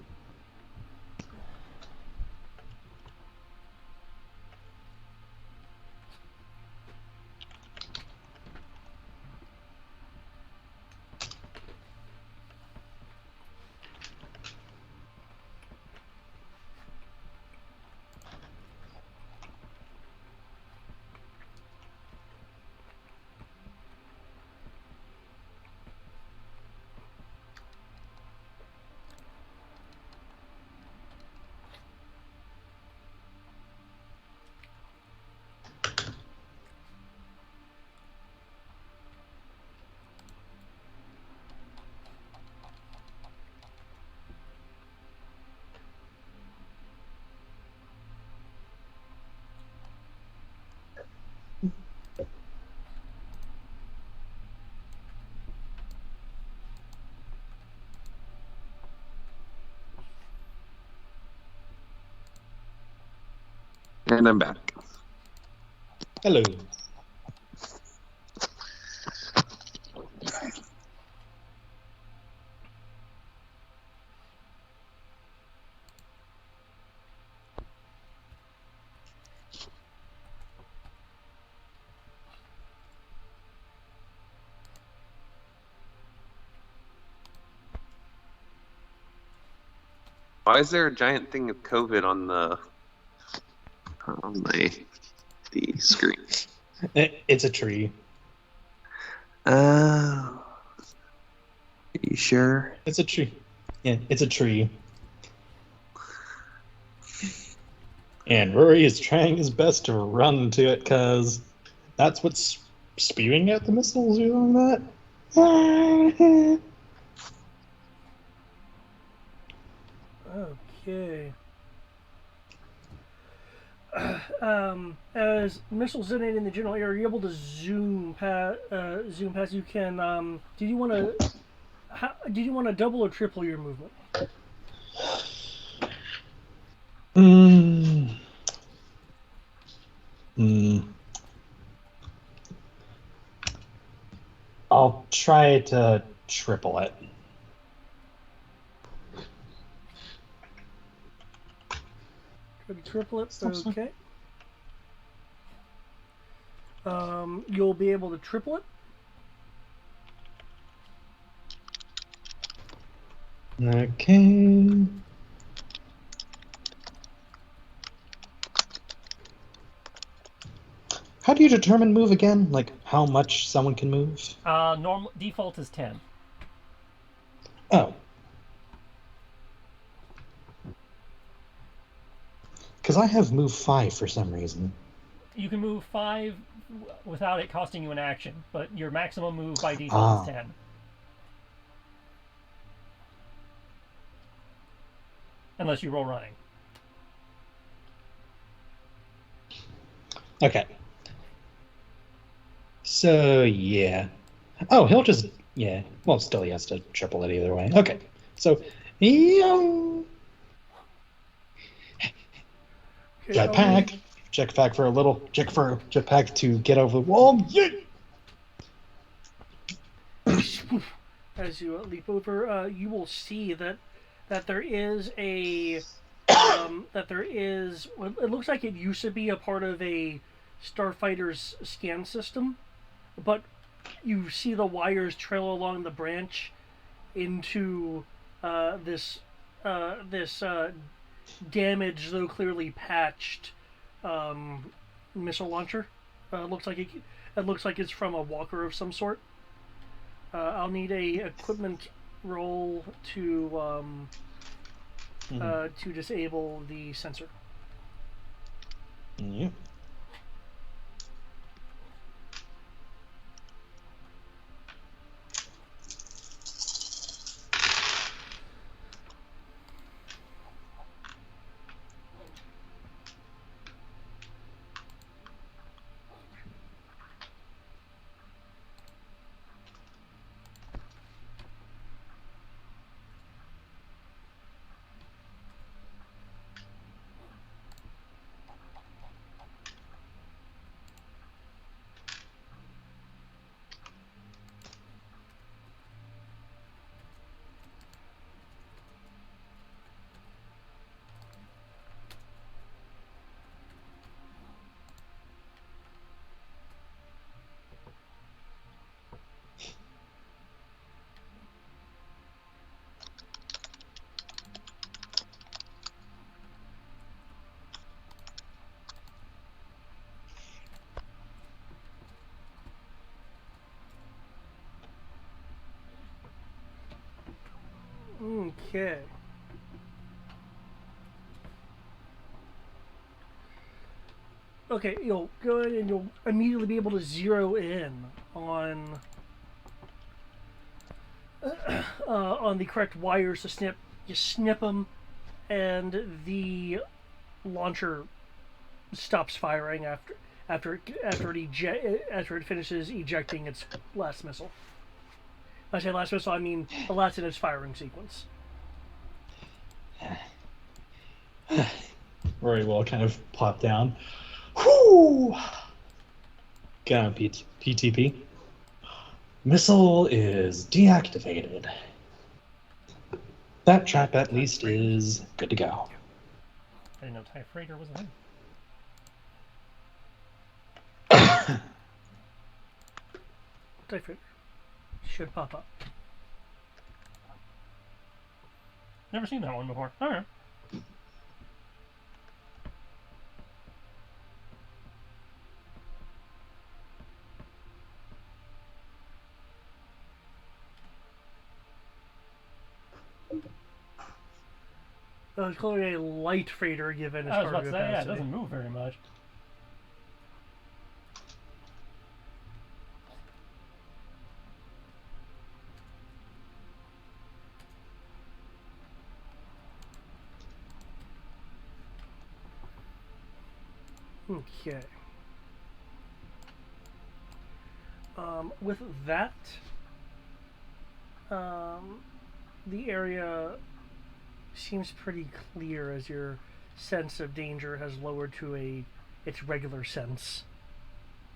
And I'm back. Hello. Why is there a giant thing of COVID on the screen? It's a tree. Are you sure? It's a tree. Yeah, it's a tree. And Rory is trying his best to run to it because that's what's spewing out the missiles or something like that. Okay. As missiles detonate in the general area, you're able to zoom past. You can. Did you want to double or triple your movement? I'll try to triple it. Triple it. Okay. You'll be able to triple it. Okay. How do you determine move again? Like how much someone can move? Normal default is 10. Oh. Because I have move 5 for some reason. You can move 5 without it costing you an action, but your maximum move by default is 10. Unless you roll running. Okay. So, yeah. Oh, he'll just... Yeah. Well, still he has to triple it either way. Okay. So, Okay, jetpack. Jetpack for a little... Jetpack to get over the wall. Yay! As you leap over, you will see that there is a that there is. Well, it looks like it used to be a part of a starfighter's scan system, but you see the wires trail along the branch into this damaged, though clearly patched, missile launcher. Looks like it looks like it's from a walker of some sort. I'll need a equipment roll to disable the sensor. Yeah. Okay. Okay, you'll go ahead and you'll immediately be able to zero in on the correct wires to snip. You snip them, and the launcher stops firing after it finishes ejecting its last missile. When I say last missile, I mean the last in its firing sequence. Rory will kind of plop down. Whoo! Get on PTP. Missile is deactivated. That trap at least is good to go. I didn't know TIE Freighter was a thing. TIE Freighter should pop up. Never seen that one before. Alright. It's clearly a light freighter given its I was about cargo to say, yeah, it capacity. doesn't move very much. Okay. With that, the area seems pretty clear as your sense of danger has lowered to its regular sense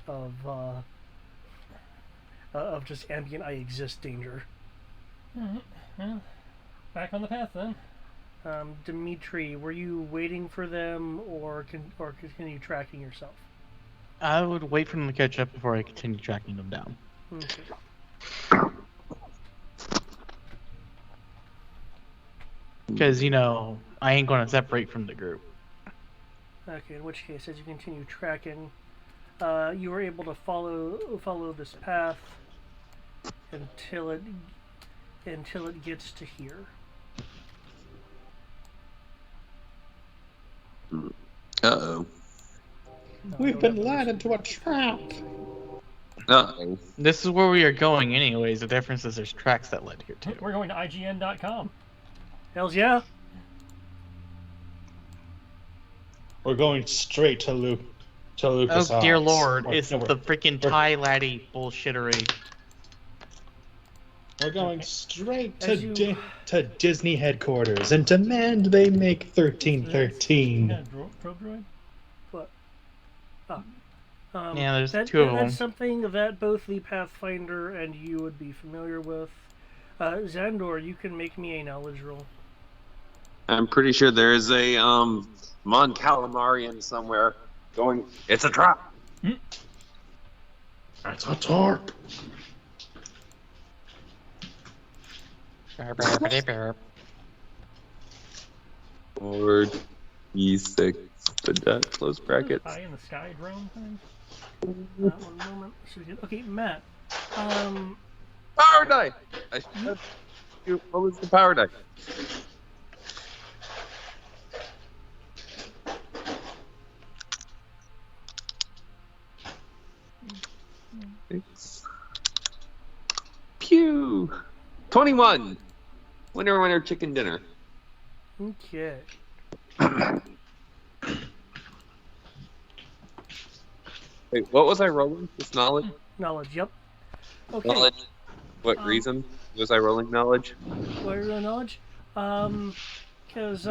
of just ambient I exist danger. Alright. Well, back on the path then. Dimitri, were you waiting for them or continue tracking yourself? I would wait for them to catch up before I continue tracking them down. Okay. Because, I ain't going to separate from the group. Okay, in which case, as you continue tracking, you are able to follow this path until it gets to here. Uh-oh. No, I We've don't been have the led rest into a of it. trap. Uh-oh. This is where we are going anyways. The difference is there's tracks that led here too. We're going to IGN.com. Hells yeah. We're going straight to Lucas. Oh dear lord, We're, it's no, the freaking we're- Thai laddie bullshittery. We're going straight As you- to Disney headquarters and demand they make 1313. Yeah, probe droid? What? Yeah, there's two of them. That's something that both the Pathfinder and you would be familiar with. Xandor, you can make me a knowledge roll. I'm pretty sure there is a Mon Calamarian somewhere going. It's a trap. That's a tarp. Or E6 the deck close brackets. High in the sky drone thing? 1 moment. Okay, Matt. Power die. What was the power die? Pew. 21. Winner, chicken dinner. Okay. Wait, what was I rolling? Just knowledge? Knowledge, yep. Okay. Knowledge? What reason was I rolling knowledge? What are your knowledge? Because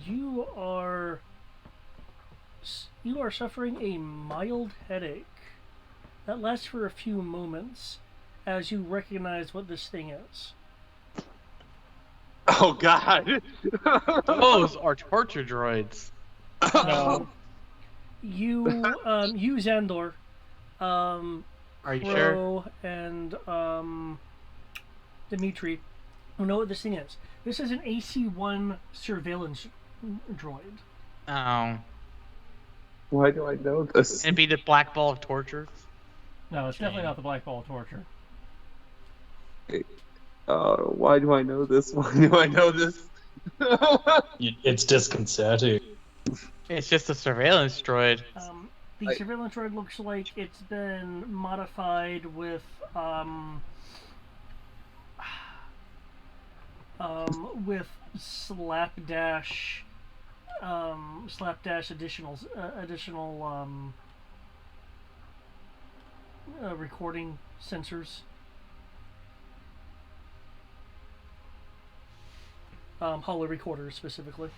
you are suffering a mild headache that lasts for a few moments as you recognize what this thing is. Oh, God. Those are torture droids. You Xandor, Are you Crow, sure? and Dimitri know what this thing is. This is an AC-1 surveillance droid. Oh. Why do I know this? It'd be the black ball of torture. No, it's definitely not the Black Ball of Torture. Why do I know this? Why do I know this? It's disconcerting. It's just a surveillance droid. The surveillance droid looks like it's been modified with slapdash additional recording sensors. Holo recorders specifically.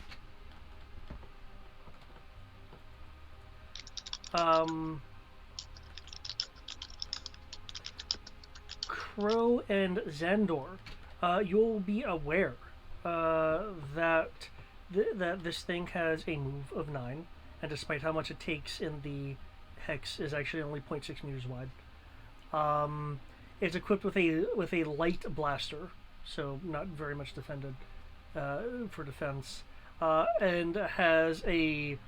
Crow and Xandor, you'll be aware that this thing has a move of 9, and despite how much it takes in the hex, is actually only 0.6 meters wide. It's equipped with a light blaster, so not very much defended for defense, and has a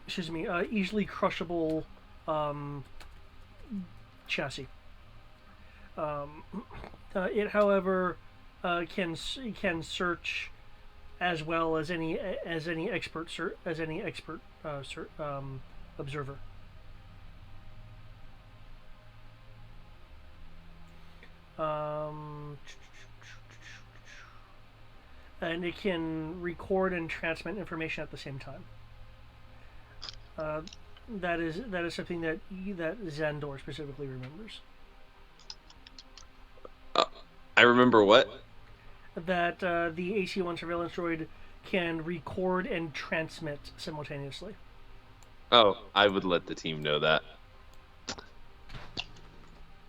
easily crushable chassis. It, however, can search as well as any expert observer. And it can record and transmit information at the same time. That is something that Xandor specifically remembers. I remember what? That the AC-1 surveillance droid can record and transmit simultaneously. Oh, I would let the team know that.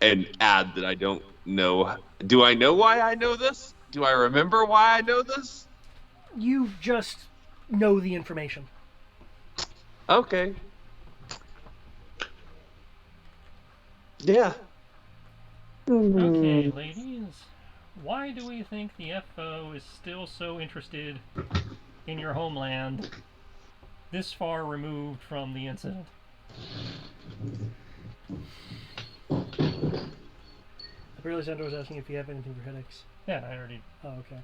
And add that I don't know. Do I know why I know this? Do I remember why I know this? You just know the information. Okay. Yeah. Okay, ladies. Why do we think the FO is still so interested in your homeland this far removed from the incident? Apparently Xandor was asking if you have anything for headaches. Yeah, I already... Oh, okay.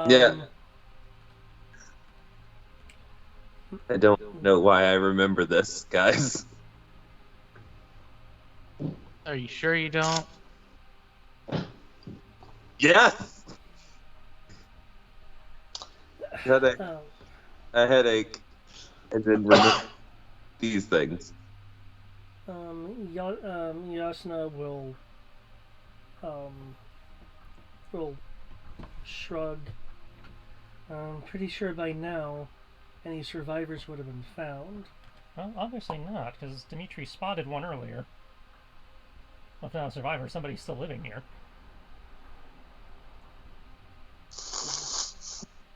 Yeah. I don't know why I remember this, guys. Are you sure you don't? Yes! Headache. A headache. And then remember these things. Yasna will shrug. I'm pretty sure by now any survivors would have been found. Well, obviously not, because Dimitri spotted one earlier. Well, if not a survivor, somebody's still living here.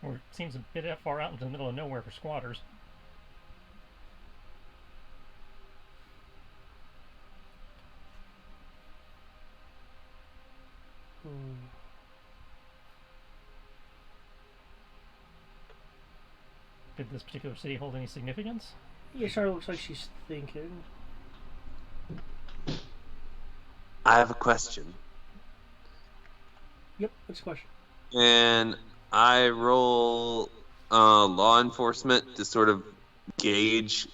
Or it seems a bit far out into the middle of nowhere for squatters. Did this particular city hold any significance? Yashar looks like she's thinking. I have a question. Yep, what's the question? And I roll law enforcement to sort of gauge,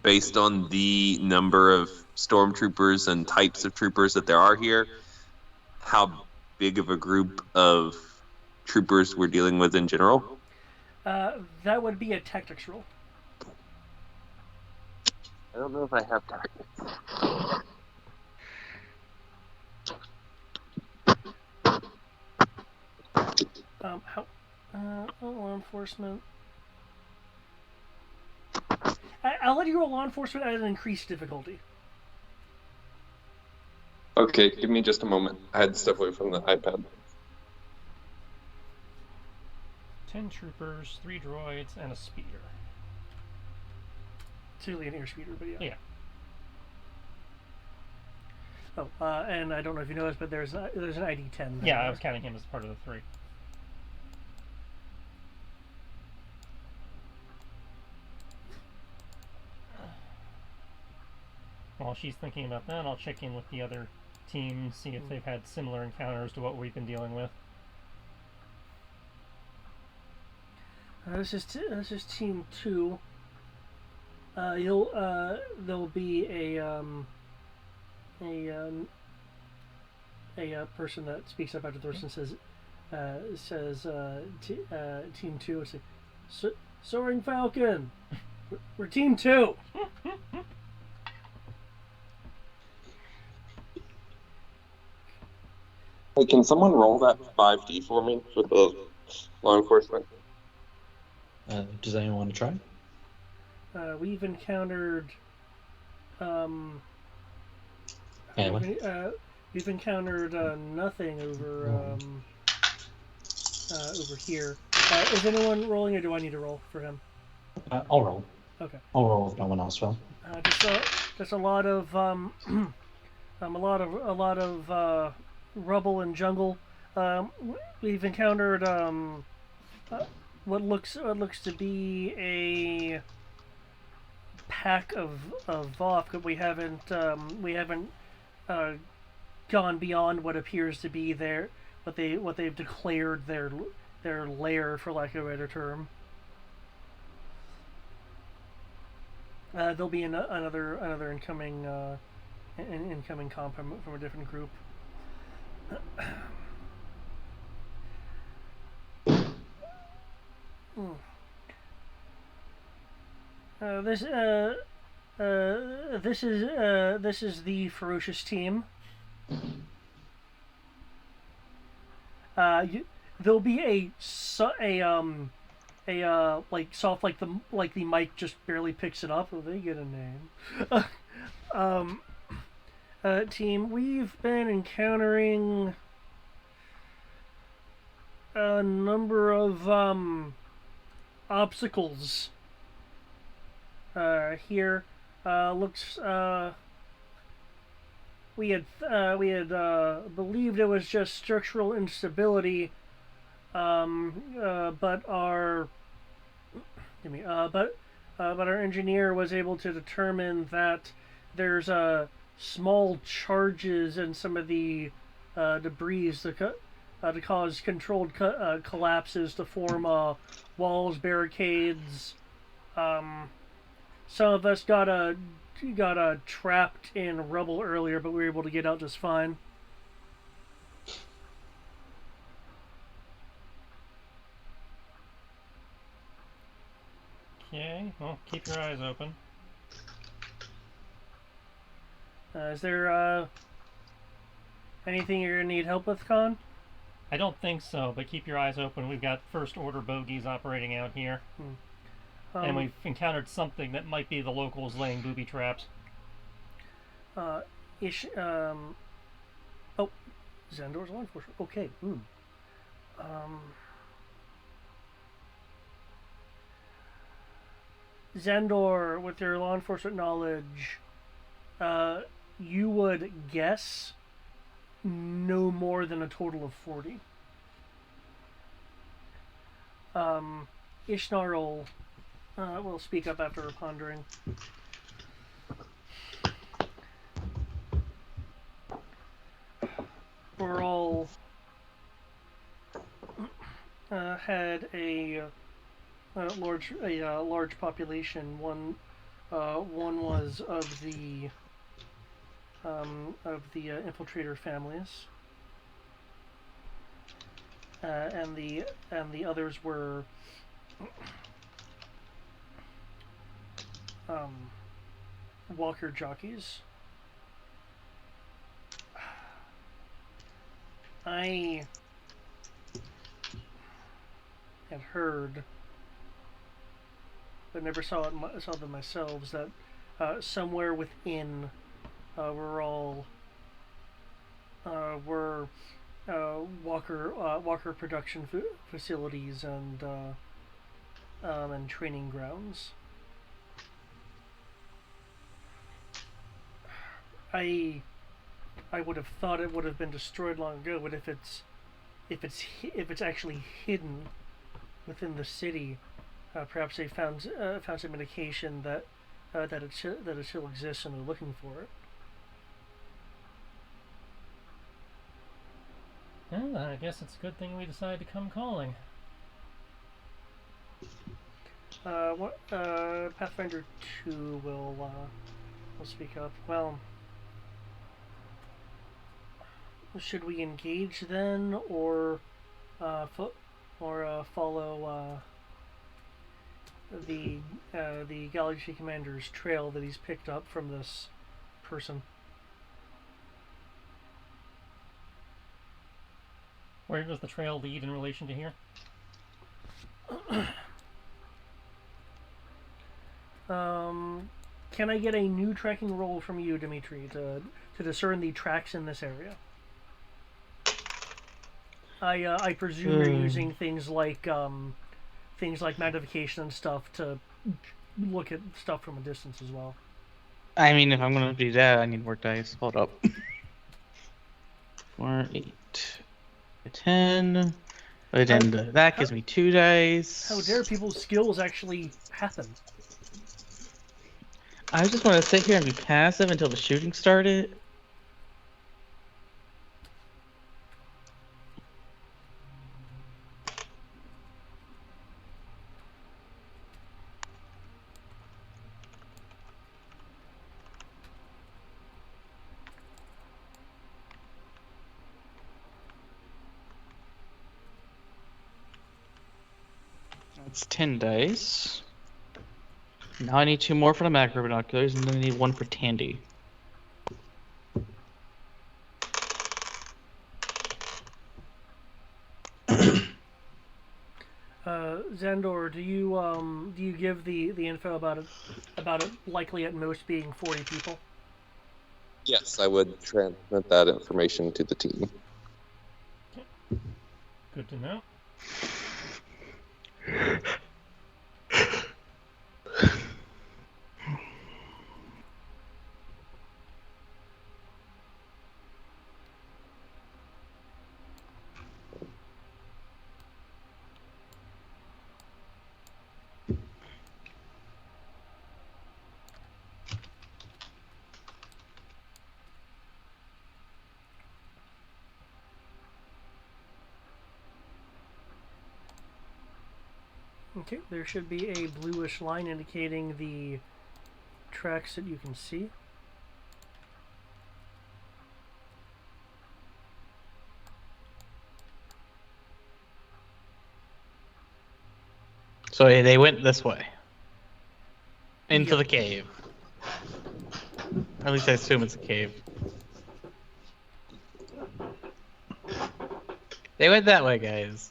based on the number of stormtroopers and types of troopers that there are here, how big of a group of troopers we're dealing with in general. That would be a tactics roll. I don't know if I have tactics. Law enforcement. I'll let you roll law enforcement at an increased difficulty. Okay, give me just a moment. I had to step away from the iPad. 10 troopers, 3 droids, and a speeder. It's really an airspeeder, but yeah. Yeah. Oh, and I don't know if you noticed, but there's an ID 10. Yeah, I was counting him as part of the 3. While she's thinking about that, I'll check in with the other teams, see if they've had similar encounters to what we've been dealing with. This is team 2. There'll be a person that speaks up after the person says team 2. Soaring Falcon. We're team 2. Hey, can someone roll that 5D for me for the law enforcement? Does anyone want to try? We've encountered we've encountered nothing over here. Is anyone rolling, or do I need to roll for him? I'll roll. Okay. I'll roll if no one else will. Just a lot of a lot of rubble and jungle. We've encountered what looks to be a pack of Voth, but we haven't gone beyond what appears to be what they've declared their lair, for lack of a better term. There'll be another incoming comp from a different group. This is the ferocious team. There'll be a like soft, like the mic just barely picks it up. Oh, they get a name. Team, we've been encountering a number of obstacles here. Looks we had believed it was just structural instability, but our engineer was able to determine that there's small charges in some of the debris to cause controlled collapses, to form walls, barricades, Some of us got trapped in rubble earlier, but we were able to get out just fine. Okay, well, keep your eyes open. Is there anything you're gonna need help with, Con? I don't think so, but keep your eyes open. We've got first order bogeys operating out here. And we've encountered something that might be the locals laying booby traps. Oh, Xandor's law enforcement. Okay. Xandor, with your law enforcement knowledge, you would guess no more than a total of 40. Ishnarl will speak up after pondering. We're all had a large population. One was of the infiltrator families, and the others were walker jockeys. I had heard, but never saw them myself, that somewhere within were walker production facilities and training grounds. I would have thought it would have been destroyed long ago, but if it's actually hidden within the city, perhaps they found some indication that it still exists and they're looking for it. Well, I guess it's a good thing we decided to come calling. Pathfinder 2 will speak up. Well, should we engage then, or follow the Galaxy Commander's trail that he's picked up from this person? Where does the trail lead in relation to here? Can I get a new tracking roll from you, Dimitri, to discern the tracks in this area? I presume you're using things like magnification and stuff to look at stuff from a distance as well. I mean, if I'm gonna do that, I need more dice. Hold up. 4, 8, 10. But then that gives me 2 dice. How dare people's skills actually happen? I just want to sit here and be passive until the shooting started. That's 10 dice. Now I need 2 more for the macro binoculars, and then I need 1 for Tandy. Xandor, do you give the info about it likely at most being 40 people? Yes, I would transmit that information to the team. Good to know. Okay, there should be a bluish line indicating the tracks that you can see. So they went this way. Into Yep. the cave. Or at least I assume it's a cave. They went that way, guys.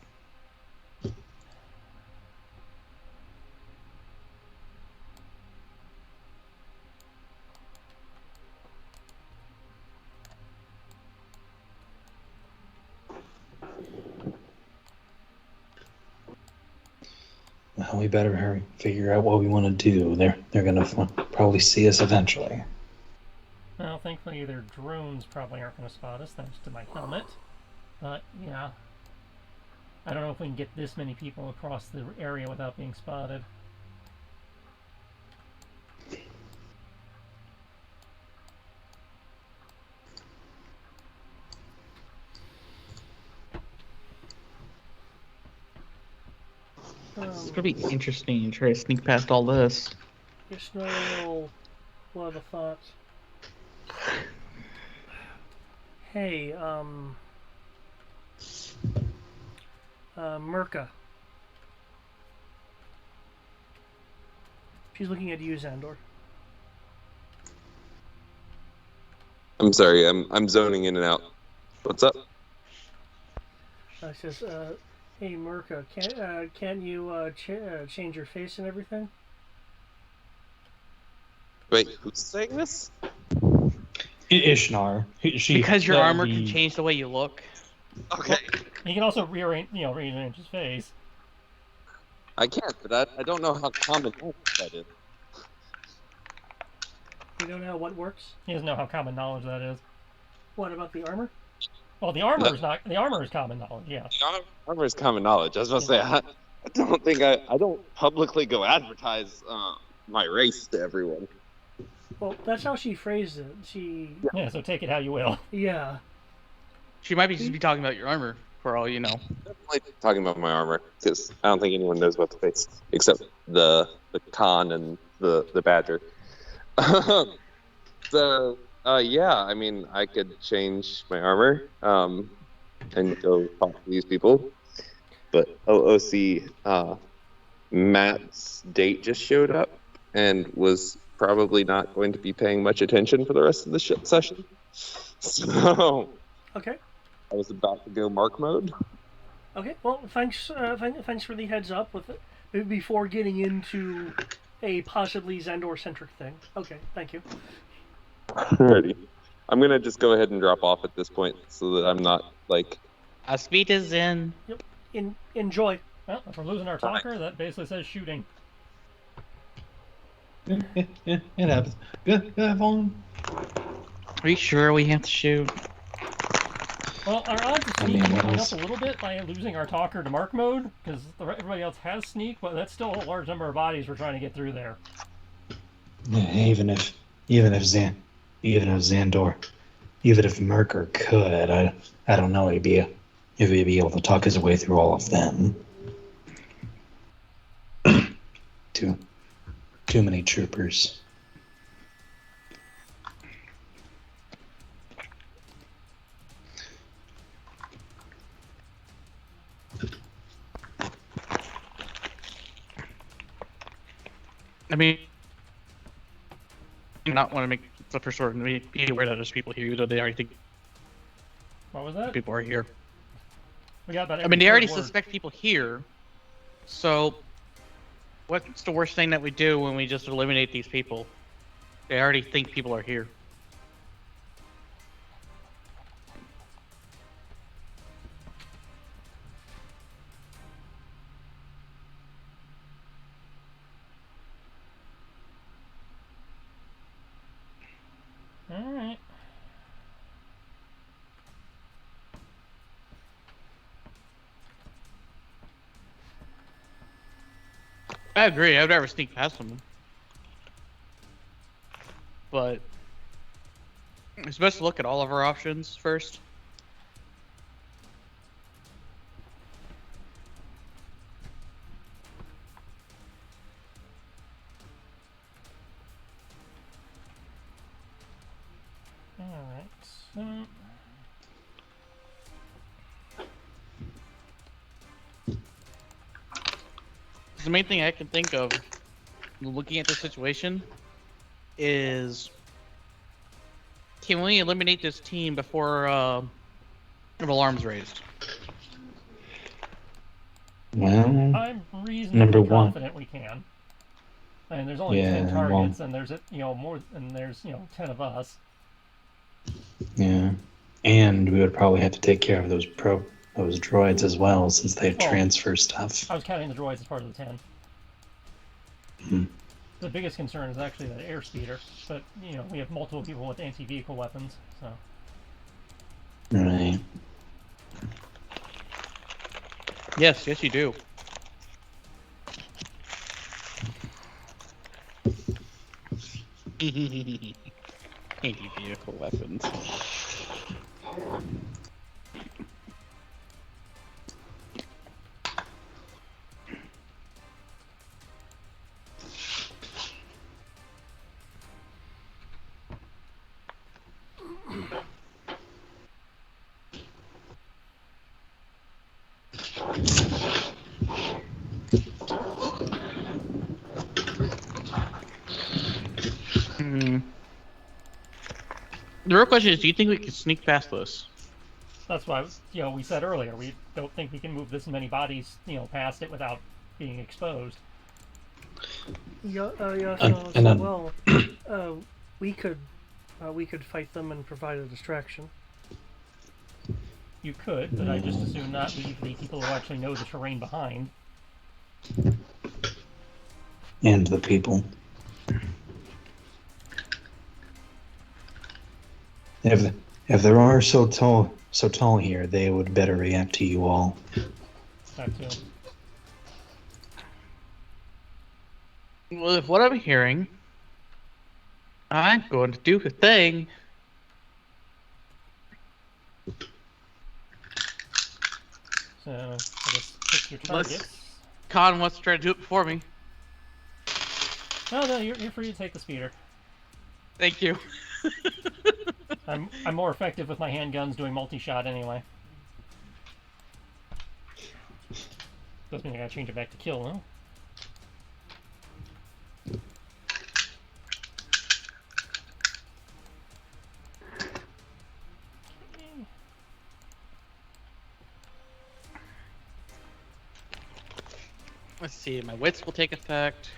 Well, we better hurry, figure out what we want to do. They're gonna probably see us eventually. Well, thankfully their drones probably aren't going to spot us thanks to my helmet. But, yeah. I don't know if we can get this many people across the area without being spotted. It's gonna be interesting to try to sneak past all this. Just no love of thoughts. Hey, Merca. She's looking at you, Xandor. I'm sorry, I'm zoning in and out. What's up? Says, hey, Merca, can you change your face and everything? Wait, who's saying this? Ishnar. Because your armor can change the way you look. Okay. He can also rearrange his face. I can't, but I don't know how common that is. You don't know what works? He doesn't know how common knowledge that is. What about the armor? Well, the armor is not. The armor is common knowledge. Yeah. Armor is common knowledge. I was about to say, I don't think I don't publicly go advertise my race to everyone. Well, that's how she phrased it. Yeah. So take it how you will. Yeah. She might just be talking about your armor, for all you know. Definitely talking about my armor, because I don't think anyone knows what to face except the Khan and the Badger. So yeah, I mean, I could change my armor and go talk to these people, but OOC Matt's date just showed up and was probably not going to be paying much attention for the rest of the session. So Okay. I was about to go mark mode. Okay. Well, thanks for the heads up with it before getting into a possibly Xandor-centric thing. Okay. Thank you. Alrighty. I'm gonna just go ahead and drop off at this point so that I'm not like. Speed is in. Yep. Enjoy. Well, if we're losing our talker, that basically says shooting. Yeah, it happens. Good, Vaughn. Are you sure we have to shoot? Well, our odds of sneaking went up a little bit by losing our talker to mark mode, because everybody else has sneak, but that's still a large number of bodies we're trying to get through there. Even if Xandor, even if Merker could, I don't know if he'd be able to talk his way through all of them. Too many troopers. I mean, not want to make the first word and be aware that there's people here, even though they already think What was that? people are here. We got about I mean, they every already third word. suspect people here, so what's the worst thing that we do when we just eliminate these people? They already think people are here. Alright. I agree. I'd never sneak past them. But it's best to look at all of our options first. Alright. The main thing I can think of, looking at the situation, is can we eliminate this team before an alarm's raised? Well, I'm reasonably Number one. confident we can. And there's only Yeah, 10 well- targets, and there's more, and there's 10 of us. yeah. And we would probably have to take care of those droids as well, since they Oh. transfer stuff. I was counting the droids as part of the 10. Hmm. The biggest concern is actually that airspeeder, but we have multiple people with anti-vehicle weapons, so. Right. Yes, you do. Anti-vehicle weapons. The real question is, do you think we can sneak past this? That's why, we said earlier, we don't think we can move this many bodies, past it without being exposed. We could fight them and provide a distraction. You could, but I just assume not leave the people who actually know the terrain behind. And the people. If there are so tall here, they would better react to you all. That too. Well, if what I'm hearing, I'm going to do a thing. So, I guess pick your targets. Khan wants to try to do it before me. No, you're free to take the speeder. Thank you. I'm more effective with my handguns doing multi-shot anyway. Doesn't mean I gotta change it back to kill, though. Let's see, my wits will take effect.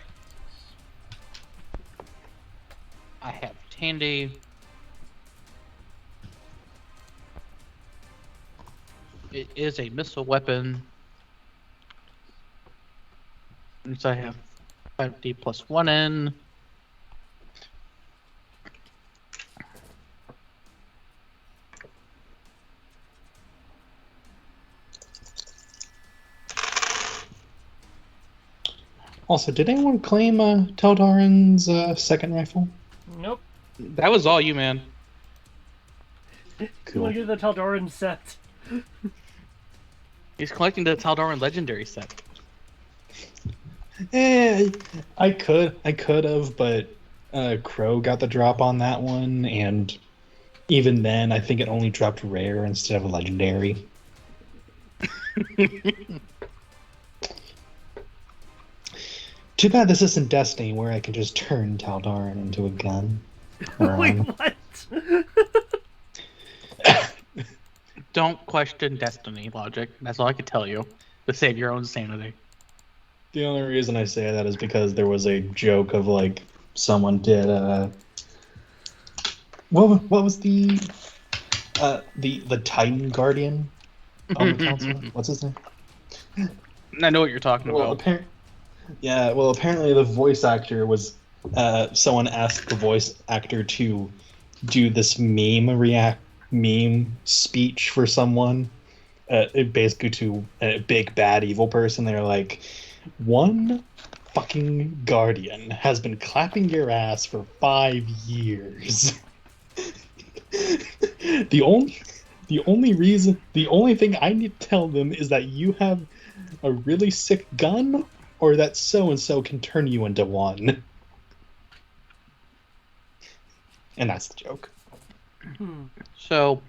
I have Tandy. It is a missile weapon. And so I have 5D plus 1N. Also, did anyone claim Teldarin's second rifle? Nope. That was all you, man. Cool. Look at the Taldarin set. He's collecting the Taldarin legendary set. I could have, but Crow got the drop on that one, and even then, I think it only dropped rare instead of legendary. Too bad this isn't Destiny, where I can just turn Taldarin into a gun. Wait, what? Don't question Destiny logic. That's all I can tell you. To save your own sanity. The only reason I say that is because there was a joke of like someone did what was the Titan Guardian on the console? What's his name? I know what you're talking about. Apparently the voice actor was someone asked the voice actor to do this meme speech for someone, basically to a big bad evil person. They're like, one fucking Guardian has been clapping your ass for 5 years. The only thing I need to tell them is that you have a really sick gun, or that so and so can turn you into one. And that's the joke. So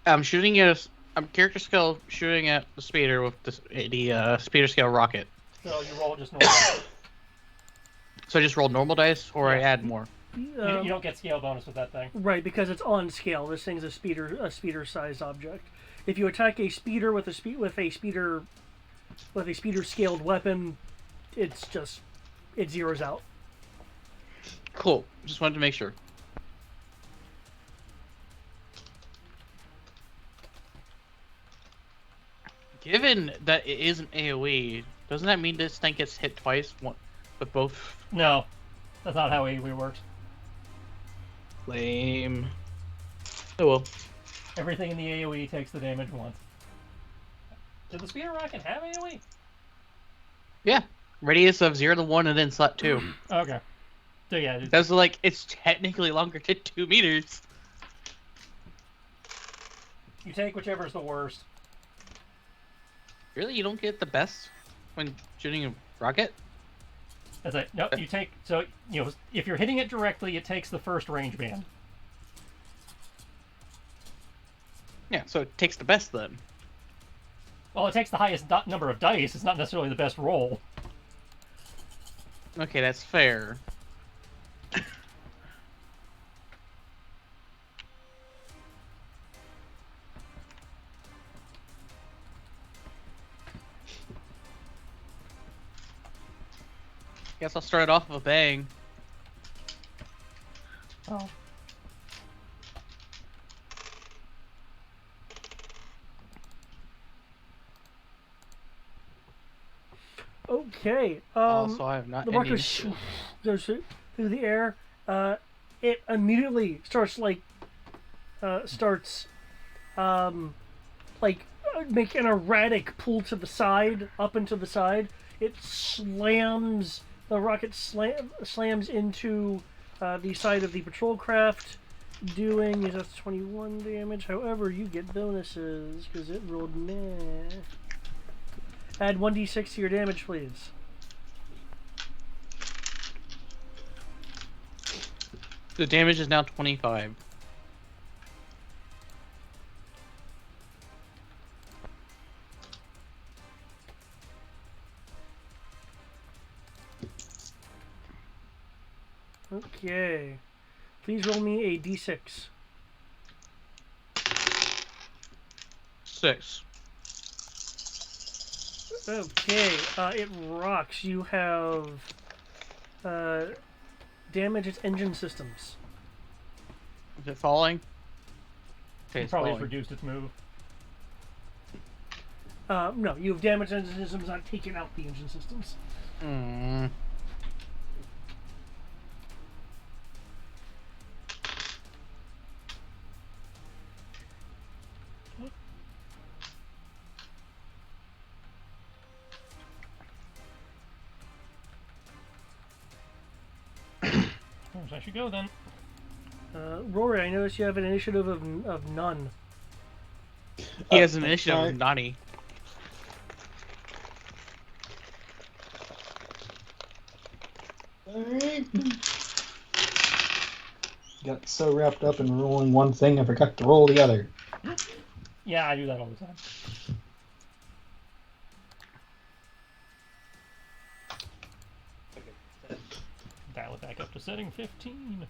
I'm shooting at I'm character skill shooting at the speeder with the speeder scale rocket. So you roll just normal. So I just roll normal dice, or I Yeah. add more. You don't get scale bonus with that thing. Right, because it's on scale. This thing's a speeder-sized object. If you attack a speeder with a speeder scaled weapon, it zeroes out. Cool. Just wanted to make sure. Given that it is an AoE, doesn't that mean this thing gets hit twice with both? No, that's not how AoE works. Lame. Oh well. Everything in the AoE takes the damage once. Did the speeder rocket have AoE? Yeah. Radius of 0 to 1 and then slot 2. Okay. So yeah, That's like, it's technically longer to 2 meters. you take whichever's the worst. Really? You don't get the best when shooting a rocket? Nope, you take, so, if you're hitting it directly, it takes the first range band. Yeah, so it takes the best then. Well, it takes the highest number of dice. It's not necessarily the best roll. Okay, that's fair. Guess I'll start it off with a bang. Oh. Okay. Also, I have not The any rocket goes through the air. It immediately starts make an erratic pull to the side, up and to the side. It slams. The rocket slams into the side of the patrol craft, doing that's 21 damage. However, you get bonuses because it rolled meh. Add 1d6 to your damage, please. The damage is now 25. Okay. Please roll me a d6. 6. Okay, it rocks. You have damage its engine systems. Is it falling? Okay, It it's probably falling. has reduced its move. No, you have damaged engine systems, not taken out the engine systems. Mm. I should go then. Rory, I notice you have an initiative of none. He has an initiative sorry. of Nani. Alright. Got so wrapped up in rolling one thing, I forgot to roll the other. Yeah, I do that all the time. Dial it back up to setting 15.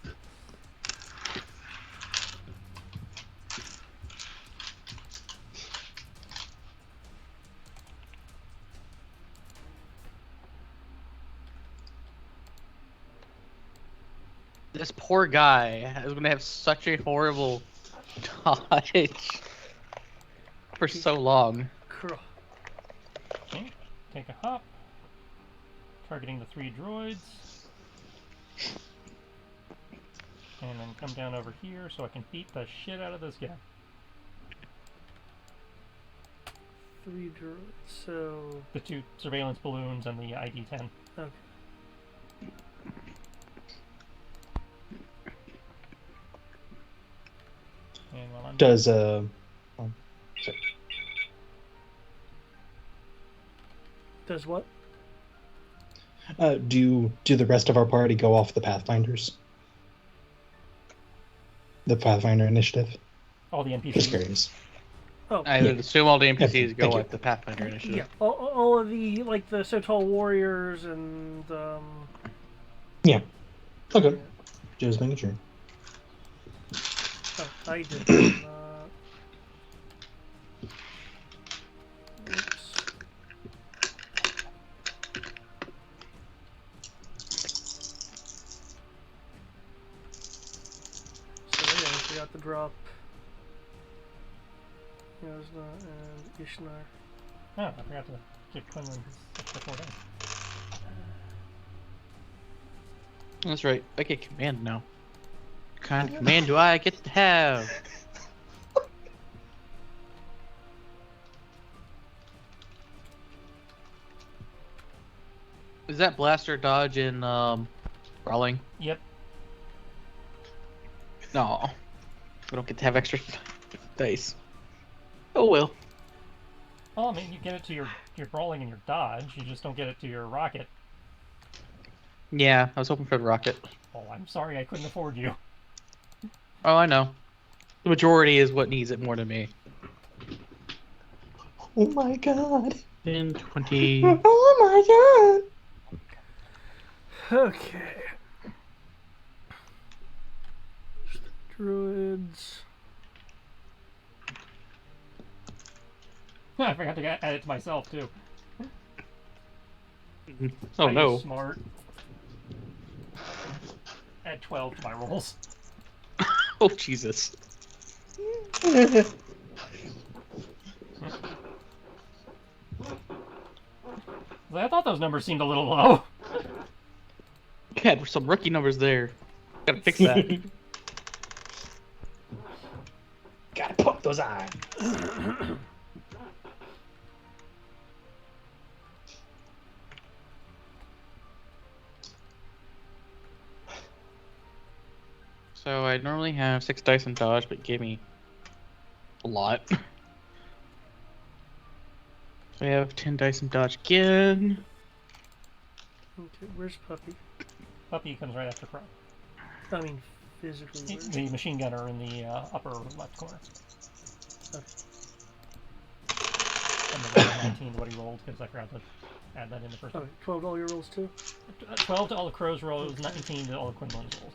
This poor guy is going to have such a horrible dodge for so long. Okay, take a hop. Targeting the 3 droids. And then come down over here so I can beat the shit out of this guy. 3 droids, so... The 2 surveillance balloons and the ID-10. Okay. And while I'm Does Does what? do the rest of our party go off the Pathfinders? The Pathfinder initiative. All the Just NPCs. curious. Oh, I would assume all the NPCs Thank go you. at the Pathfinder initiative. yeah. All of the like the So Tall Warriors and Yeah. Okay. Just making sure. oh, I did not. Oops. So yeah, I forgot to drop Yasna and Ishnar. Oh, I forgot to give Quinlan his extra 4 dice. That's right. I get command now. What kind of command do I get to have? Is that blaster dodge in brawling? Yep. No. We don't get to have extra dice. Oh well. Well, I mean, you get it to your brawling and your dodge. You just don't get it to your rocket. Yeah, I was hoping for the rocket. Oh, I'm sorry I couldn't afford you. Oh, I know. The majority is what needs it more than me. Oh my god. 10, 20. Oh my god. Okay. Druids. I forgot to add it to myself, too. Oh I no. use smart. Add 12 to my rolls. Oh Jesus. I thought those numbers seemed a little low. God, some rookie numbers there. Gotta fix that. Gotta poke those eyes. So I normally have 6 dice in dodge, but it gave me a lot. So I have 10 dice in dodge again. Okay, where's Puppy? Puppy comes right after Crow. I mean, physically. Where? The machine gunner in the upper left corner. Okay. And the 19 to what he rolled, because I forgot to add that in the first Okay, 12 to all your rolls too? 12 to all the Crow's rolls, 19 to all the Quinlan's rolls.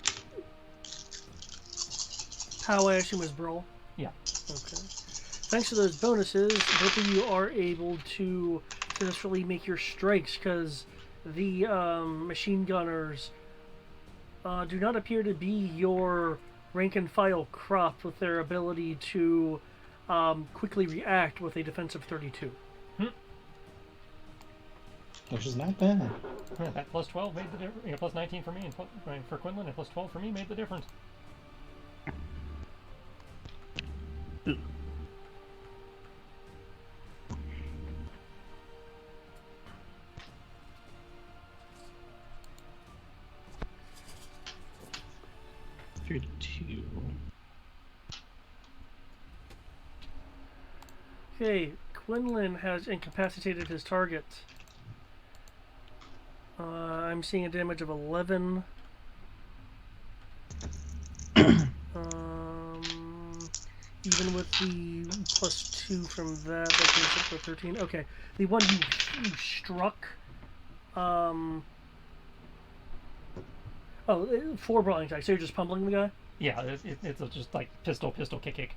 How I assume is Brawl? Yeah. Okay. Thanks to those bonuses, both of you are able to successfully make your strikes because the machine gunners do not appear to be your rank and file crop with their ability to quickly react with a defensive 32. Which is not bad. That plus 12 made the difference. You know, plus 19 for me, and for Quinlan, and plus 12 for me made the difference. Okay, Quinlan has incapacitated his target. I'm seeing a damage of 11. Even with the plus 2 from that gives it to 13. Okay, the one you struck. Oh, 4 brawling attacks. So you're just pummeling the guy? Yeah, it's just like pistol, kick.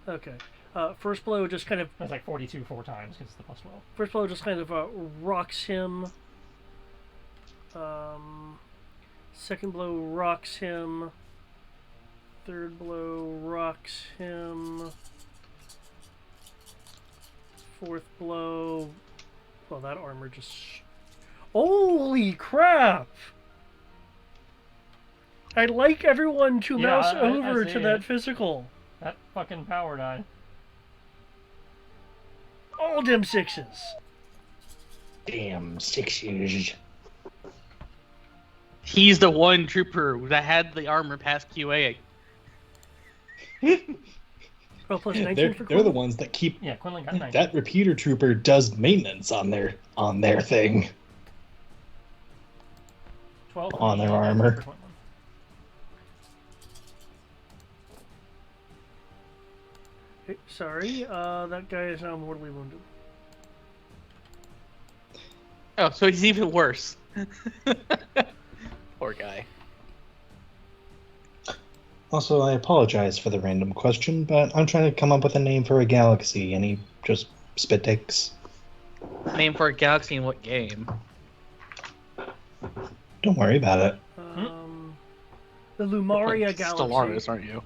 Okay. First blow just kind of. That's like 42 4 times because it's the plus 12. First blow just kind of rocks him. Second blow rocks him. Third blow rocks him. Fourth blow. Well, that armor just. Holy crap! I'd like everyone to mouse over to that physical. That fucking power die. All them 6s. Damn 6s. He's the one trooper that had the armor past QA. Oh, plus 19 They're for the Quinlan? ones that keep. Yeah, Quinlan got 19. That repeater trooper does maintenance on their thing. 12 on their and armor. for Quinlan. Sorry, that guy is now mortally wounded. Oh, so he's even worse. Poor guy. Also, I apologize for the random question, but I'm trying to come up with a name for a galaxy, and he just spit takes. Name for a galaxy in what game? Don't worry about it. The Lumaria Like Galaxy. Stellaris, aren't you?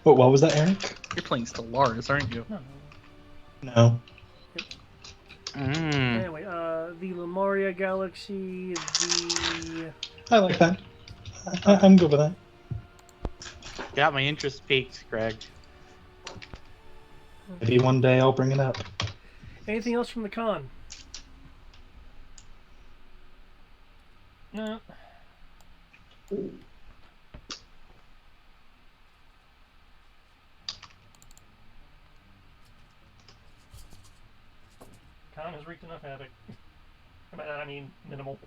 What was that, Eric? You're playing Stellaris, aren't you? No. Anyway, the Lumaria Galaxy, the... I like that. I'm good with that. Got my interest peaked, Greg. Maybe one day I'll bring it up. Anything else from the con? No. Con has wreaked enough havoc. By that I mean minimal.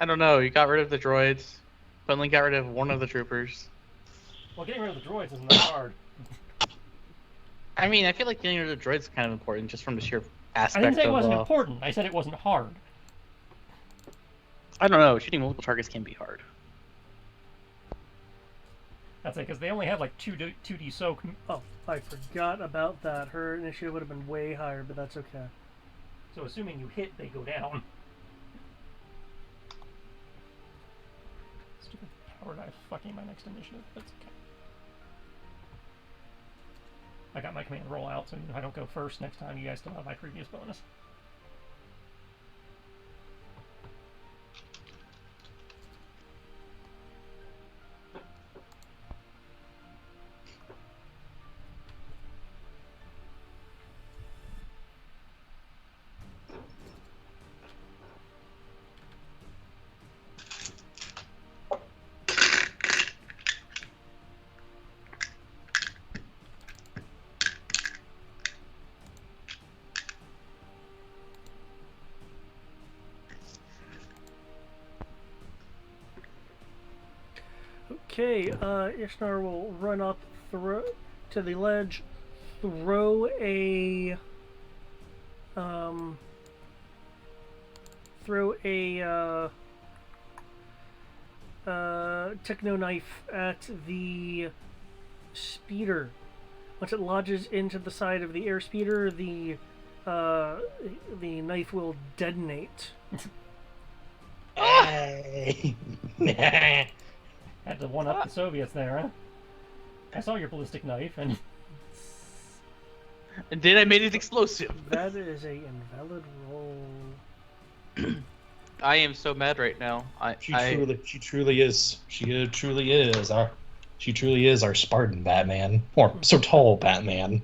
I don't know. You got rid of the droids. Finally got rid of one of the troopers. Well, getting rid of the droids isn't that hard. I mean, I feel like getting rid of the droids is kind of important just from the sheer I aspect didn't say it of. wasn't important. I said it wasn't hard. I don't know. Shooting multiple targets can be hard. That's it, because they only have like 2D soak. Oh, I forgot about that. Her initiative would have been way higher, but that's okay. So assuming you hit, they go down. Stupid power knife fucking my next initiative. That's okay. I got my command roll out, so if I don't go first next time, you guys still have my previous bonus. Okay, Ishnar will run up to the ledge, throw a techno knife at the speeder. Once it lodges into the side of the air speeder, the knife will detonate. Hey. Had to one-up the Soviets there, huh? I saw your ballistic knife, and... And then I made it explosive. That is a invalid roll. I am so mad right now. She truly is. She truly is our Spartan Batman, or so tall Batman.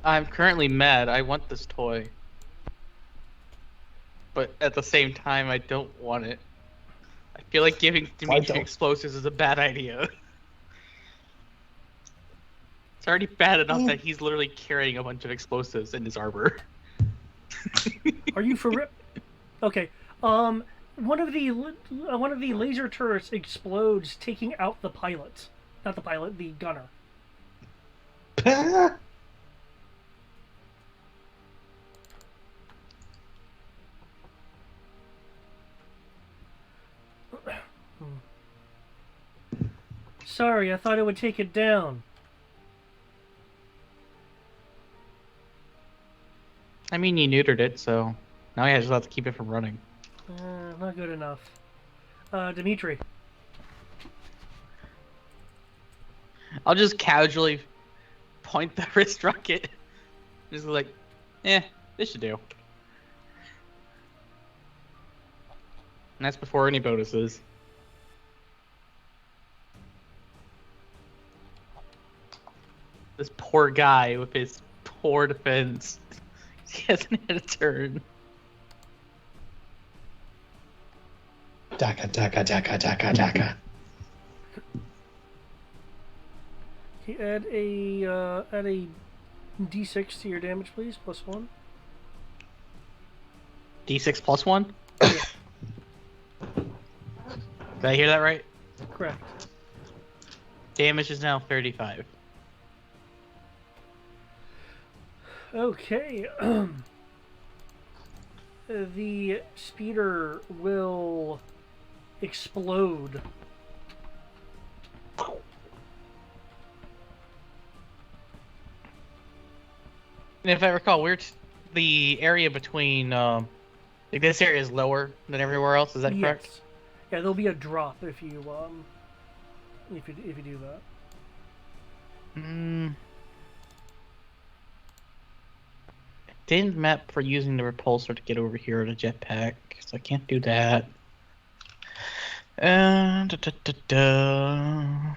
I'm currently mad. I want this toy. But at the same time, I don't want it. I feel like giving Dimitri explosives is a bad idea. It's already bad enough that he's literally carrying a bunch of explosives in his armor. Are you for real? Okay. One of the laser turrets explodes, taking out the pilot. Not the pilot, the gunner. Sorry, I thought it would take it down. I mean, you neutered it, so now I just have to keep it from running. Not good enough. Dimitri. I'll just casually point the wrist rocket. Just like, this should do. And that's before any bonuses. This poor guy with his poor defense. He hasn't had a turn. Daka, daka, daka, daka, daka. Can you add a d6 to your damage, please? +1. D6 plus 1? Did I hear that right? Correct. Damage is now 35. Okay. The speeder will explode. And if I recall, the area between like this area is lower than everywhere else. Is that correct? Yes. Yeah, there'll be a drop if you do that. Didn't map for using the repulsor to get over here to jetpack, so I can't do that. Da, da, da, da.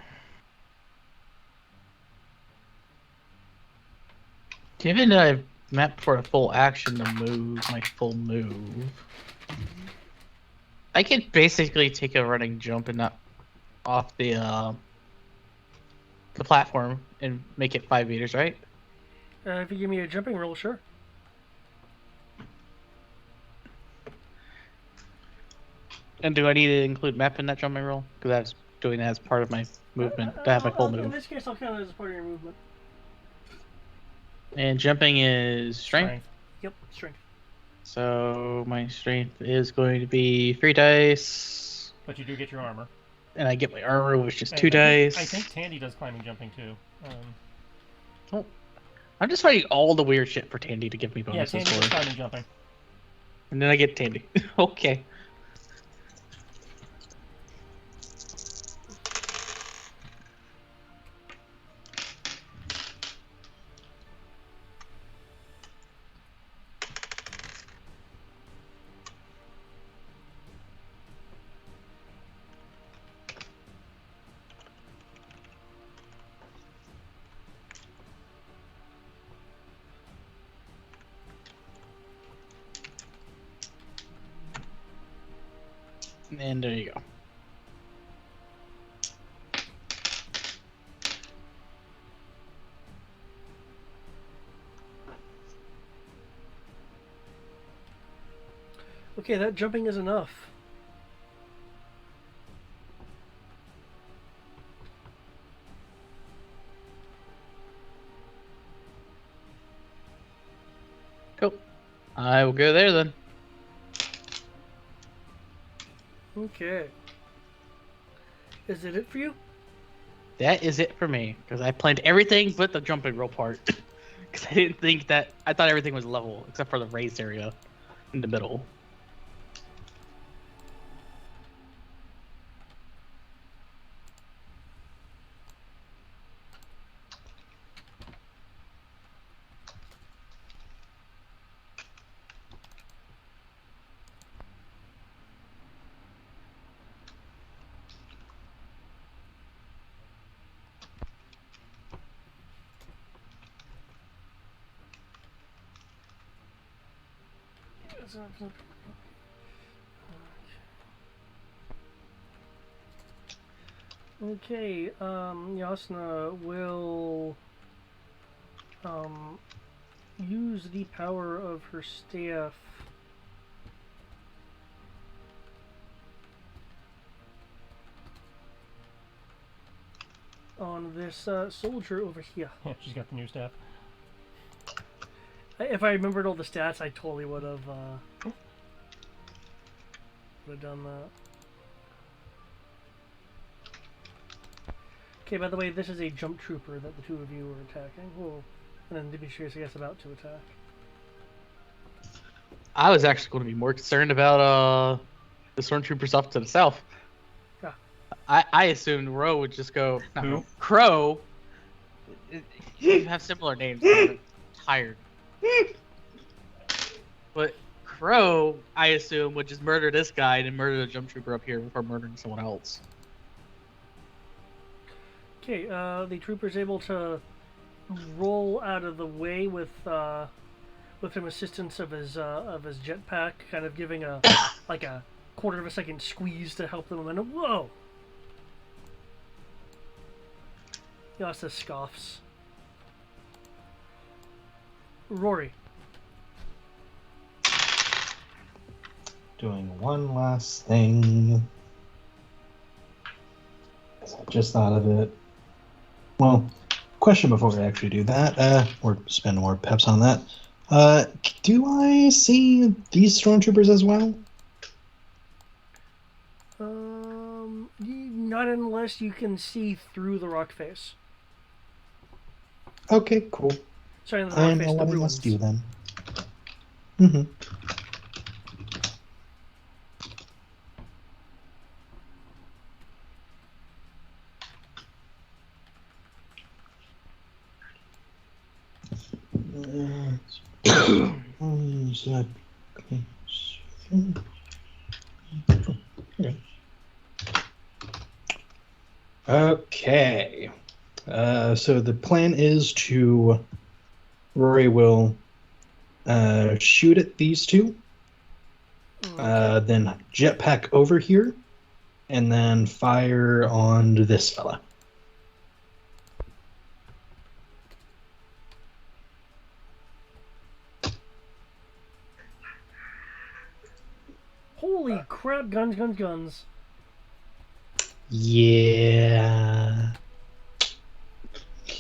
Given that I've mapped for a full action to move my full move, I could basically take a running jump and not off the platform and make it 5 meters, right? If you give me a jumping roll, sure. And do I need to include map in that jumping roll? Because I was doing that as part of my movement to have my full In move. this case, I'll count it as part of your movement. And jumping is strength. Yep, strength. So my strength is going to be 3 dice. But you do get your armor. And I get my armor, which is And 2 dice. I think Tandy does climbing jumping too. Oh, I'm just fighting all the weird shit for Tandy to give me Yeah, bonuses Tandy does for. climbing jumping. And then I get Tandy. Okay. And there you go. Okay, that jumping is enough. Cool. I will go there then. Okay. Is it for you? That is it for me, because I planned everything but the jumping roll part. Because I didn't think that. I thought everything was level, except for the raised area in the middle. Okay, Yasna will use the power of her staff on this soldier over here. Yeah, she's got the new staff. If I remembered all the stats, I totally would have done that. Okay, by the way, this is a jump trooper that the two of you were attacking. Well, and then Demetrius, I guess, about to attack. I was actually going to be more concerned about the stormtroopers off to the south. Yeah. I assumed Roe would just go. Who? Crow. You have similar names. I'm tired. But Crow, I assume, would just murder this guy and then murder the jump trooper up here before murdering someone else. Okay, the trooper's able to roll out of the way with some assistance of his jetpack, kind of giving a like a quarter of a second squeeze to help the momentum. Whoa! Yasa scoffs. Rory. Doing one last thing. I just thought of it. well, question before we actually do that, or spend more peps on that. Do I see these stormtroopers as well? Not unless you can see through the rock face. Okay, cool. Sorry, the rock I'm face, the letting ruins. us do then. Mm-hmm. Okay. So the plan is Rory will shoot at these two, then jetpack over here, and then fire on this fella. Holy crap! Guns, guns, guns. Yeah.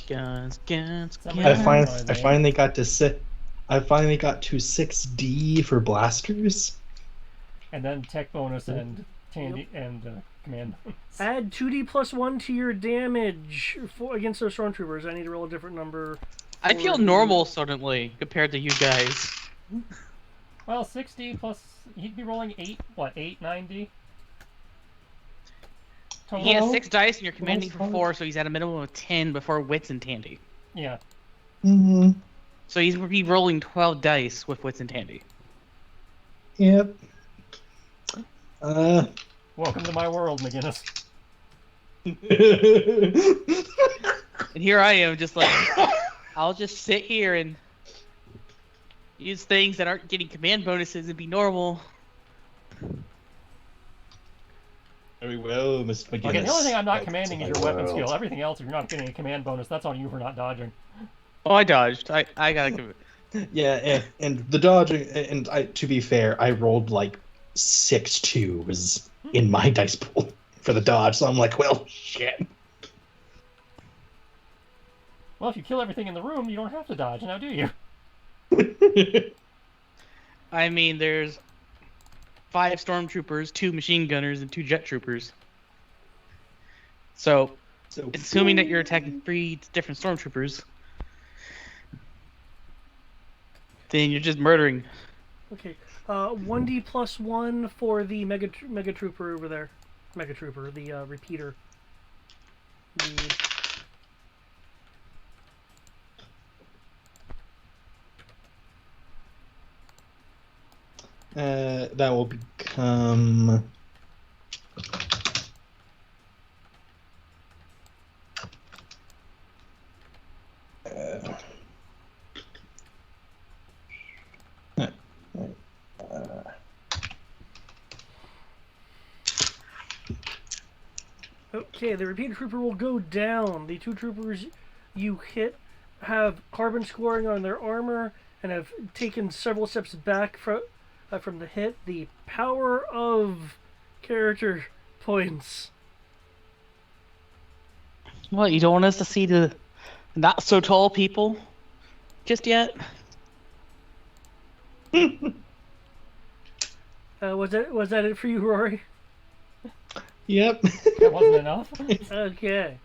Guns, guns, Somebody I Yeah. finally got to sit. I finally got to 6D for blasters. And then tech bonus and Tandy and command bonus. Add 2d+1 to your damage against those stormtroopers. I need to roll a different number. I feel normal suddenly compared to you guys. Well, 6D plus he'd be rolling 890. He has 6 dice, and you're commanding for 4, so he's at a minimum of 10 before Wits and Tandy. Yeah. Mm-hmm. So he's be rolling 12 dice with Wits and Tandy. Yep. Welcome to my world, McGinnis. And here I am, just like, I'll just sit here and use things that aren't getting command bonuses and be normal. Very well, Mr. McGinnis. Okay, the only thing I'm not That's commanding is my your weapon world. skill. Everything else, if you're not getting a command bonus, that's on you for not dodging. Oh, I dodged. I gotta give it. Yeah, and the dodging, and to be fair, I rolled like 6 2s in my dice pool for the dodge, so I'm like, well, shit. Well, if you kill everything in the room, you don't have to dodge, now do you? I mean, there's 5 stormtroopers, 2 machine gunners, and 2 jet troopers. So, assuming that you're attacking 3 different stormtroopers, then you're just murdering. Okay. 1d+1 for the mega trooper over there. Mega trooper, the repeater. That will become. Okay, the repeater trooper will go down. The 2 troopers you hit have carbon scoring on their armor and have taken several steps back from the hit. The power of character points. What, you don't want us to see the not so tall people just yet? Was that it for you, Rory? Yep. That wasn't enough? Okay.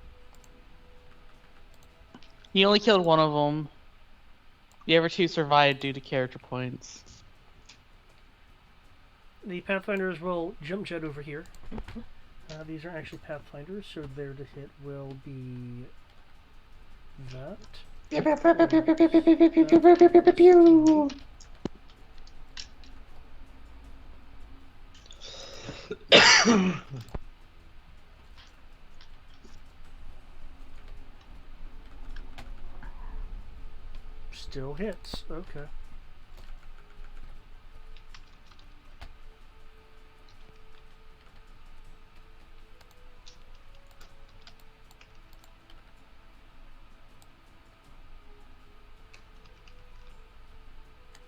He only killed one of them. The other 2 survived due to character points. The Pathfinders will jump jet over here. These are actually Pathfinders, so their to hit will be that. Still hits. Okay.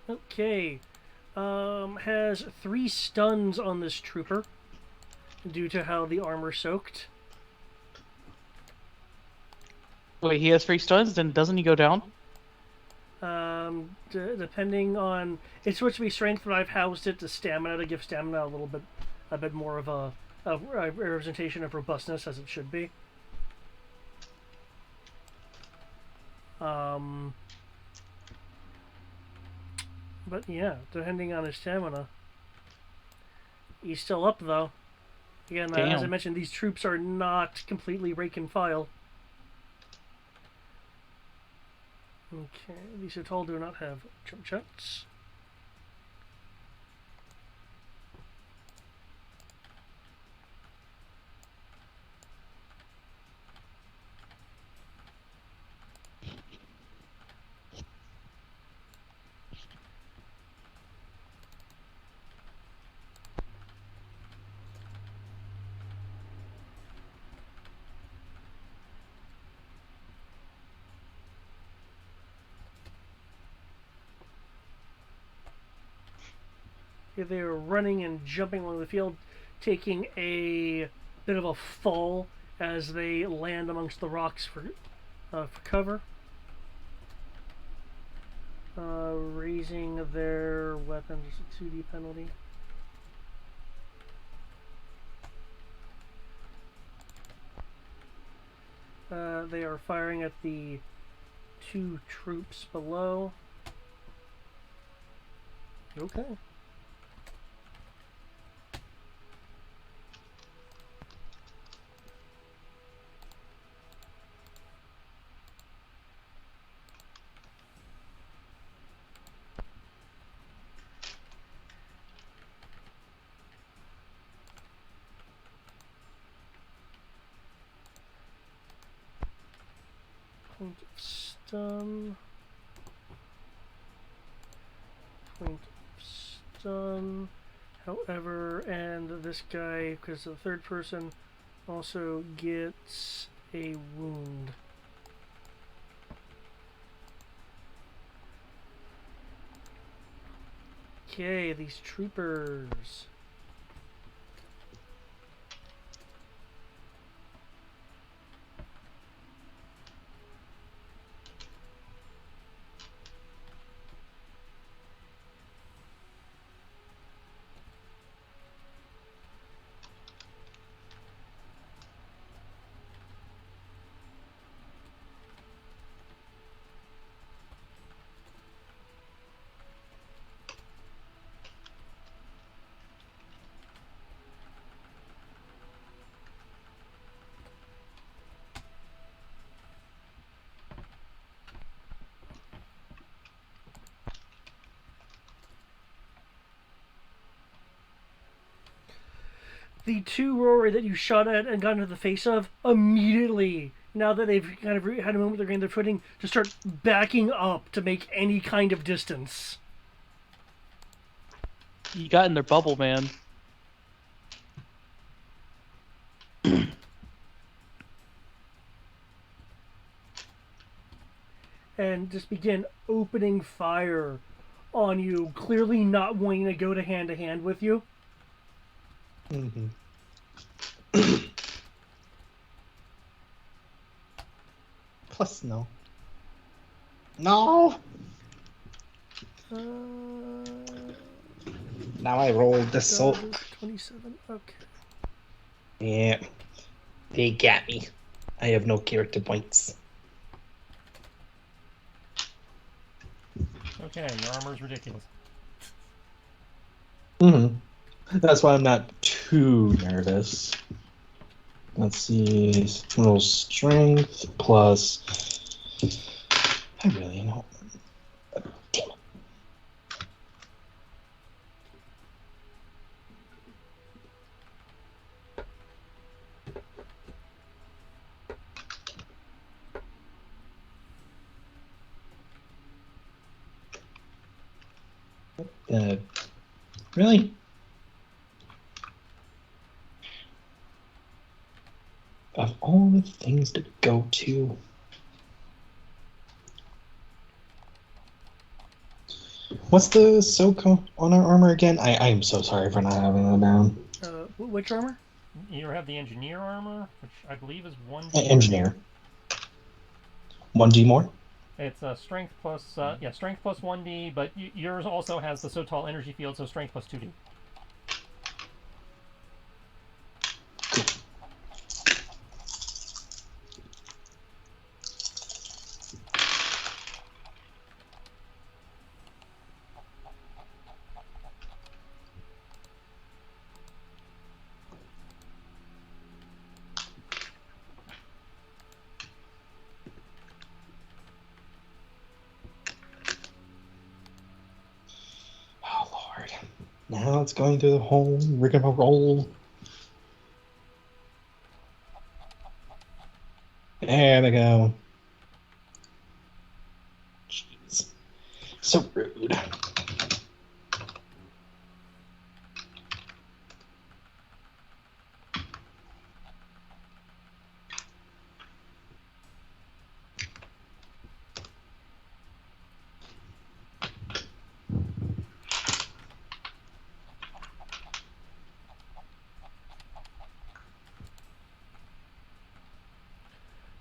Okay. Has 3 stuns on this trooper due to how the armor soaked. Wait, he has 3 stuns, then doesn't he go down? Depending on, it's supposed to be strength, but I've housed it to stamina to give stamina a bit more of a representation of robustness as it should be. But yeah, depending on his stamina, he's still up though. Again, as I Damn. mentioned, these troops are not completely rank and file. Okay, these at all do not have jump checks. They are running and jumping along the field, taking a bit of a fall as they land amongst the rocks for cover. Raising their weapons, a 2D penalty. They are firing at the 2 troops below. Okay. Point of stun. Point of stun. However, and this guy, because the third person, also gets a wound. Okay, these troopers. The 2 Rory that you shot at and got into the face of, immediately, now that they've kind of had a moment they're getting their footing, to start backing up to make any kind of distance. You got in their bubble, man. And just begin opening fire on you, clearly not wanting to go to hand with you. Mm-hmm. Plus, no. No! Now I rolled the soul. 27, okay. Yeah. They got me. I have no character points. Okay, your armor's ridiculous. Mm-hmm. That's why I'm not too nervous. Let's see. Roll strength plus. I really don't. Damn it. Really? Of all the things to go to. What's the SoCo on our armor again? I'm so sorry for not having that down. Which armor? You have the engineer armor, which I believe is 1. Engineer. 1d more. It's strength plus strength plus 1d, but yours also has the so tall energy field, so strength plus 2d. Oh Lord! Now it's going through the whole rigmarole. There we go. Jeez, so rude.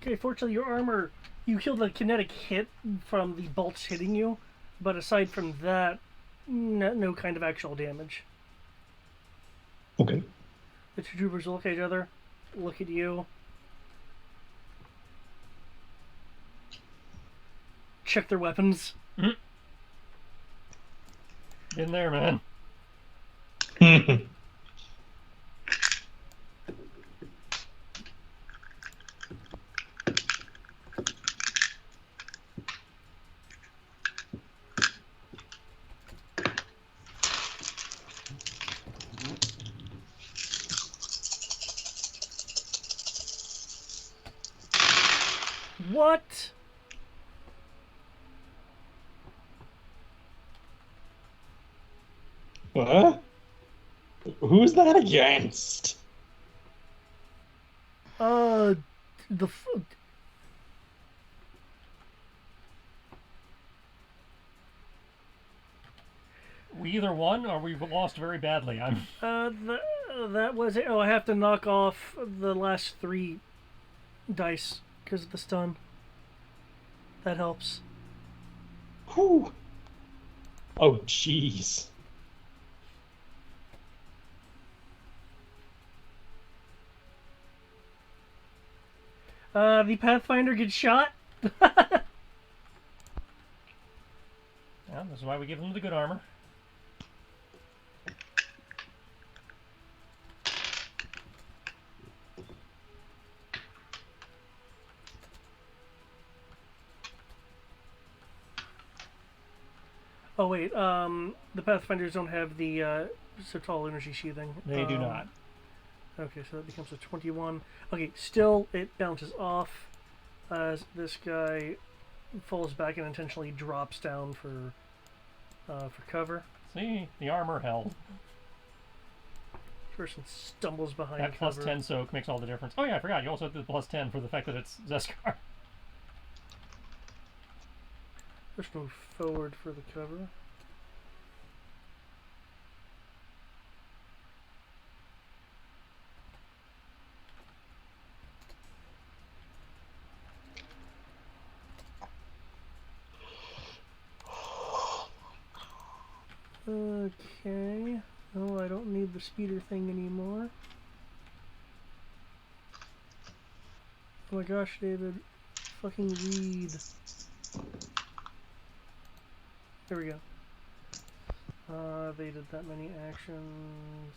Okay, fortunately, your armor, you healed a kinetic hit from the bolts hitting you, but aside from that, no kind of actual damage. Okay. The two troopers look at each other, look at you, check their weapons. In there, man. What? What? Who's that against? The We either won or we lost very badly. that was it. Oh, I have to knock off the last 3 dice because of the stun. That helps. Whew. Oh, jeez. The Pathfinder gets shot. Yeah, this is why we give them the good armor. Oh wait, the Pathfinders don't have the so tall energy sheathing. They do not. Okay, so that becomes a 21. Okay, still it bounces off as this guy falls back and intentionally drops down for cover. See, the armor held. Person stumbles behind That plus cover. 10 soak makes all the difference. Oh yeah, I forgot. You also have the plus 10 for the fact that it's Zeskar. Just move forward for the cover. Okay. Oh, I don't need the speeder thing anymore. Oh my gosh, David. Fucking read. There we go. They did that many actions.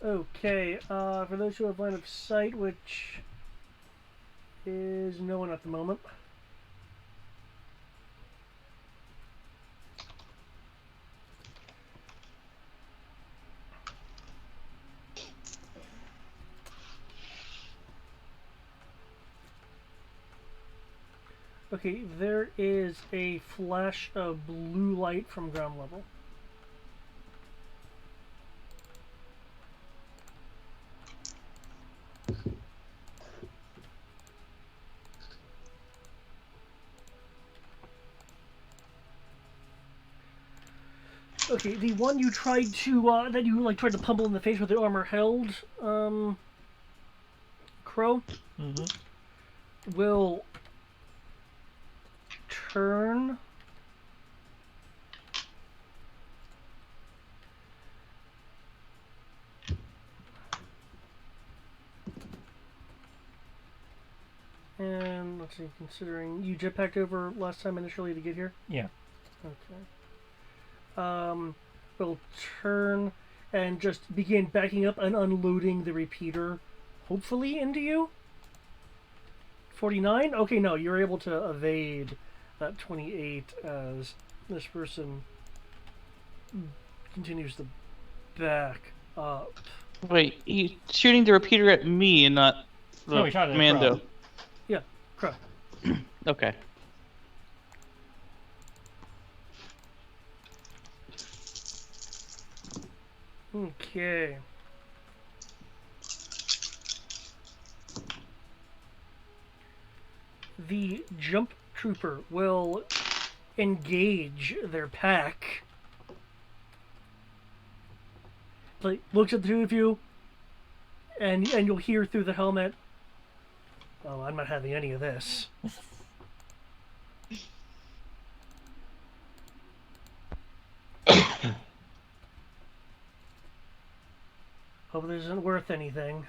Okay, for those who have line of sight, which is no one at the moment. Okay, there is a flash of blue light from ground level. Okay, the one you tried to that you like tried to pummel in the face with the armor held, Crow, will turn. And let's see, considering you jetpacked over last time initially to get here. Yeah. Okay. Will turn and just begin backing up and unloading the repeater, hopefully into you. 49? Okay, no, you're able to evade that 28 as this person continues to back up. Wait, he's shooting the repeater at me and not the No, he shot it at commando. Crow. Yeah, Crow. Okay. Okay. The jump trooper will engage their pack. Like, looks at the two of you, and you'll hear through the helmet, "Oh, I'm not having any of this." Hope this isn't worth anything.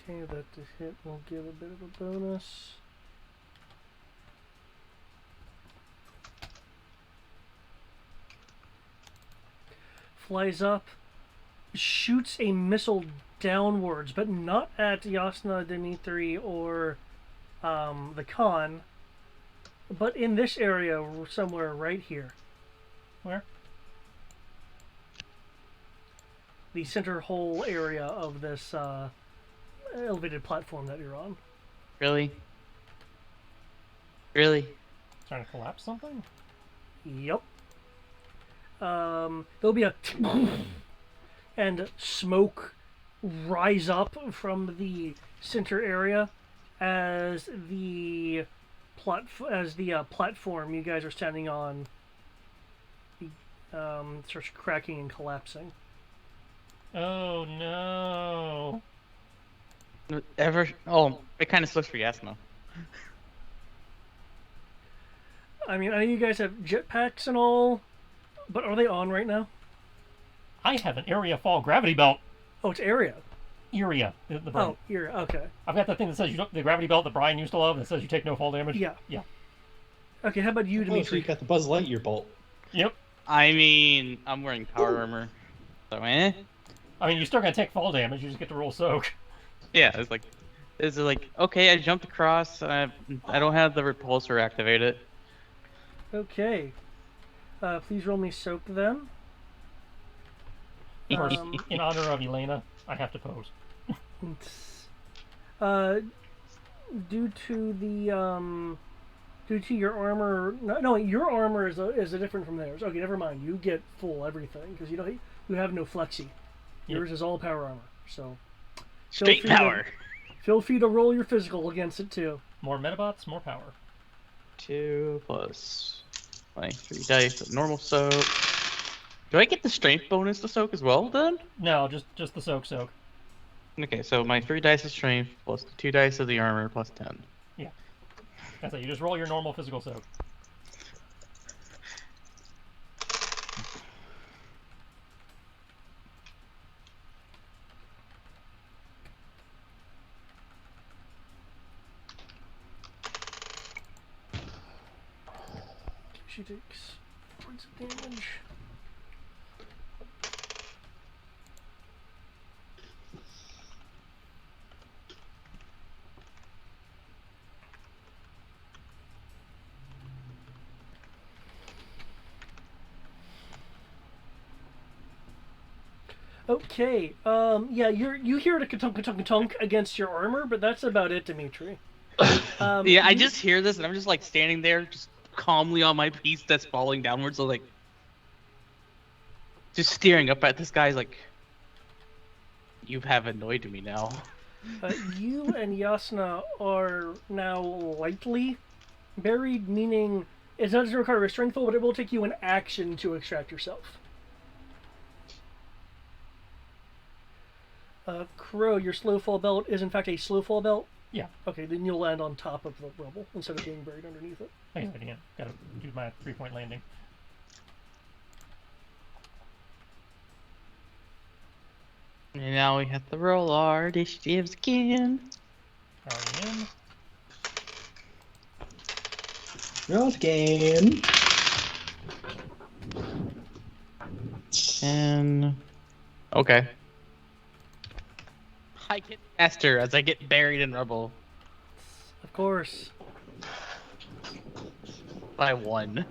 Okay, that to hit will give a bit of a bonus. Flies up, shoots a missile downwards, but not at Yasna, Dimitri, or the Khan, but in this area somewhere right here. Where? The center hole area of this elevated platform that you're on. Really? Really? Trying to collapse something? Yep. There'll be a and smoke rise up from the center area as the platform you guys are standing on starts cracking and collapsing. Oh no. Oh, it kind of sucks for Yasna. I mean, I know you guys have jetpacks and all, but are they on right now? I have an area fall gravity belt. Oh, it's area. Area. The Oh, area. Okay. I've got that thing that says you don't, the gravity belt that Brian used to love that says you take no fall damage. Yeah. Yeah. Okay, how about you, Oh, so Dimitri? you got the Buzz Lightyear bolt. Yep. I mean, I'm wearing power armor, so I mean, you're still gonna take fall damage. You just get to roll soak. yeah, it's like okay, I jumped across. I don't have the repulsor activated. Okay. Please roll me soak then. First, in honor of Elena, I have to pose. Due to the due to your armor, no, your armor is a different from theirs. Okay, never mind. You get full everything because you have no flexi. Yours is all power armor. So Straight power. Feel free to roll your physical against it too. More Metabots, more power. 2 plus my 3 dice of normal soak. Do I get the strength bonus to soak as well then? No, just the soak. Okay, so my 3 dice of strength plus the 2 dice of the armor plus 10. Yeah. That's it. You just roll your normal physical soak. She takes points of damage. Okay. Yeah, you hear the ka-tunk ka-tunk ka-tunk against your armor, but that's about it, Dimitri. Yeah, I you- just hear this and I'm just like standing there, just calmly on my piece that's falling downwards. So like, just staring up at this guy's like, you have annoyed me now. You and Yasna are now lightly buried, meaning it doesn't require a strength roll, but it will take you an action to extract yourself. Crow, your slow fall belt is in fact a slow fall belt. Yeah. Okay, then you'll land on top of the rubble instead of being buried underneath it. Thanks, again. Gotta do my 3-point landing. And now we have to roll our initiatives again. Already in. Roll again. And okay. I get faster as I get buried in rubble Of course. by 1.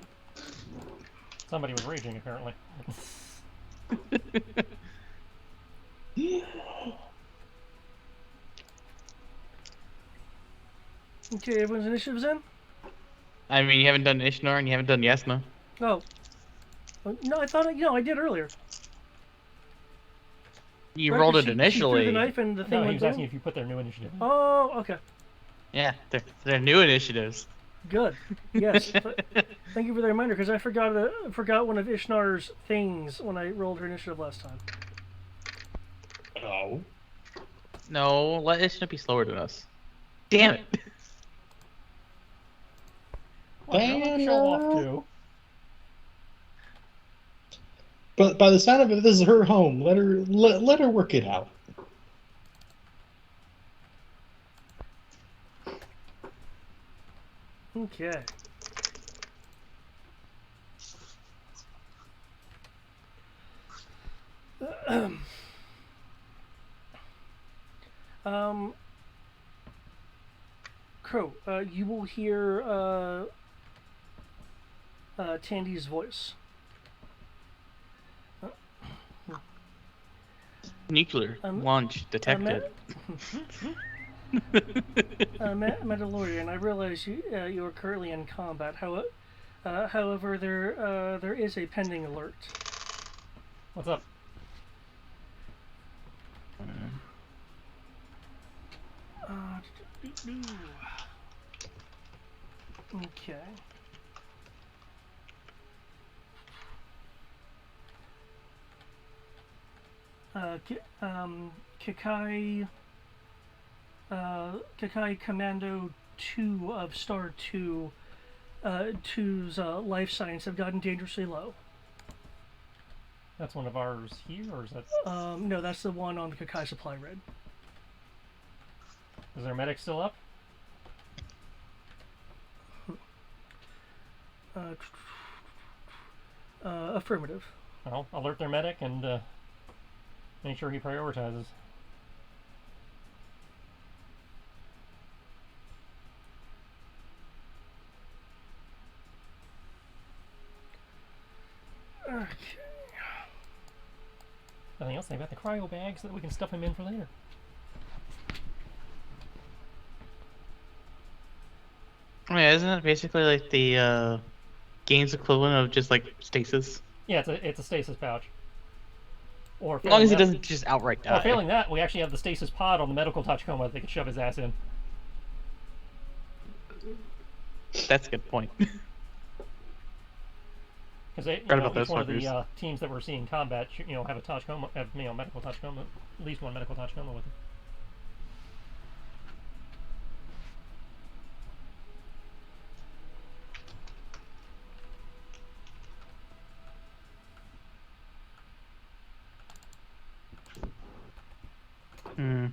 Somebody was raging, apparently. Okay, everyone's initiative's in? I mean, you haven't done Ishnar and you haven't done Yasna. Oh. No, I thought I did earlier. You Right, rolled 'cause it she initially. threw the knife and the thing No, he went was boom. asking if you put their new initiative in. Oh, okay. Yeah, they're new initiatives. Good. Yes. Thank you for the reminder, because I forgot one of Ishnar's things when I rolled her initiative last time. Oh. No, let Ishna be slower than us. Damn it. Well, I want to show off too. But by the sound of it, this is her home. Let her work it out. Okay. Crow, you will hear Tandy's voice. Nuclear launch detected. Mandalorian, I realize you are currently in combat. However, there is a pending alert. What's up? Okay. Kakai Commando 2 of Star 2, 2's life signs have gotten dangerously low. That's one of ours here, or is that? No, that's the one on the Kakai supply red. Is their medic still up? Affirmative. Well, alert their medic and make sure he prioritizes. Okay. Nothing else? They've got the cryo bag so that we can stuff him in for later. Oh, yeah, isn't it basically like the game's equivalent of just like stasis? Yeah, it's a stasis pouch. Or As long as he that, doesn't just outright die. Or failing that, we actually have the stasis pod on the medical Tachikoma that they can shove his ass in. That's a good point. Because each one of the teams that we're seeing combat, have a Tachikoma, have medical Tachikoma, at least one medical Tachikoma with it. Hmm.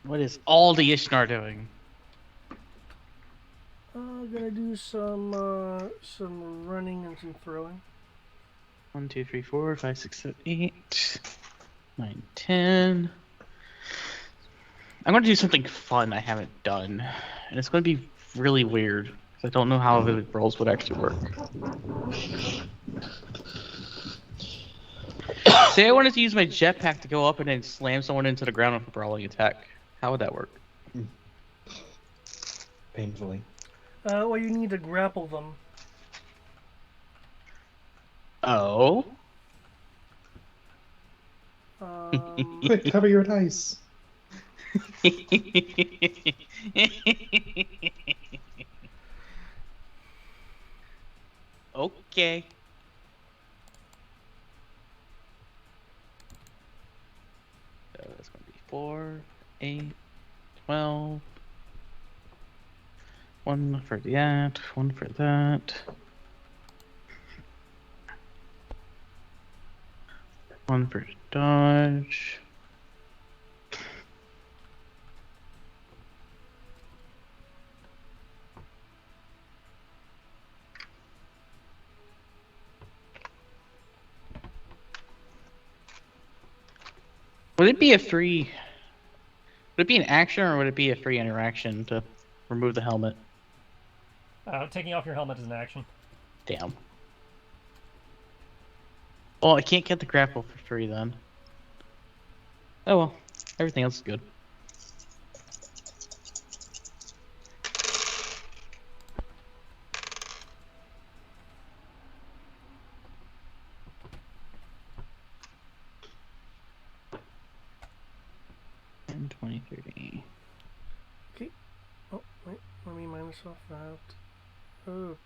What is all the Ishnar doing? Gonna do some running and some throwing. 1, 2, 3, 4, 5, 6, 7, 8, 9, 10. I'm going to do something fun I haven't done, and it's going to be really weird because I don't know how the rolls would actually work. Say I wanted to use my jetpack to go up and then slam someone into the ground with a brawling attack. How would that work? Painfully. Well, you need to grapple them. Oh? Quick, cover your dice. Okay. So that's going to be 4, 8, 12. 1 for that, 1 for that. 1 for dodge. Would it be a free? Would it be an action or would it be a free interaction to remove the helmet? Taking off your helmet is an action. Damn. Well, I can't get the grapple for free then. Oh well, everything else is good. And 20, 30. Okay. Oh, wait. Let me minus off that. Okay.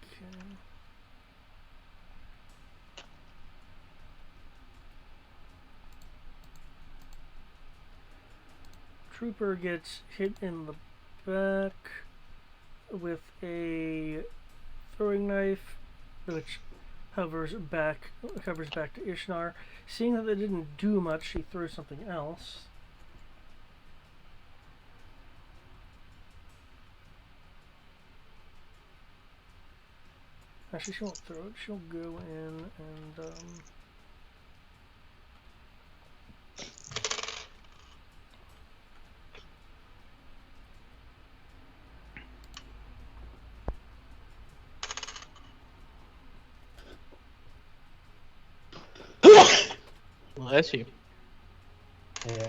Trooper gets hit in the back with a throwing knife, which covers back to Ishnar. Seeing that they didn't do much, she throws something else. Actually, she won't throw it. She'll go in and Bless you. Yeah.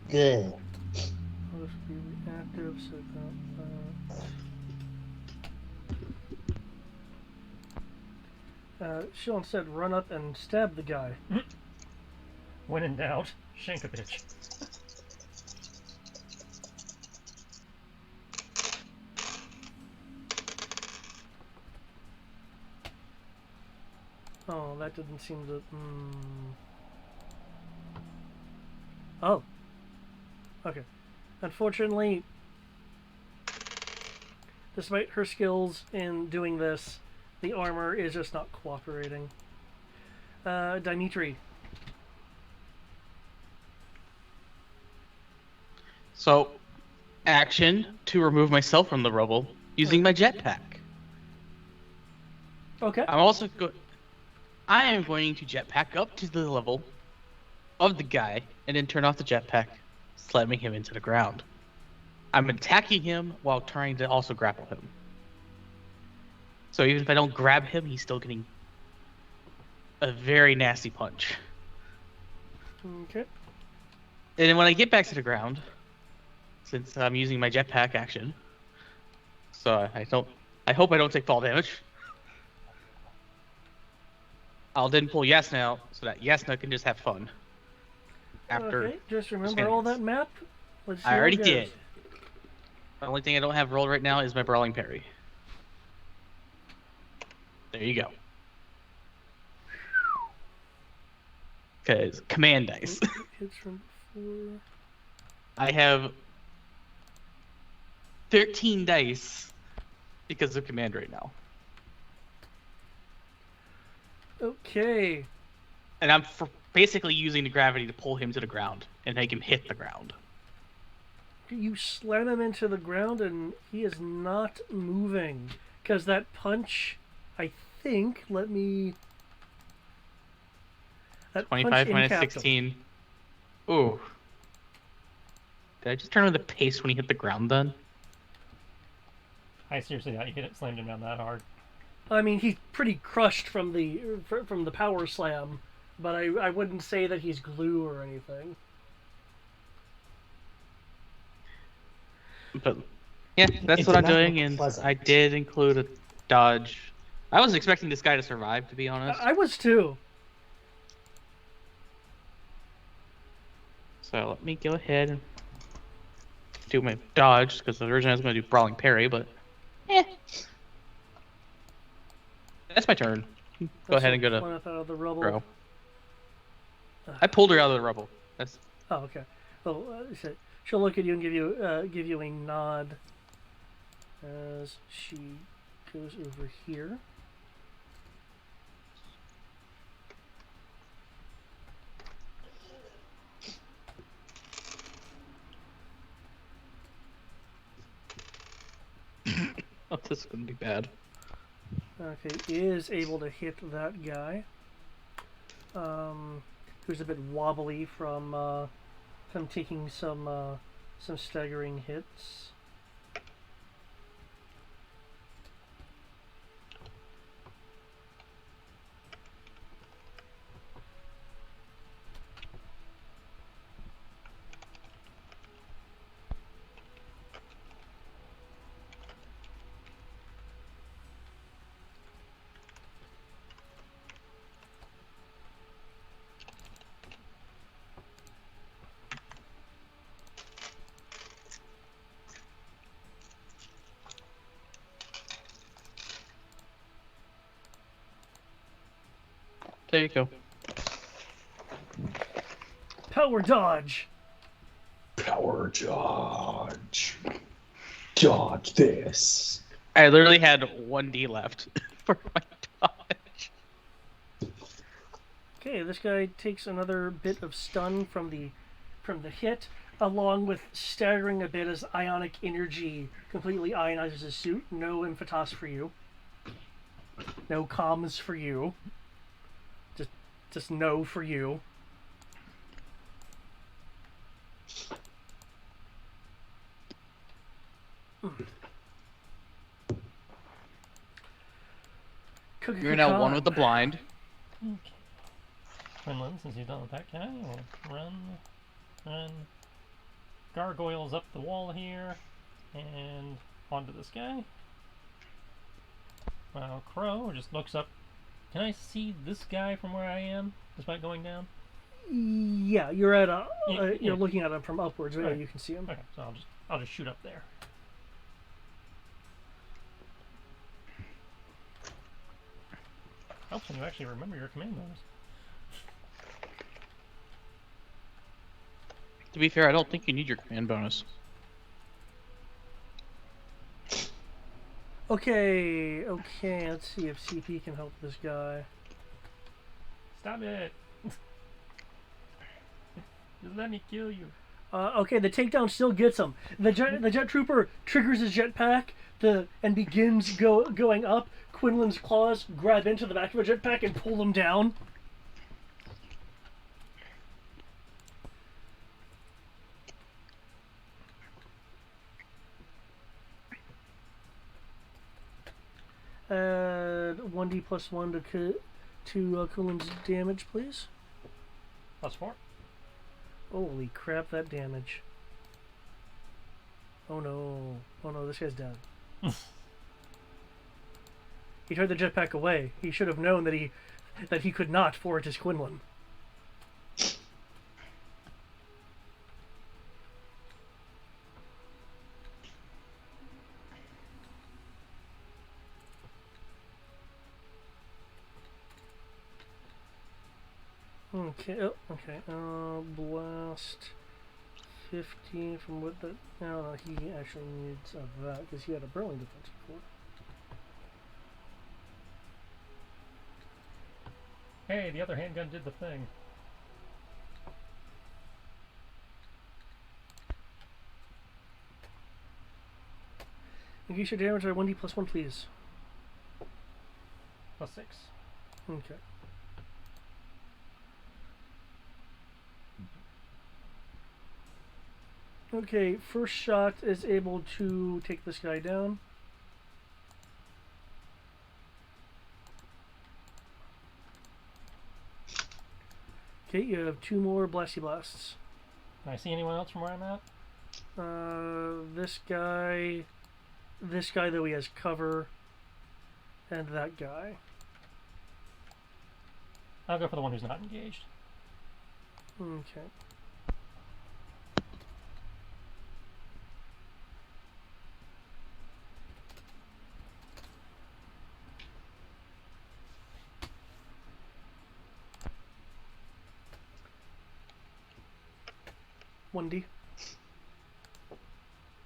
Good. I'll just be reactive, so she'll instead run up and stab the guy. When in doubt, shank a bitch. Oh, that didn't seem to. Oh. Okay. Unfortunately, despite her skills in doing this, the armor is just not cooperating. Dimitri. So, action to remove myself from the rubble using my jetpack. Okay. I'm also good. I am going to jetpack up to the level of the guy and then turn off the jetpack, slamming him into the ground. I'm attacking him while trying to also grapple him. So even if I don't grab him, he's still getting a very nasty punch. Okay. And then when I get back to the ground, since I'm using my jetpack action, so I hope I don't take fall damage. I'll then pull Yasna out so that Yasna can just have fun. After Okay, just remember all that map. Let's see I how it already goes. did. The only thing I don't have rolled right now is my brawling parry. There you go. Because command dice. Hits from before. I have 13 dice because of command right now. Okay. And I'm basically using the gravity to pull him to the ground and make him hit the ground. You slam him into the ground and he is not moving. Because that punch, I think, let me... That 25 punch minus incapped him. 16. Ooh. Did I just turn on the pace when he hit the ground then? I seriously thought you hit it, slammed him down that hard. I mean, he's pretty crushed from the power slam, but I wouldn't say that he's glue or anything. But yeah, that's It what did I'm not doing, look and pleasant. I did include a dodge. I was expecting this guy to survive, to be honest. I was too. So let me go ahead and do my dodge, because originally I was going to do brawling parry, but that's my turn. Go ahead and go to Plymouth out of the rubble. Bro. I pulled her out of the rubble. That's Oh, okay. Well, she'll look at you and give you a nod as she goes over here. oh, this is going to be bad. Okay, is able to hit that guy. Who's a bit wobbly from taking some staggering hits. There you go. Power dodge. Power dodge. Dodge this. I literally had 1D left for my dodge. Okay, this guy takes another bit of stun from the hit, along with staggering a bit as ionic energy completely ionizes his suit. No emphatos for you. No comms for you. Just no for you. You're now one with the blind. Okay. Quinlan, since you've done with that guy, will run. Gargoyles up the wall here, and onto this guy. While Crow just looks up. Can I see this guy from where I am, despite going down? Yeah, you're at Yeah. you're looking at him from upwards. Right? Right. You can see him. Okay, so I'll just shoot up there. Helps when you actually remember your command bonus. To be fair, I don't think you need your command bonus. Okay, let's see if CP can help this guy. Stop it! Just let me kill you. Okay, the takedown still gets him. The jet trooper triggers his jetpack and begins going up. Quinlan's claws grab into the back of a jetpack and pull him down. Add 1d plus 1 to Quinlan's damage, please. +4. Holy crap, that damage. Oh no. Oh no, this guy's dead. He tried the jetpack away. He should have known that he could not forward his Quinlan. Okay, okay. Blast 15 from what the... No, he actually needs that because he had a burrowing defense before. Hey, the other handgun did the thing. Increase your damage by 1d plus 1, please. +6. Okay. Okay, first shot is able to take this guy down. Okay, you have 2 more Blasty Blasts. Can I see anyone else from where I'm at? This guy though he has cover, and that guy. I'll go for the one who's not engaged. Okay. +1d.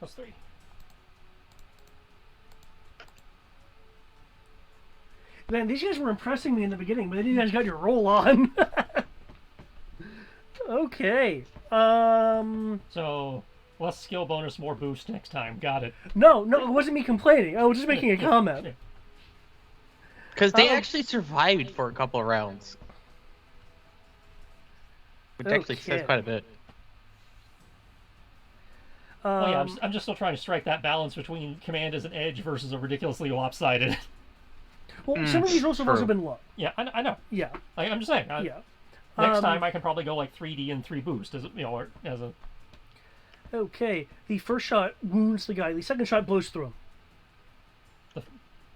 +3. Man, these guys were impressing me in the beginning, but then you guys got your roll on. Okay. So, less skill bonus, more boost next time. Got it. No, it wasn't me complaining. I was just making a comment. Because they actually survived for a couple of rounds. Which actually says Okay. quite a bit. Oh yeah, I'm just still trying to strike that balance between command as an edge versus a ridiculously lopsided. Well, some of these rolls have also been low. Yeah, I know. Yeah. I'm just saying. Yeah. Next time I can probably go like 3D and 3 boost as or as a. Okay. The first shot wounds the guy. The second shot blows through him.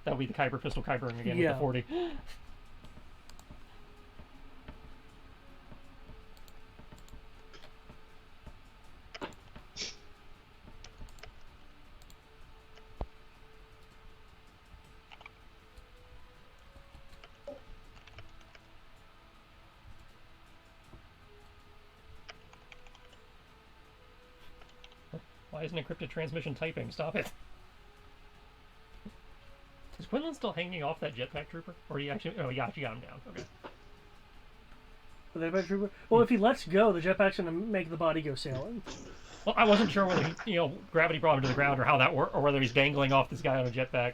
That would be the Kyber pistol Kybering again Yeah. with the 40. Why isn't encrypted transmission typing? Stop it. Is Quinlan still hanging off that jetpack trooper? Or he actually... Oh, he actually got him down. Okay. The jetpack trooper. Well, if he lets go, the jetpack's gonna make the body go sailing. Well, I wasn't sure whether he, gravity brought him to the ground or how that worked, or whether he's dangling off this guy on a jetpack.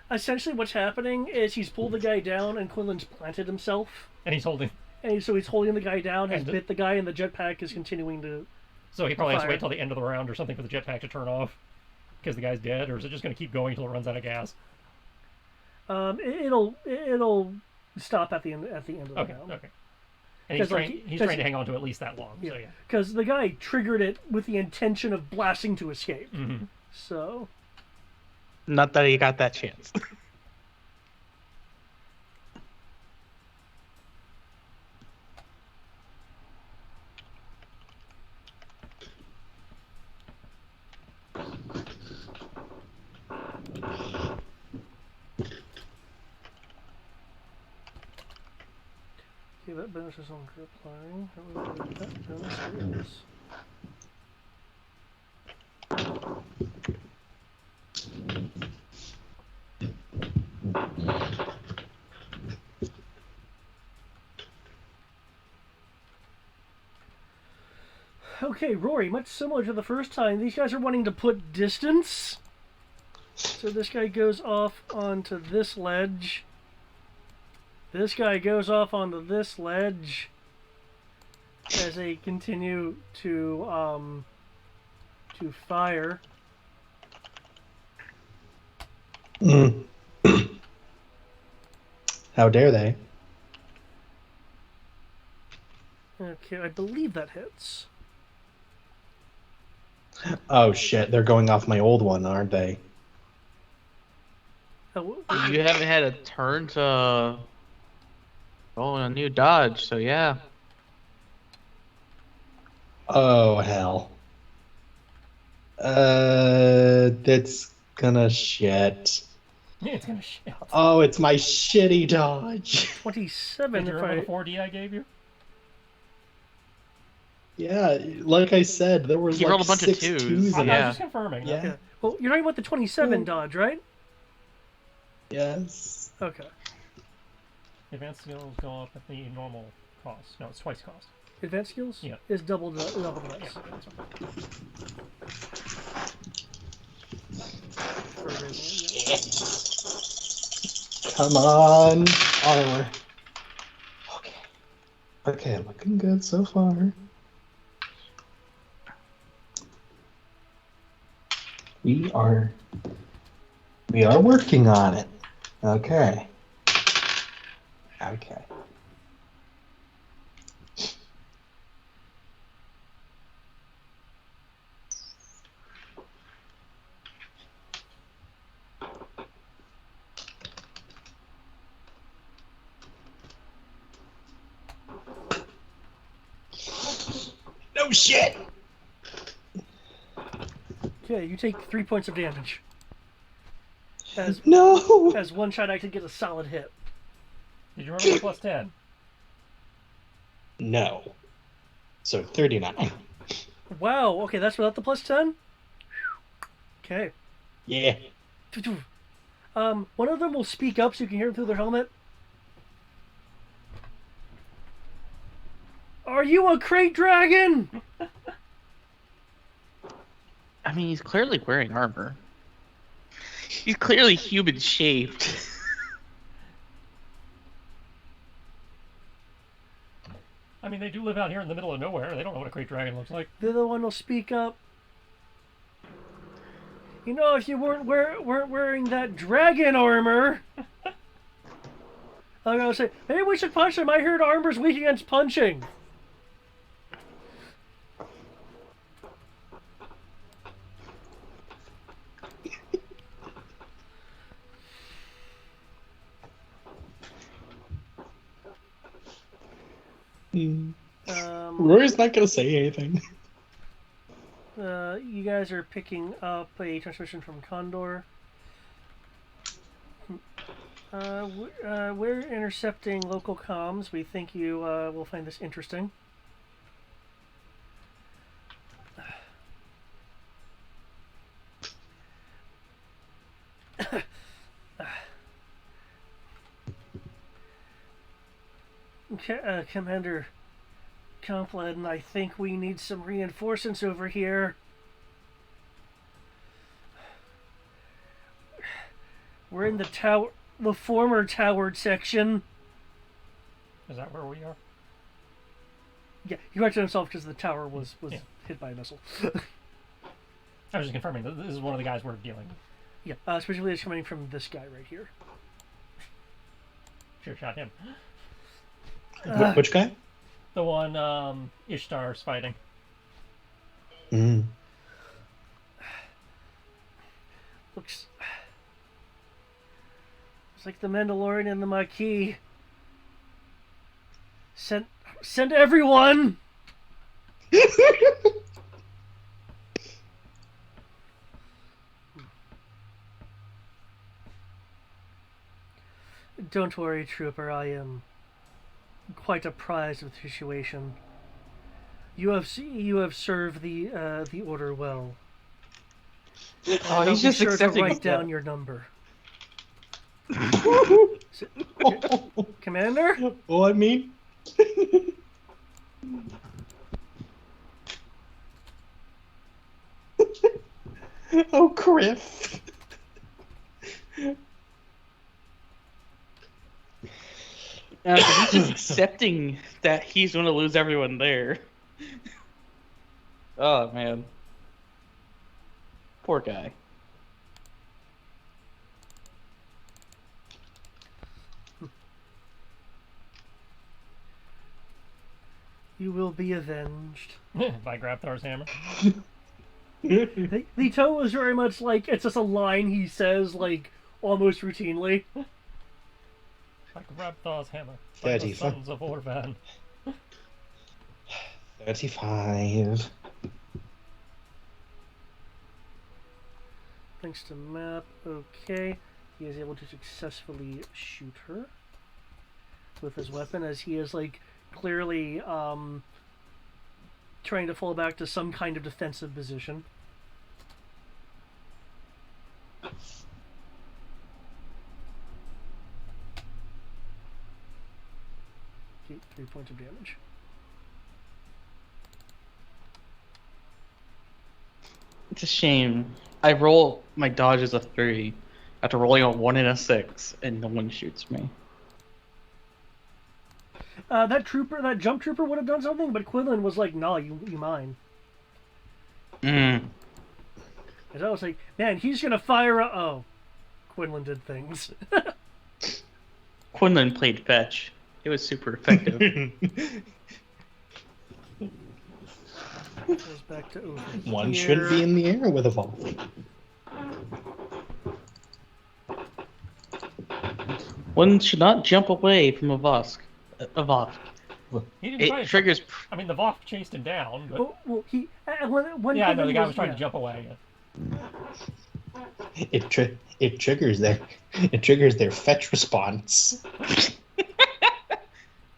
Essentially, what's happening is he's pulled the guy down, and Quinlan's planted himself, And he's holding... and so he's holding the guy down, has And- bit the guy, and the jetpack is continuing to. So he probably has to Fire. wait till the end of the round or something for the jetpack to turn off. Because the guy's dead, or is it just going to keep going until it runs out of gas? It'll stop at the end of the Okay, round. okay. And he's 'Cause, like, trying, he's 'cause- trying to hang on to at least that long. So yeah. Because the guy triggered it with the intention of blasting to escape. Mm-hmm. So. Not that he got that chance. Okay, that bonus is on grip line. That bonus is. Okay, Rory, much similar to the first time, these guys are wanting to put distance. So this guy goes off onto this ledge. This guy goes off onto this ledge as they continue to fire. How dare they? Okay, I believe that hits. Oh shit, they're going off my old one, aren't they? Oh, You haven't had a turn to roll a new dodge, so yeah. Oh hell. That's gonna shit. It's going to shit. Oh, it's my shitty dodge. 27 Did you if remember I... the 4D I gave you? Yeah, like I said, there was He like rolled a bunch of 6 twos, twos in I'm it. yeah. just confirming. Yeah. Okay. Well, you're talking about the 27 dodge, right? Yes. Okay. Advanced skills go up at the normal cost. No, it's twice cost. Advanced skills? Yeah. Is double the Yeah, dice. that's right. for raising it. Come on, armor. Okay. Okay, looking good so far. We are working on it. Okay. Okay. No shit. Okay, you take 3 points of damage. As No. one shot I could get a solid hit. Did you remember the plus 10? No. So 39. Wow, okay, that's without the plus 10? Okay. Yeah. One of them will speak up so you can hear them through their helmet. Are you a crate dragon? I mean, he's clearly wearing armor. He's clearly human shaped. I mean, they do live out here in the middle of nowhere. They don't know what a crate dragon looks like. The other one will speak up. You know, if you weren't wearing that dragon armor, I'm gonna say maybe we should punch him. I heard armor's weak against punching. Rory's not gonna say anything. You guys are picking up a transmission from Condor. We're intercepting local comms. We think you will find this interesting. Commander Compline, I think we need some reinforcements over here. We're in the tower, the former towered section. Is that where we are? Yeah, he corrected himself because the tower was Yeah. hit by a missile. I was just confirming that this is one of the guys we're dealing with. Yeah, specifically it's coming from this guy right here. Should have shot him. Which guy? The one Ishtar's fighting. Looks like the Mandalorian and the Maquis. Send everyone! Don't worry, Trooper. I am quite apprised of the situation. You have served the order well. Oh, he's just sure accepting. to write down your number. Commander? Well, I mean. Oh, Griff. He's just accepting that he's going to lose everyone there. Oh, man. Poor guy. You will be avenged. By Grabthar's hammer. The tone was very much like it's just a line he says like almost routinely. By Grabthar's hammer. By the 35. sons of Orvan. 35. Thanks to map. Okay, he is able to successfully shoot her with his weapon as he is like clearly trying to fall back to some kind of defensive position. Okay, 3 points of damage. It's a shame. I roll My dodge is a 3. After rolling a 1 and a 6, and no one shoots me. That jump trooper would have done something, but Quinlan was like, "Nah, you mine." Mm. And I was like, "Man, he's gonna fire a..." Oh, Quinlan did things. Quinlan played fetch. It was super effective. Goes back to over One here. shouldn't be in the air with a Evolve. One should not jump away from a Vosk. A Vosk. He didn't try It to. triggers. I mean, the Voth chased him down, but Well, he when yeah, I know Quinlan the guy was trying yeah. to jump away. It triggers their fetch response.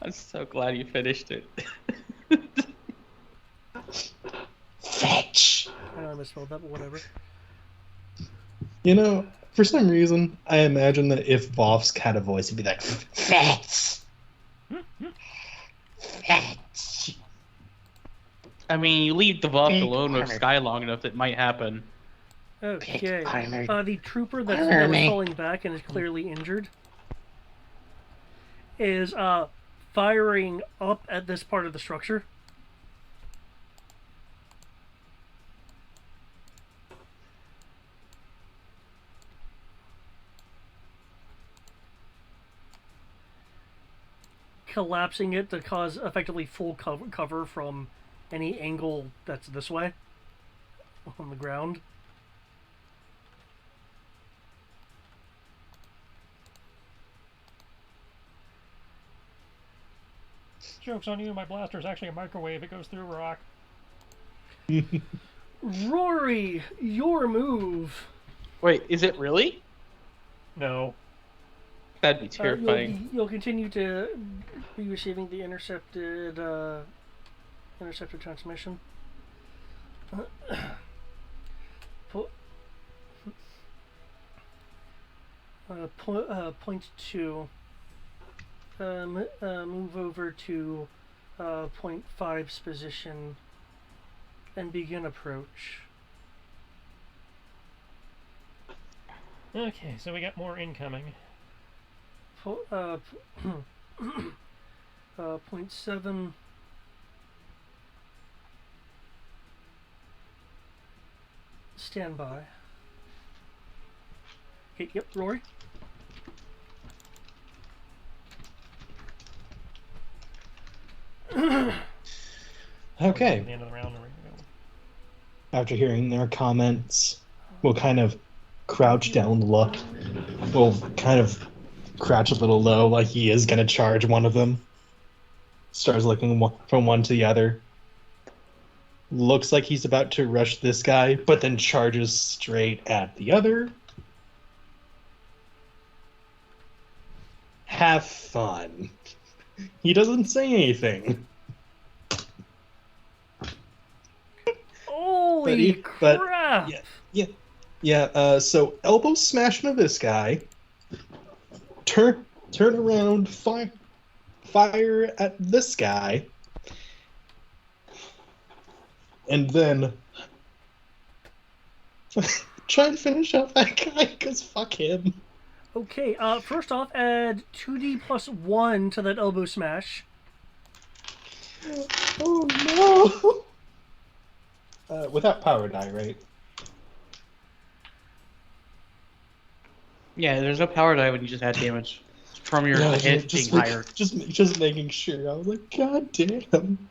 I'm so glad you finished it. Fetch. I know I misspelled that, but whatever. You know, for some reason, I imagine that if Vosk had a voice, he'd be like, Fetch. Fetch. I mean, you leave the Vosk Big alone with armor. Sky long enough, it might happen. Okay. armor. The trooper that was falling back and is clearly injured is firing up at this part of the structure. Collapsing it to cause effectively full cover from any angle that's this way on the ground. Joke's on you, my blaster is actually a microwave. It goes through rock. Rory, your move. Wait, is it really? No. That'd be terrifying. You'll continue to be receiving the intercepted transmission. Point 2. Move over to point 5's position and begin approach. Okay, so we got more incoming. Point 7. Stand by. Okay, yep, Rory. Okay. At the end of the round, After hearing their comments, we'll kind of crouch down, look. We'll kind of crouch a little low, like he is going to charge one of them. Starts looking from one to the other. Looks like he's about to rush this guy, but then charges straight at the other. Have fun. He doesn't say anything. Holy crap! So elbow smash into this guy. Turn around, fire at this guy, and then try and finish up that guy, because fuck him. Okay, first off, add 2d plus 1 to that elbow smash. Oh no! Without power die, right? Yeah, there's no power die when you just add damage from your hit being higher. Just making sure. I was like, God damn.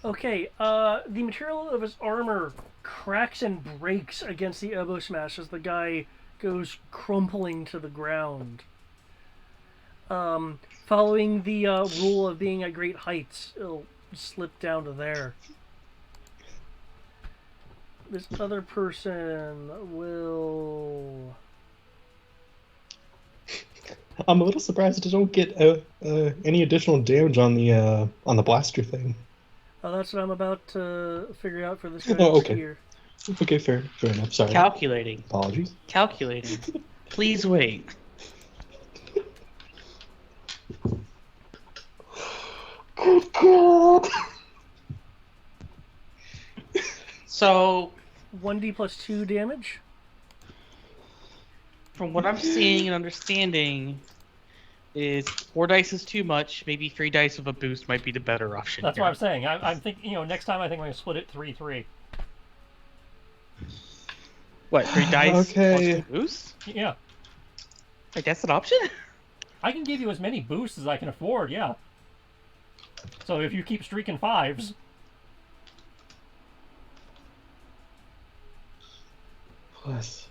Okay, the material of his armor cracks and breaks against the elbow smash as the guy goes crumpling to the ground. Following the rule of being at great heights, it'll slip down to there. This other person will... I'm a little surprised I don't get any additional damage on the blaster thing. That's what I'm about to figure out for this guy Oh, okay. here. Okay, fair enough. Sorry. Calculating. Apologies. Calculating. Please wait. Good God. So, 1d plus 2 damage. from what I'm seeing and understanding, is 4 dice is too much. Maybe 3 dice of a boost might be the better option. That's here. what I'm saying. I'm thinking, next time I think I'm going to split it 3-3. What, 3 dice Okay. plus 2 boosts? Yeah. Wait, that's an option? I can give you as many boosts as I can afford, yeah. So if you keep streaking 5s... Plus.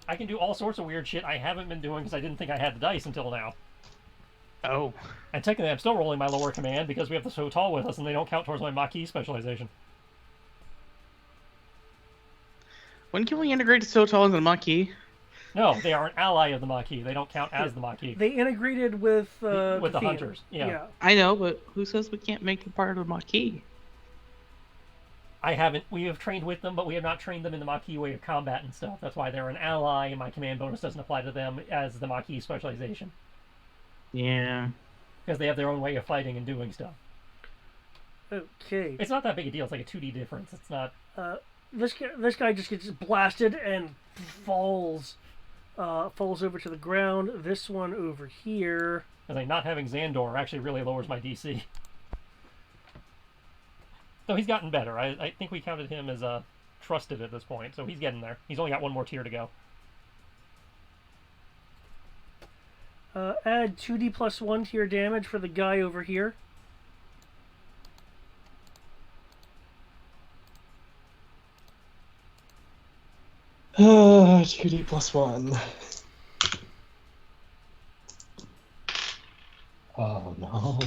I can do all sorts of weird shit I haven't been doing because I didn't think I had the dice until now. Oh. And technically I'm still rolling my lower command because we have the so tall with us and they don't count towards my Maquis specialization. When can we integrate Sotal into the Maquis? No, they are an ally of the Maquis. They don't count as the Maquis. They integrated with the Fiend. hunters, yeah. I know, but who says we can't make them part of the Maquis? I haven't. We have trained with them, but we have not trained them in the Maquis way of combat and stuff. That's why they're an ally, and my command bonus doesn't apply to them as the Maquis specialization. Yeah. Because they have their own way of fighting and doing stuff. Okay. It's not that big a deal. It's like a 2D difference. It's not... This guy just gets blasted and falls over to the ground. This one over here. I think not having Xandor actually really lowers my DC. So he's gotten better. I think we counted him as trusted at this point, so he's getting there. He's only got one more tier to go. Add 2d plus 1 to your damage for the guy over here. Ah, 2d plus 1. Oh no.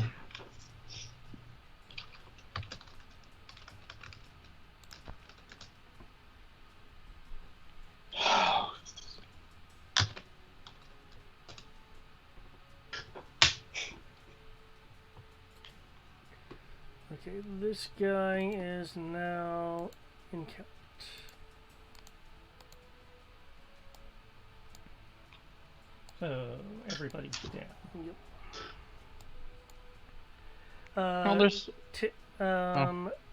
Okay, this guy is now in count. So everybody's down. Yep. Oh, there's...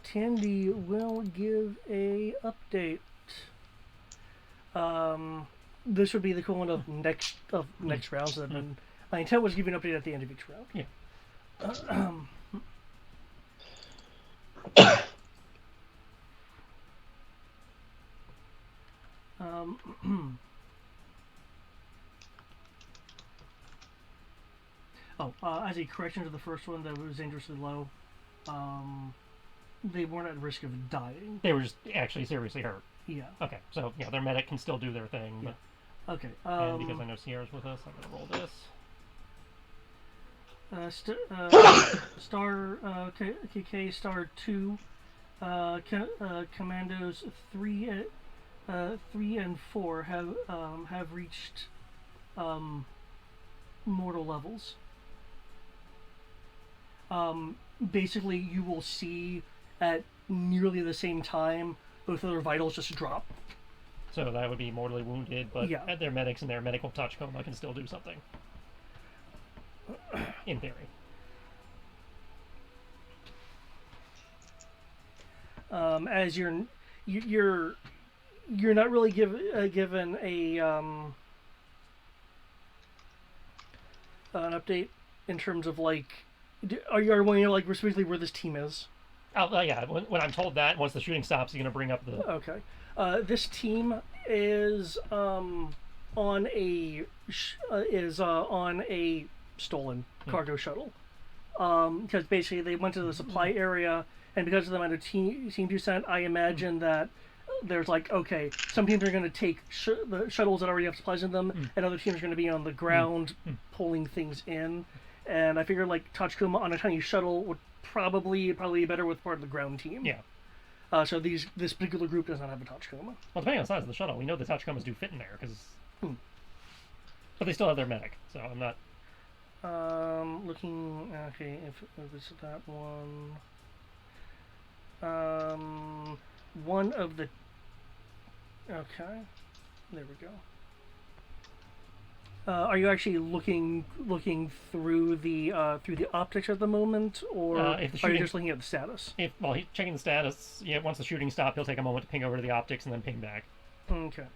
Tandy will give a update. This would be the equivalent of next round. So that my intent was to give you an update at the end of each round. Yeah. As a correction to the first one that was dangerously low, they weren't at risk of dying. They were just actually seriously hurt. Yeah. Okay, so yeah, their medic can still do their thing. But, Okay. and because I know Sierra's with us, I'm gonna roll this. Star KK Star 2 Commandos 3 and 4 have reached mortal levels. Basically, you will see at nearly the same time both of their vitals just drop. So that would be mortally wounded, but Yeah. their medics and their medical touch coma can still do something. In theory. As you're not really given a an update in terms of like, are you like specifically where this team is? Oh yeah, when I'm told that, once the shooting stops, he's gonna bring up the. Okay, this team is on a stolen cargo shuttle. Because basically they went to the supply area, and because of the amount of team you sent, I imagine that there's like, okay, some teams are going to take the shuttles that already have supplies in them, and other teams are going to be on the ground pulling things in. And I figured like Tachikoma on a tiny shuttle would probably be better with part of the ground team. Yeah. So this particular group does not have a Tachikoma. Well, depending on the size of the shuttle, we know the Tachikomas do fit in there, because. But they still have their medic, so I'm not. Looking, okay, if it's that one. one of the. Okay, there we go. Are you actually looking through the optics at the moment, or If the are you shooting- just looking at the status? Well, he's checking the status. Yeah, once the shooting stopped, he'll take a moment to ping over to the optics and then ping back. Okay.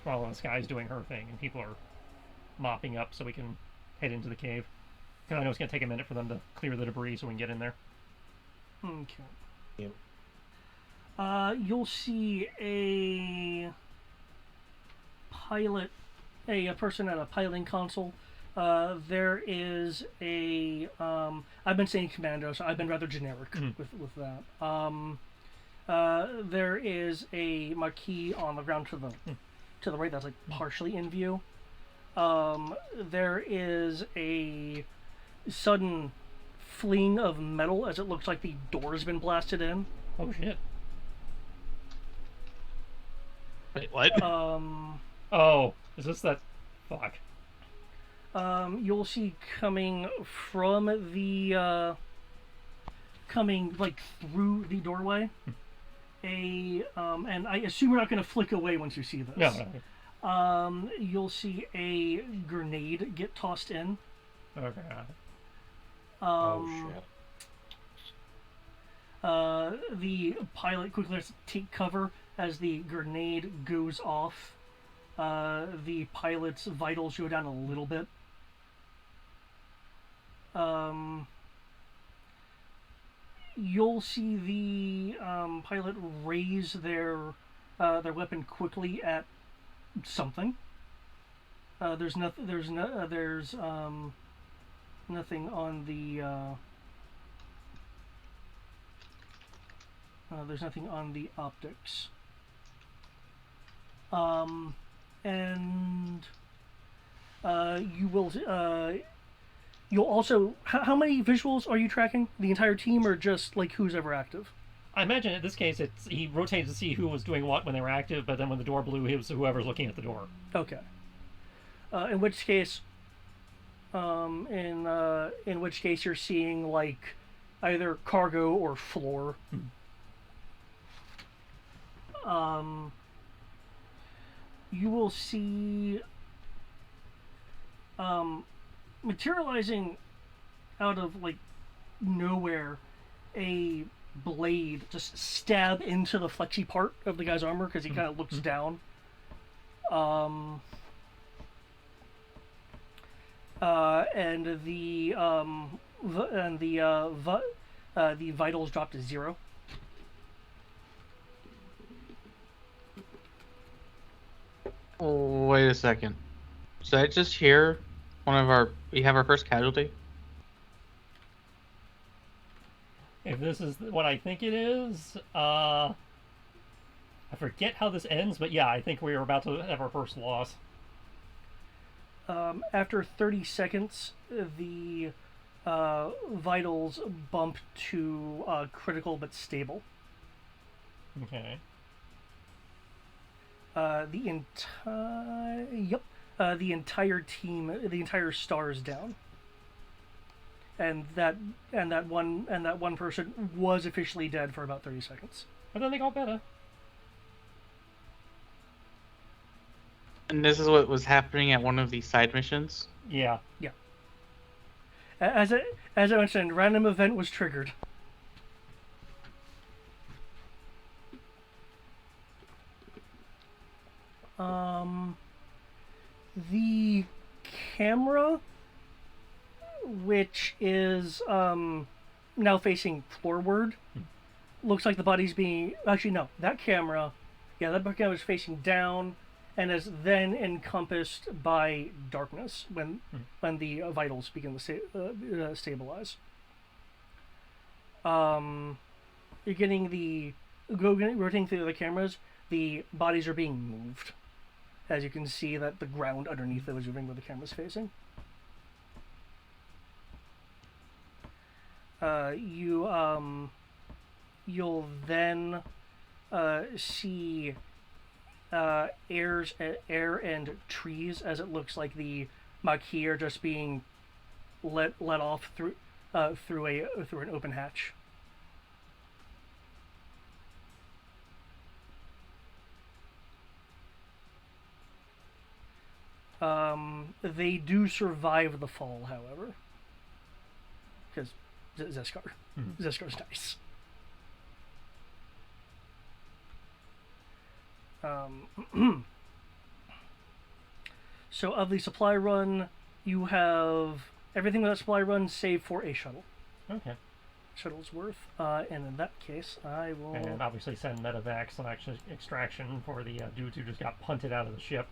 While the sky's doing her thing and people are mopping up so we can head into the cave. Because I know it's going to take a minute for them to clear the debris so we can get in there. Okay. Yep. You'll see a pilot, a person at a piloting console. There is a. I've been saying commando, so I've been rather generic with that. There is a Maquis on the ground to the right that's like partially in view. There is a sudden fleeing of metal as it looks like the door's been blasted in. Oh shit. Wait, what? Oh, is this that? Fuck. You'll see coming from the coming like through the doorway. And I assume you're not going to flick away once you see this. No. You'll see a grenade get tossed in. Okay. Oh shit. The pilot quickly has to take cover as the grenade goes off. The pilot's vitals go down a little bit. You'll see the pilot raise their weapon quickly at something. There's nothing. There's nothing on the. There's nothing on the optics. And you will. You'll also. How many visuals are you tracking? The entire team, or just like who's ever active? I imagine in this case, he rotated to see who was doing what when they were active, but then when the door blew, it was whoever's looking at the door. Okay. In which case, in which case you're seeing like either cargo or floor. You will see materializing out of like nowhere a blade just stab into the fleshy part of the guy's armor because he kind of looks down. And the vitals drop to 0. Oh, wait a second. So I just hear we have our first casualty? If this is what I think it is, I forget how this ends, but yeah, I think we are about to have our first loss. After 30 seconds, the vitals bump to critical but stable. Okay. The entire team, the entire star is down, and that one person was officially dead for about 30 seconds. But then they got better. And this is what was happening at one of these side missions? Yeah. As I mentioned, random event was triggered. The camera, which is now facing forward, looks like the body's being... Actually, no. That camera is facing down and is then encompassed by darkness when the vitals begin to stabilize. You're getting rotating through the cameras. The bodies are being moved, as you can see that the ground underneath it is moving where the camera's facing. You'll then see air and trees as it looks like the Maquis are just being let off through an open hatch. They do survive the fall, however, because Zeskar. Zeskar's nice. So of the supply run, you have everything with that supply run save for a shuttle. Okay. Shuttle's worth, and in that case, I will. And obviously send medevac / extraction for the dudes who just got punted out of the ship.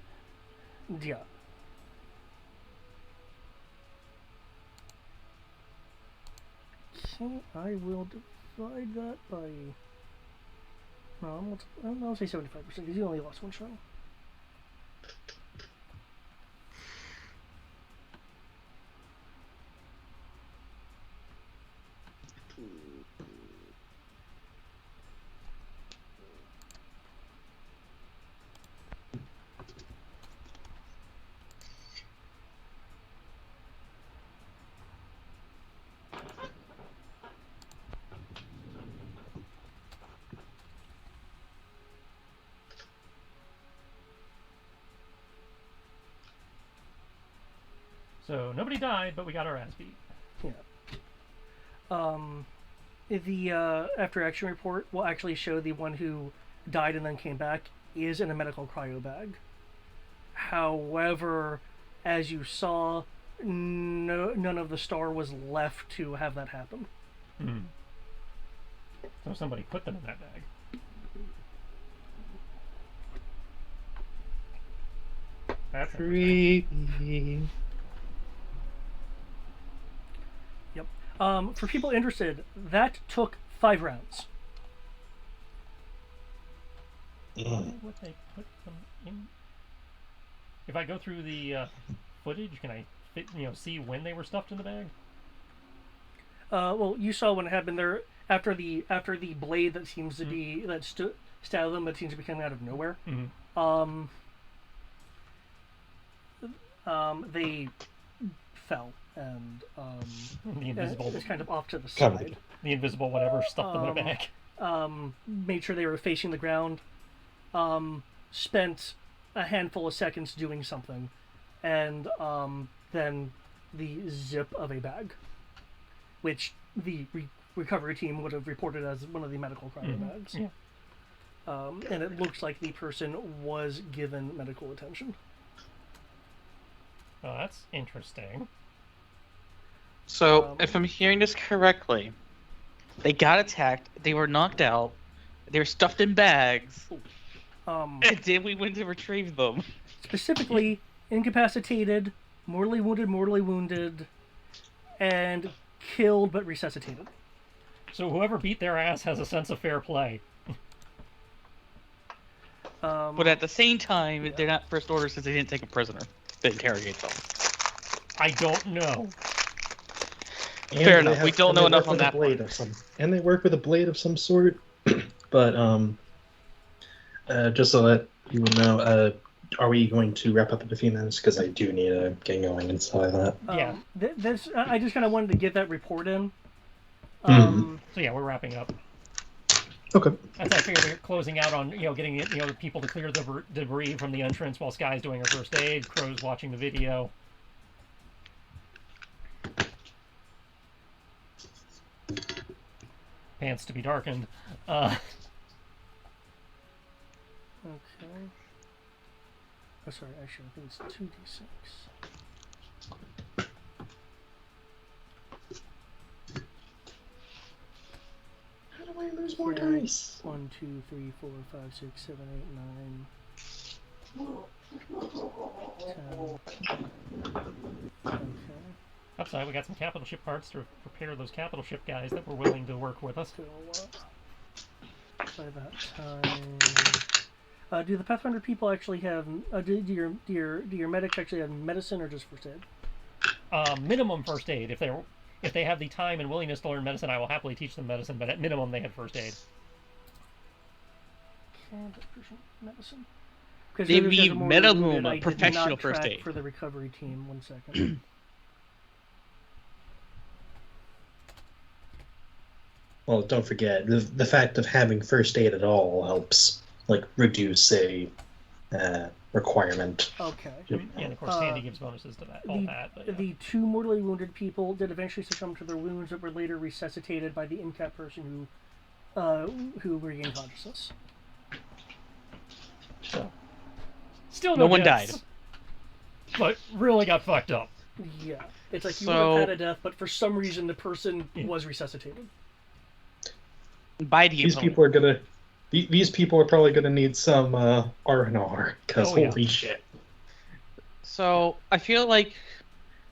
Yeah. Okay, I will divide that by. No, I'll say 75% because you only lost one shuttle. So nobody died, but we got our ass beat. Yeah. The after action report will actually show the one who died and then came back is in a medical cryo bag. However, as you saw, none of the star was left to have that happen. So somebody put them in that bag. That's Creepy. Yep. For people interested, that took 5 rounds. Why would they put them in? If I go through the footage, can I see when they were stuffed in the bag? Well, you saw when it happened there after the blade that seems to be that stabbed them, but seems to be coming out of nowhere. They fell and The invisible, it's kind of off to the Covered. side. the invisible whatever stuffed them in a bag. Made sure they were facing the ground. Spent a handful of seconds doing something, and then the zip of a bag, which the recovery team would have reported as one of the medical cryo bags. Yeah. And it looks like the person was given medical attention. Oh, that's interesting. So, if I'm hearing this correctly, they got attacked, they were knocked out, they were stuffed in bags, and then we went to retrieve them. Specifically, incapacitated, mortally wounded, and killed but resuscitated. So whoever beat their ass has a sense of fair play. But at the same time, they're not first order since they didn't take a prisoner to interrogate them. I don't know. Fair enough. We don't know enough on that blade of some, and they work with a blade of some sort. But just so that you would know, are we going to wrap up in a few minutes? Because I do need to get going inside that. Yeah. This I just kind of wanted to get that report in. So yeah, we're wrapping up. Okay. As I figure we're closing out on getting the people to clear the debris from the entrance while Sky's doing her first aid, Crow's watching the video. Pants to be darkened. Okay. Oh, sorry. Actually, I think it's 2d6. How do I lose more dice? 1, 2, 3, 4, 5, 6, 7, 8, 9. 10. Okay. Upside, we got some capital ship parts to prepare those capital ship guys that were willing to work with us. So, by that time, do the Pathfinder people actually have? Do your medics actually have medicine or just first aid? Minimum first aid. If they have the time and willingness to learn medicine, I will happily teach them medicine. But at minimum, they had first aid. Medicine. They need minimum professional first aid for the recovery team. 1 second. Well, don't forget the fact of having first aid at all helps like reduce a requirement. Okay. And of course, Sandy gives bonuses to that. All that. But, yeah. The 2 mortally wounded people did eventually succumb to their wounds, but were later resuscitated by the in-cap person who regained consciousness. So, still No one deaths, died. But really got fucked up. Yeah, it's like you So- would have had a death, but for some reason the person was resuscitated. By the These opponent. people are gonna. These people are probably gonna need some R&R because Oh, yeah. holy shit. So I feel like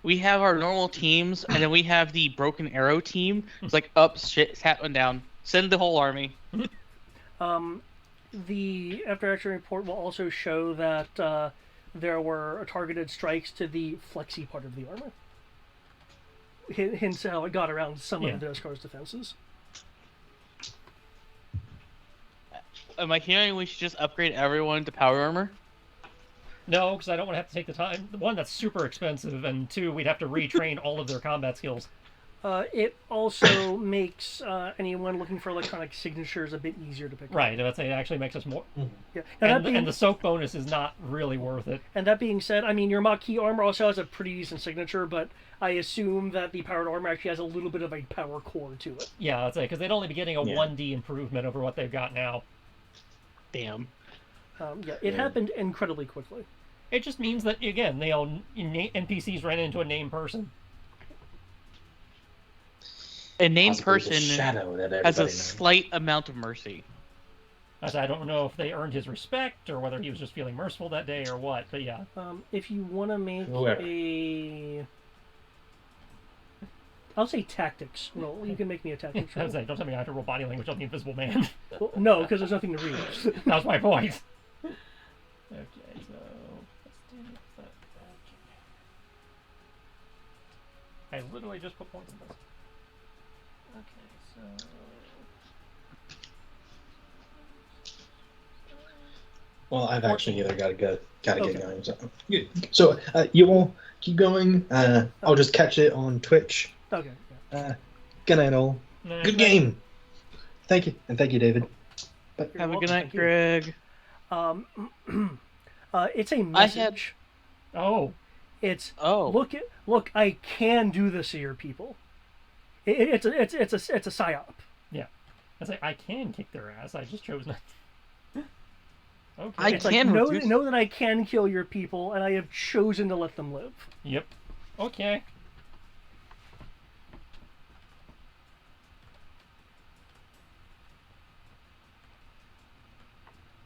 we have our normal teams, and then we have the Broken Arrow team. It's like up, shit, happening down. Send the whole army. The after-action report will also show that there were targeted strikes to the flexy part of the armor. Hence how it got around some of the Duskar's defenses. Am I hearing we should just upgrade everyone to power armor? No, because I don't want to have to take the time. One, that's super expensive, and two, we'd have to retrain all of their combat skills. It also makes anyone looking for electronic signatures a bit easier to pick up. Right, it actually makes us more. Yeah. And the soak bonus is not really worth it. And that being said, I mean, your Maquis armor also has a pretty decent signature, but I assume that the powered armor actually has a little bit of a power core to it. Yeah, that's it, because they'd only be getting a 1D improvement over what they've got now. Damn. It happened incredibly quickly. It just means that, again, NPCs ran into a named person. A named Possibly the person shadow that has a everybody knows. slight amount of mercy. I don't know if they earned his respect, or whether he was just feeling merciful that day, or what, but yeah. If you want to make Whoever. I'll say tactics roll. You can make me a tactics I roll. was like, don't tell me I have to roll body language on the Invisible Man. Well, no, because there's nothing to read. That was my point. Okay, so let's do that. I literally just put points in this. Okay, so Well, I've actually either gotta get Okay. going. So you all keep going. I'll just catch it on Twitch. Okay. Yeah. Good night, all. Nah, Good game. Thank you, and thank you, David. You're Have a welcome, good night, thank you. Greg. It's a message. Oh, It's Oh. look. I can do this to your people. It's a psyop. yeah. I was like, I can kick their ass. I just chose not. Okay. I It's like can know reduce- that I can kill your people, and I have chosen to let them live. Yep. Okay.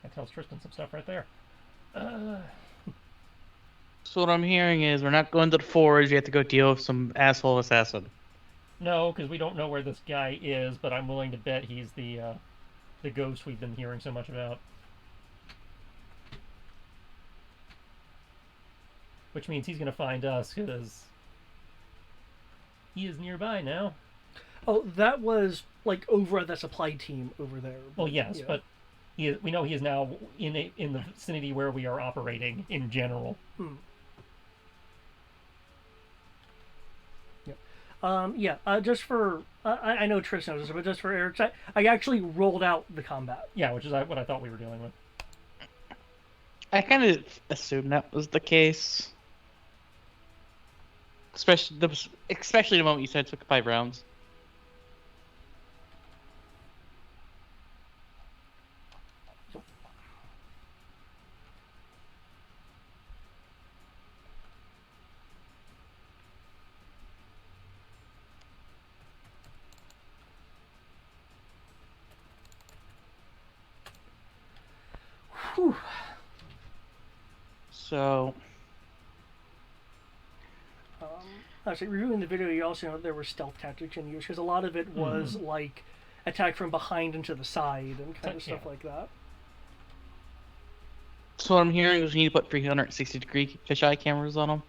That tells Tristan some stuff right there. So what I'm hearing is we're not going to the forge. You have to go deal with some asshole assassin. No, because we don't know where this guy is, but I'm willing to bet he's the ghost we've been hearing so much about. Which means he's going to find us, because he is nearby now. Oh, that was like over at the supply team over there. Well, yes, Yeah. but we know he is now in the vicinity where we are operating in general. Just for I know Tristan knows this, but just for Eric, I actually rolled out the combat. Yeah, which is what I thought we were dealing with. I kind of assumed that was the case. Especially the moment you said it took 5 rounds. Whew. So Actually, reviewing the video, you also know there were stealth tactics in use because a lot of it was like attack from behind and to the side and kind of stuff like that. what I'm hearing is we need to put 360-degree fisheye cameras on them.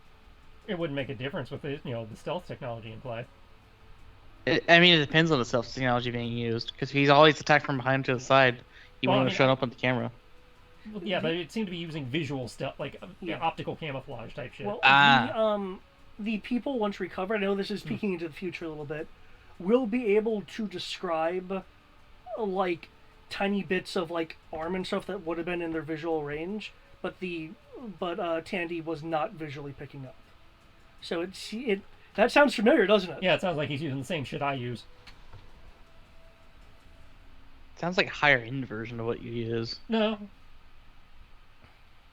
It wouldn't make a difference with the stealth technology in play. I mean, it depends on the stealth technology being used. Because if he's always attacked from behind to the side, he Well, won't I have mean, shown up on the camera. Well, yeah, but it seemed to be using visual stealth, like optical camouflage type shit. Well, the people once recovered, I know this is peeking into the future a little bit, will be able to describe like tiny bits of like arm and stuff that would have been in their visual range, but Tandy was not visually picking up. So it that sounds familiar, doesn't it? Yeah, it sounds like he's using the same shit I use. Sounds like a higher end version of what you use. No.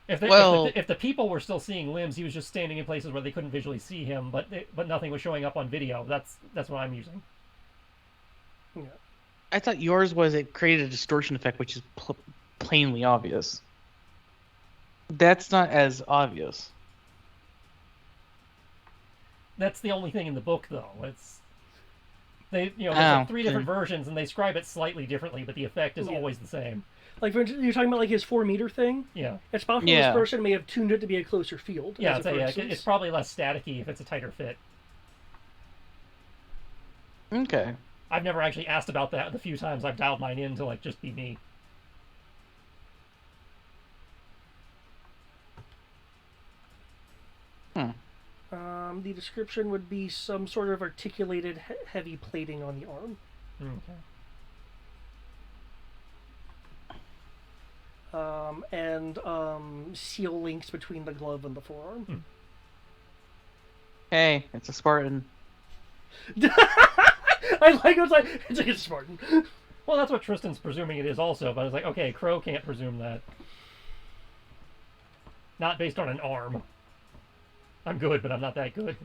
If Well- if the people were still seeing limbs, he was just standing in places where they couldn't visually see him, but nothing was showing up on video. That's what I'm using. Yeah. I thought yours was it created a distortion effect, which is plainly obvious. That's not as obvious. That's the only thing in the book, though. It's there's Oh, like 3 different okay. versions, and they describe it slightly differently, but the effect is Yeah. always the same. Like for instance, you're talking about like his 4-meter thing. Yeah. It's possible Yeah. this person may have tuned it to be a closer field. Yeah, as a for it's instance. probably less staticky if it's a tighter fit. Okay. I've never actually asked about that the few times I've dialed mine in to like just be me. The description would be some sort of articulated heavy plating on the arm. Okay. And seal links between the glove and the forearm. Hey, it's a Spartan. I like it's like a Spartan. Well, that's what Tristan's presuming it is also, but I was like, okay, Crow can't presume that. Not based on an arm. I'm good, but I'm not that good.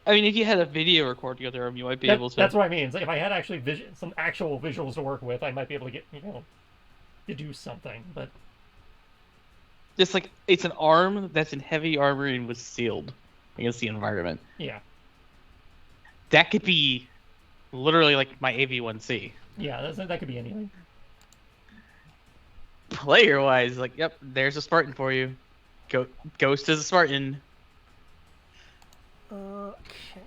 I mean, if you had a video recording of their arm, you might be able to. That's what I mean. It's like if I had actually some actual visuals to work with, I might be able to get, deduce something, but... Just like, it's an arm that's in heavy armor and was sealed against the environment. Yeah. That could be literally like my AV1C. Yeah, that could be anything. Player-wise, like, yep, there's a Spartan for you. Ghost is a Spartan. Okay.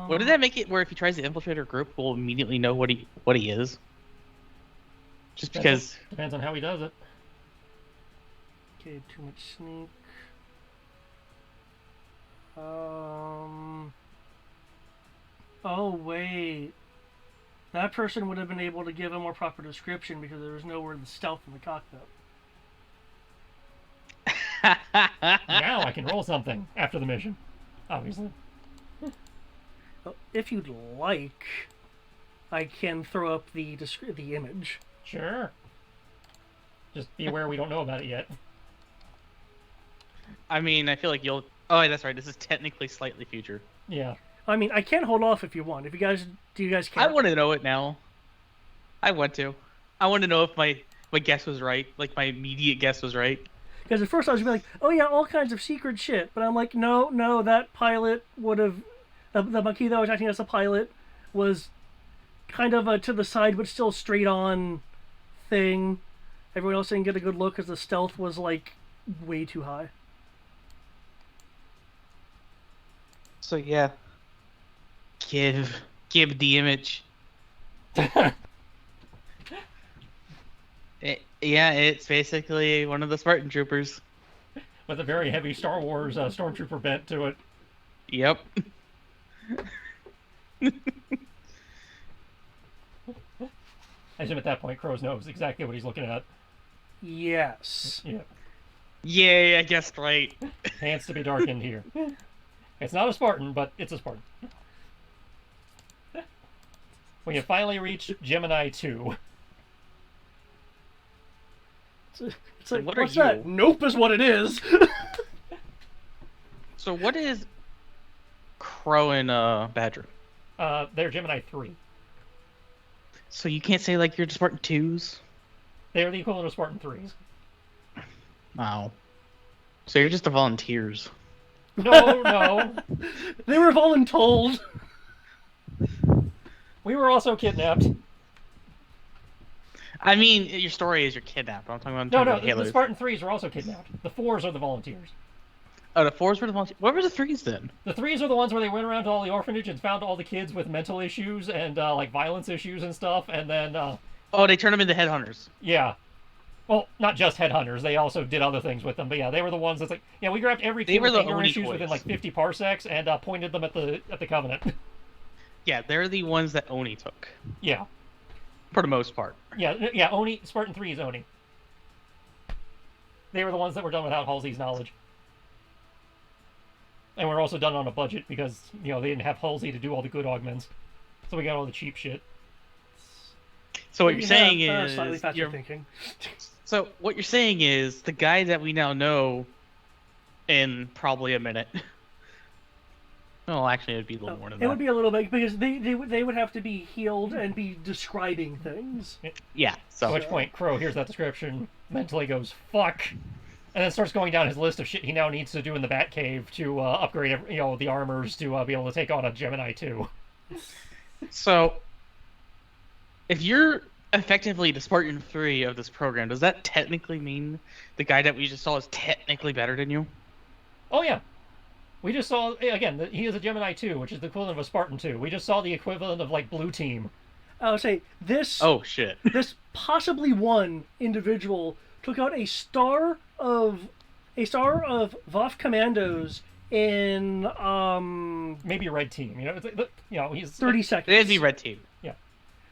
What did that make it where if he tries to infiltrate our group, we'll immediately know what he is? Just because... Depends on how he does it. Okay, too much sneak. Oh, wait. That person would have been able to give a more proper description because there was no word of stealth in the cockpit. Now I can roll something after the mission, obviously. Well, if you'd like, I can throw up the image. Sure. Just be aware we don't know about it yet. I mean, I feel like you'll... Oh, that's right. This is technically slightly future. Yeah. I mean, I can hold off if you want. Do you guys care? I want to know it now. I want to. I want to know if my guess was right. Like, my immediate guess was right. Because at first I was gonna be like, oh yeah, all kinds of secret shit. But I'm like, no, that pilot would have... The Maquis that was acting as a pilot was kind of a to the side but still straight on thing. Everyone else didn't get a good look because the stealth was like way too high. So, yeah. Give the image. Yeah, it's basically one of the Spartan troopers. With a very heavy Star Wars stormtrooper bent to it. Yep. I assume at that point Crows knows exactly what he's looking at. Yes. Yeah. Yay, I guessed right. Hands to be darkened here. It's not a Spartan, but it's a Spartan. We have finally reached Gemini 2. It's like, what are what's that? you? Nope is what it is. So what is Crow and Badger? They're Gemini 3. So you can't say like you're Spartan 2s? They're the equivalent of Spartan 3s. Wow. So you're just the volunteers. No. They were voluntold. We were also kidnapped. I mean, your story is you're kidnapped. I'm talking about in terms of The Halos. Spartan 3s were also kidnapped. The 4s are the volunteers. Oh, the 4s were the volunteers. What were the 3s then? The 3s are the ones where they went around to all the orphanage and found all the kids with mental issues and like violence issues and stuff, and then Oh, they turned them into headhunters. yeah. Well, not just headhunters. They also did other things with them. But yeah, they were the ones that's like, yeah, we grabbed every They team were with the anger Oni issues boys. within like 50 parsecs and pointed them at the Covenant. Yeah, they're the ones that Oni took Yeah. for the most part. Yeah, Oni, Spartan 3 is Oni. They were the ones that were done without Halsey's knowledge. And we're also done on a budget because, they didn't have Halsey to do all the good augments. So we got all the cheap shit. So what you're saying slightly is faster thinking. So what you're saying is the guy that we now know in probably a minute. Well, actually, it'd be a little more than that. It would be a little bit because they would have to be healed and be describing things. Yeah. So At which point, Crow hears that description, mentally goes, fuck, and then starts going down his list of shit he now needs to do in the Batcave to upgrade, the armors to be able to take on a Gemini 2. So, if you're effectively the Spartan 3 of this program, does that technically mean the guy that we just saw is technically better than you? Oh, yeah. We just saw, again, he is a Gemini 2, which is the equivalent of a Spartan 2. We just saw the equivalent of, like, Blue Team. I would say this. Oh, shit. This possibly one individual took out a star of Voth commandos in Maybe a Red Team. He's 30 seconds. It'd be red team. Yeah.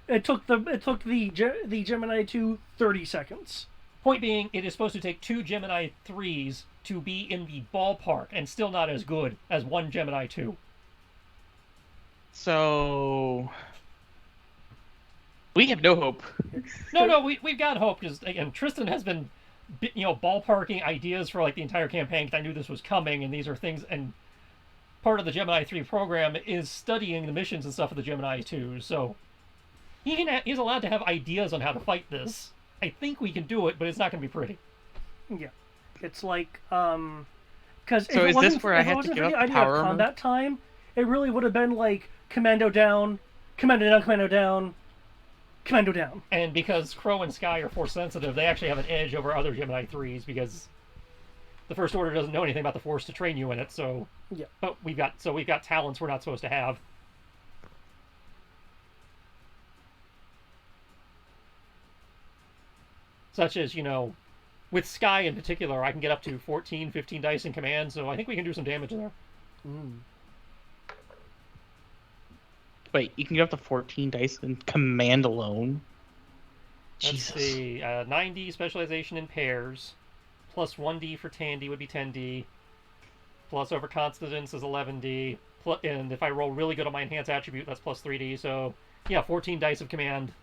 It took the Gemini 2 30 seconds. Point being, it is supposed to take 2 Gemini 3s to be in the ballpark, and still not as good as 1 Gemini 2. So we have no hope. No, we've got hope, because, again, Tristan has been, ballparking ideas for, like, the entire campaign, because I knew this was coming, and these are things, and part of the Gemini 3 program is studying the missions and stuff of the Gemini 2, so he's allowed to have ideas on how to fight this. I think we can do it, but it's not going to be pretty. Yeah, it's like because So is this where I have to give up the idea power of armor? combat time, it really would have been like commando down, commando down, commando down, commando down. And because Crow and Sky are force sensitive, they actually have an edge over other Gemini 3s because the First Order doesn't know anything about the Force to train you in it. So yeah, but we've got talents we're not supposed to have. Such as, with Sky in particular, I can get up to 14, 15 dice in command, so I think we can do some damage there. Wait, you can get up to 14 dice in command alone? Let's Jesus. see, 9D specialization in pairs, plus 1D for Tandy would be 10D, plus overconfidence is 11D, and if I roll really good on my enhanced attribute, that's plus 3D, so yeah, 14 dice of command,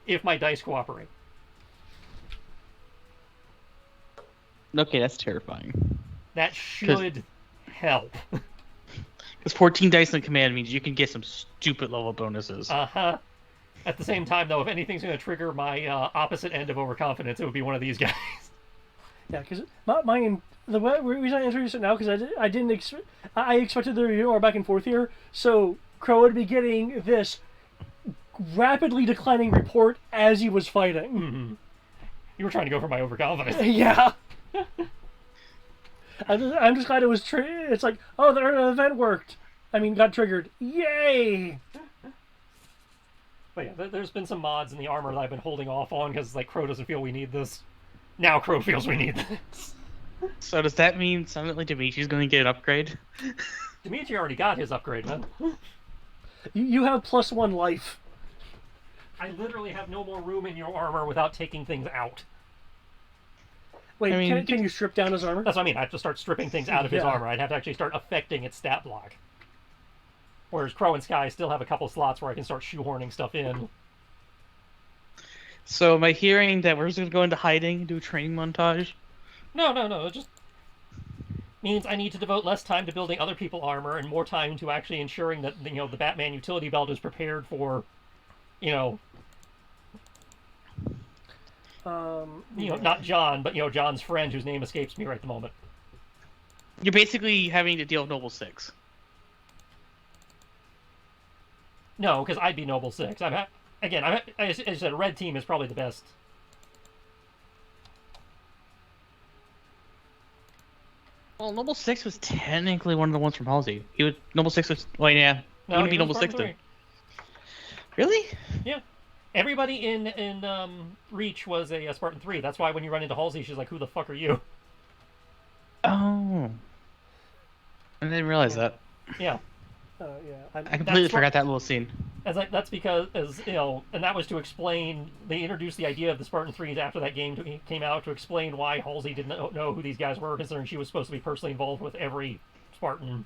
if my dice cooperate. Okay, that's terrifying. That should help. Because 14 dice in command means you can get some stupid level bonuses. Uh-huh. At the same time, though, if anything's going to trigger my opposite end of overconfidence, it would be one of these guys. Yeah, because the reason I introduced it now because I expected there to be more back and forth here. So Crow would be getting this rapidly declining report as he was fighting. Mm-hmm. You were trying to go for my overconfidence. Yeah. I'm just glad it was. It's like, oh, the event worked. Got triggered. Yay! But yeah, there's been some mods in the armor that I've been holding off on because like Crow doesn't feel we need this. Now Crow feels we need this. So does that mean suddenly Dimitri's going to get an upgrade? Dimitri already got his upgrade, man. You have +1 life. I literally have no more room in your armor without taking things out. Wait, I mean, can you strip down his armor? That's what I mean. I have to start stripping things out of his Yeah. armor. I'd have to actually start affecting its stat block. Whereas Crow and Sky still have a couple slots where I can start shoehorning stuff in. So am I hearing that we're just going to go into hiding and do a training montage? No. It just means I need to devote less time to building other people's armor and more time to actually ensuring that the Batman utility belt is prepared for, not John, but John's friend whose name escapes me right at the moment. You're basically having to deal with Noble 6. No, because I'd be Noble 6. As I said, Red Team is probably the best. Well, Noble 6 was technically one of the ones from Halsey. Noble 6 was... Well, yeah. No, he would be was Noble 6 Spartan then. Really? Yeah. Everybody in Reach was a Spartan 3. That's why when you run into Halsey, she's like, "Who the fuck are you?" Oh, I didn't realize that. Yeah. Yeah. I completely forgot that little scene. That's because, and that was to explain. They introduced the idea of the Spartan 3s after that game came out to explain why Halsey didn't know who these guys were, considering she was supposed to be personally involved with every Spartan.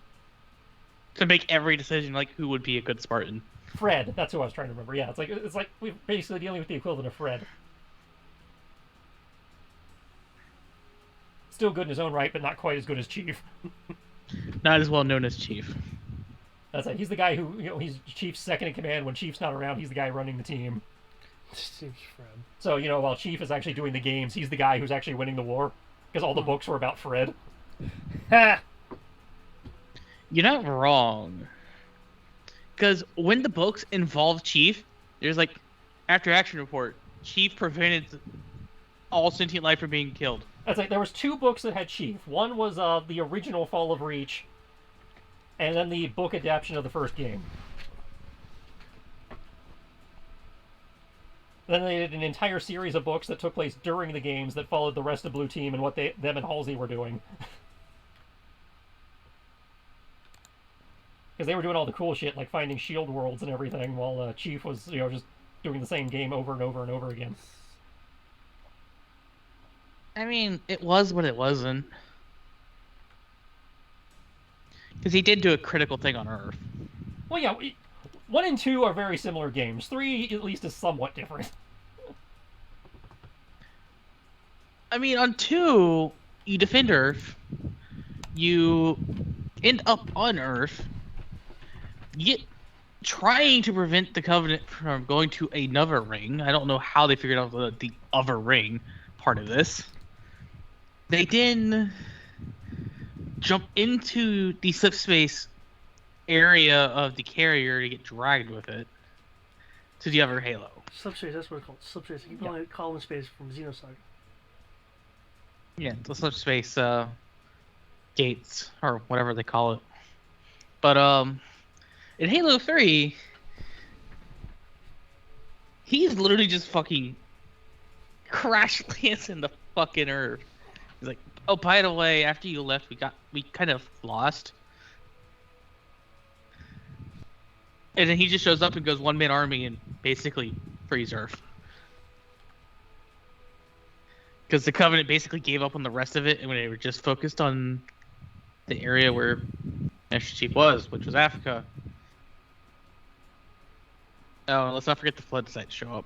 To make every decision, like who would be a good Spartan. Fred, that's who I was trying to remember. Yeah, it's like we're basically dealing with the equivalent of Fred. Still good in his own right, but not quite as good as Chief. Not as well known as Chief. That's it. He's the guy who, he's Chief's second in command. When Chief's not around, he's the guy running the team. Seems Fred. So, while Chief is actually doing the games, he's the guy who's actually winning the war. Because all the books were about Fred. Ha! You're not wrong. Because when the books involve Chief, there's like, after action report, Chief prevented all sentient life from being killed. That's like, there was 2 books that had Chief. One was the original Fall of Reach, and then the book adaptation of the first game. Then they did an entire series of books that took place during the games that followed the rest of Blue Team and what them and Halsey were doing. Because they were doing all the cool shit, like finding shield worlds and everything, while Chief was, just doing the same game over and over and over again. I mean, it was, but it wasn't. Because he did do a critical thing on Earth. Well, yeah, 1 and 2 are very similar games. 3, at least, is somewhat different. I mean, on 2, you defend Earth. You end up on Earth. Yet, trying to prevent the Covenant from going to another ring. I don't know how they figured out the other ring part of this. They then jump into the subspace area of the carrier to get dragged with it to the other Halo. Subspace, that's what it's called. Subspace. You can only call them space from Xenosaga. Yeah, the subspace gates, or whatever they call it. But, in Halo 3, he's literally just fucking crash lands in the fucking Earth. He's like, oh, by the way, after you left, we kind of lost. And then he just shows up and goes one-man army and basically frees Earth. Because the Covenant basically gave up on the rest of it, and when they were just focused on the area where Master Chief was, which was Africa. Oh, let's not forget the Flood decided to show up.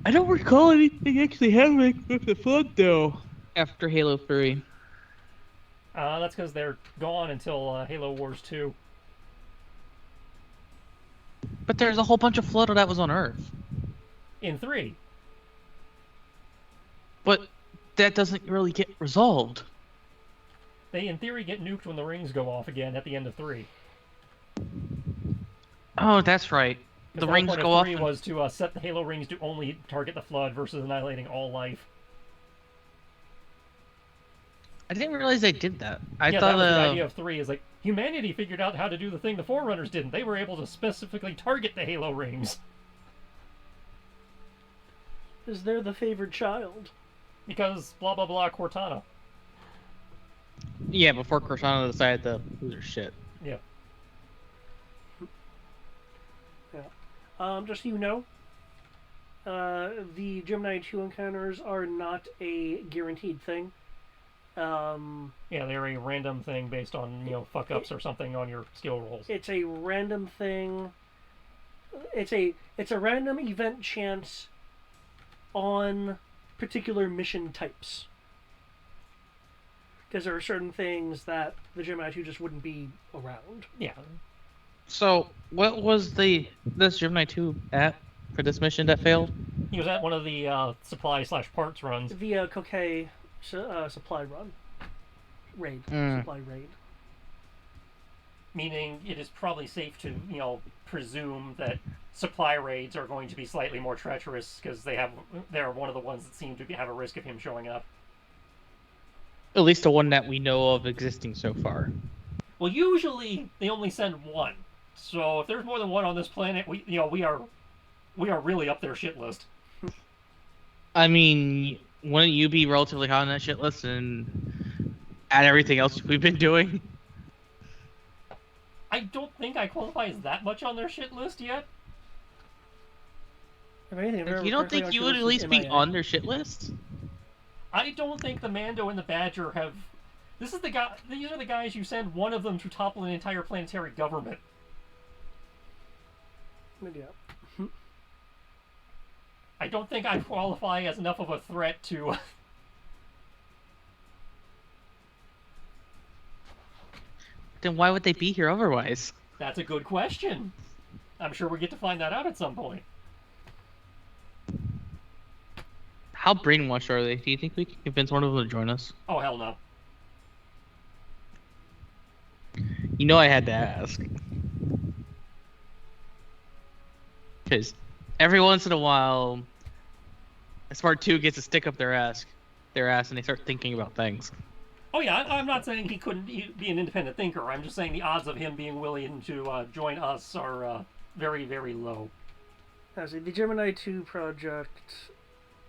I don't recall anything actually happening with the Flood, though, after Halo 3. That's because they're gone until Halo Wars 2. But there's a whole bunch of Flood that was on Earth. In 3. But that doesn't really get resolved. They, in theory, get nuked when the rings go off again at the end of 3. Oh, that's right. The rings point go of off. 3 was to set the Halo rings to only target the Flood versus annihilating all life. I didn't realize they did that. I Yeah, thought that was the idea of 3, is like, humanity figured out how to do the thing the Forerunners didn't. They were able to specifically target the Halo rings. Because they're the favored child. Because blah blah blah Cortana. Yeah, before Cortana decided to lose her shit. Yeah. Just so you know, the Gemini 2 encounters are not a guaranteed thing. Yeah, they're a random thing based on, fuck ups or something on your skill rolls. It's a random thing. It's a random event chance on particular mission types. Because there are certain things that the Gemini 2 just wouldn't be around. Yeah. So, what was this Gemini 2 at for this mission that failed? He was at one of the supply/parts runs. The Coquet supply run. Raid. Supply raid. Meaning it is probably safe to, presume that supply raids are going to be slightly more treacherous because they're one of the ones that seem to have a risk of him showing up. At least the one that we know of existing so far. Well, usually they only send one. So if there's more than one on this planet, we are really up their shit list. I mean, wouldn't you be relatively high on that shit list and add everything else we've been doing? I don't think I qualify as that much on their shit list yet. If anything, if I remember You don't correctly, think you our would shit at list least is be MIA. on their shit list? I don't think the Mando and the Badger have. These are the guys you send one of them to topple an entire planetary government. Yeah. I don't think I qualify as enough of a threat to. Then why would they be here otherwise? That's a good question. I'm sure we get to find that out at some point. How brainwashed are they? Do you think we can convince one of them to join us? Oh, hell no. You know I had to ask. Because every once in a while, a Smart 2 gets a stick up their ass, and they start thinking about things. Oh yeah, I'm not saying he couldn't be an independent thinker. I'm just saying the odds of him being willing to join us are very, very low. As the Gemini 2 project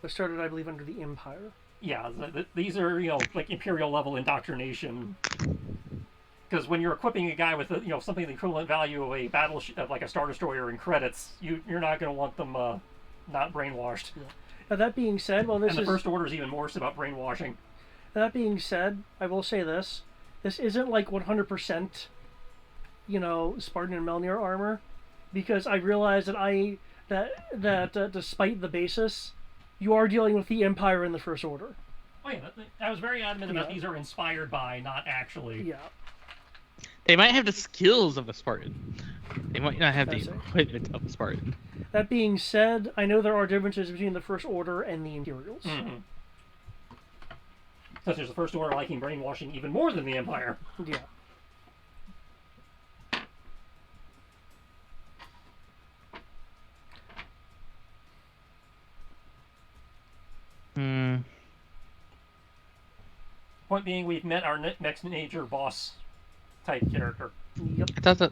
was started, I believe, under the Empire. Yeah, these are like Imperial level indoctrination. Because when you're equipping a guy with something the equivalent value of a of like a Star Destroyer in credits, you're not going to want them not brainwashed. Yeah. Now that being said, well, and the First Order is even more about brainwashing. That being said, I will say this: this isn't like 100%, Spartan and Melnir armor, because I realize that despite the basis, you are dealing with the Empire and the First Order. Oh yeah, I was very adamant about these are inspired by, not actually. Yeah. They might have the skills of a Spartan. They might not have the equipment of a Spartan. That being said, I know there are differences between the First Order and the Imperials. Mm-hmm. Such as the First Order liking brainwashing even more than the Empire. Yeah. Point being, we've met our next major boss type character. Yep. I thought that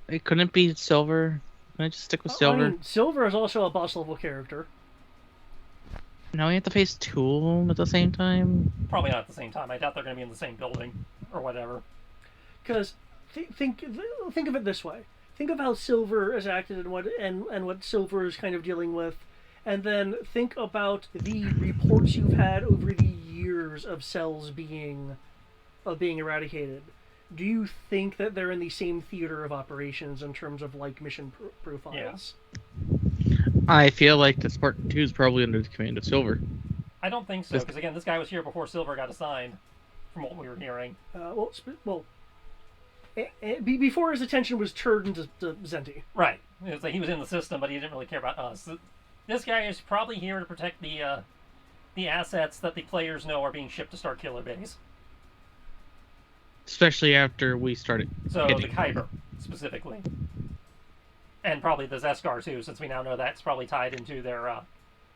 it couldn't be Silver. Can I just stick with Silver? I mean, Silver is also a boss level character. Now we have to face two of them at the same time? Probably not at the same time. I doubt they're going to be in the same building or whatever. Because think of it this way: think of how Silver is acted and what Silver is kind of dealing with, and then think about the reports you've had over the years of cells being eradicated. Do you think that they're in the same theater of operations in terms of like mission profiles? Yeah. I feel like the Spartan 2 is probably under the command of Silver. I don't think so, because again, this guy was here before Silver got assigned, from what we were hearing. Before his attention was turned to Zenti. Right. It was like he was in the system, but he didn't really care about us. This guy is probably here to protect the assets that the players know are being shipped to Starkiller Base. Especially after we started So hitting. the Kyber, specifically. And probably the Zeskar, too, since we now know that's probably tied into their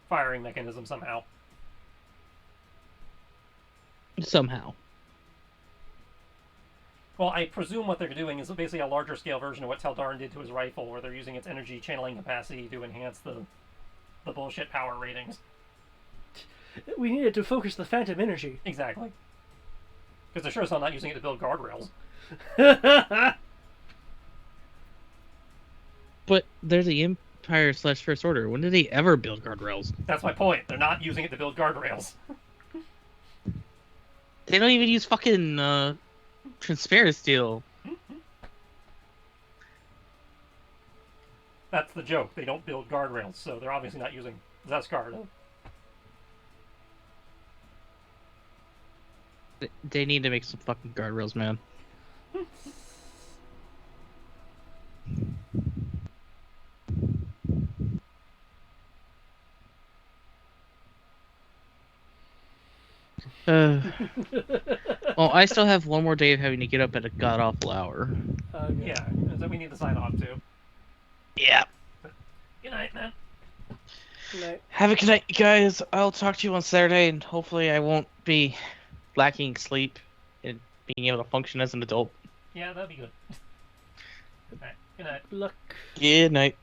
firing mechanism somehow. Somehow. Well, I presume what they're doing is basically a larger scale version of what Teldarn did to his rifle, where they're using its energy channeling capacity to enhance the bullshit power ratings. We needed to focus the phantom energy. Exactly. Because they're sure as hell not using it to build guardrails. But they're the Empire / First Order. When did they ever build guardrails? That's my point. They're not using it to build guardrails. They don't even use fucking transparent steel. That's the joke. They don't build guardrails, so they're obviously not using Zeskar. They need to make some fucking guardrails, man. Well, I still have one more day of having to get up at a god-awful hour. Yeah, so we need to sign off, too. Yeah. Good night, man. Good night. Have a good night, guys. I'll talk to you on Saturday, and hopefully I won't be lacking sleep and being able to function as an adult. Yeah, that'd be good. Alright, good night. Luck. Good night.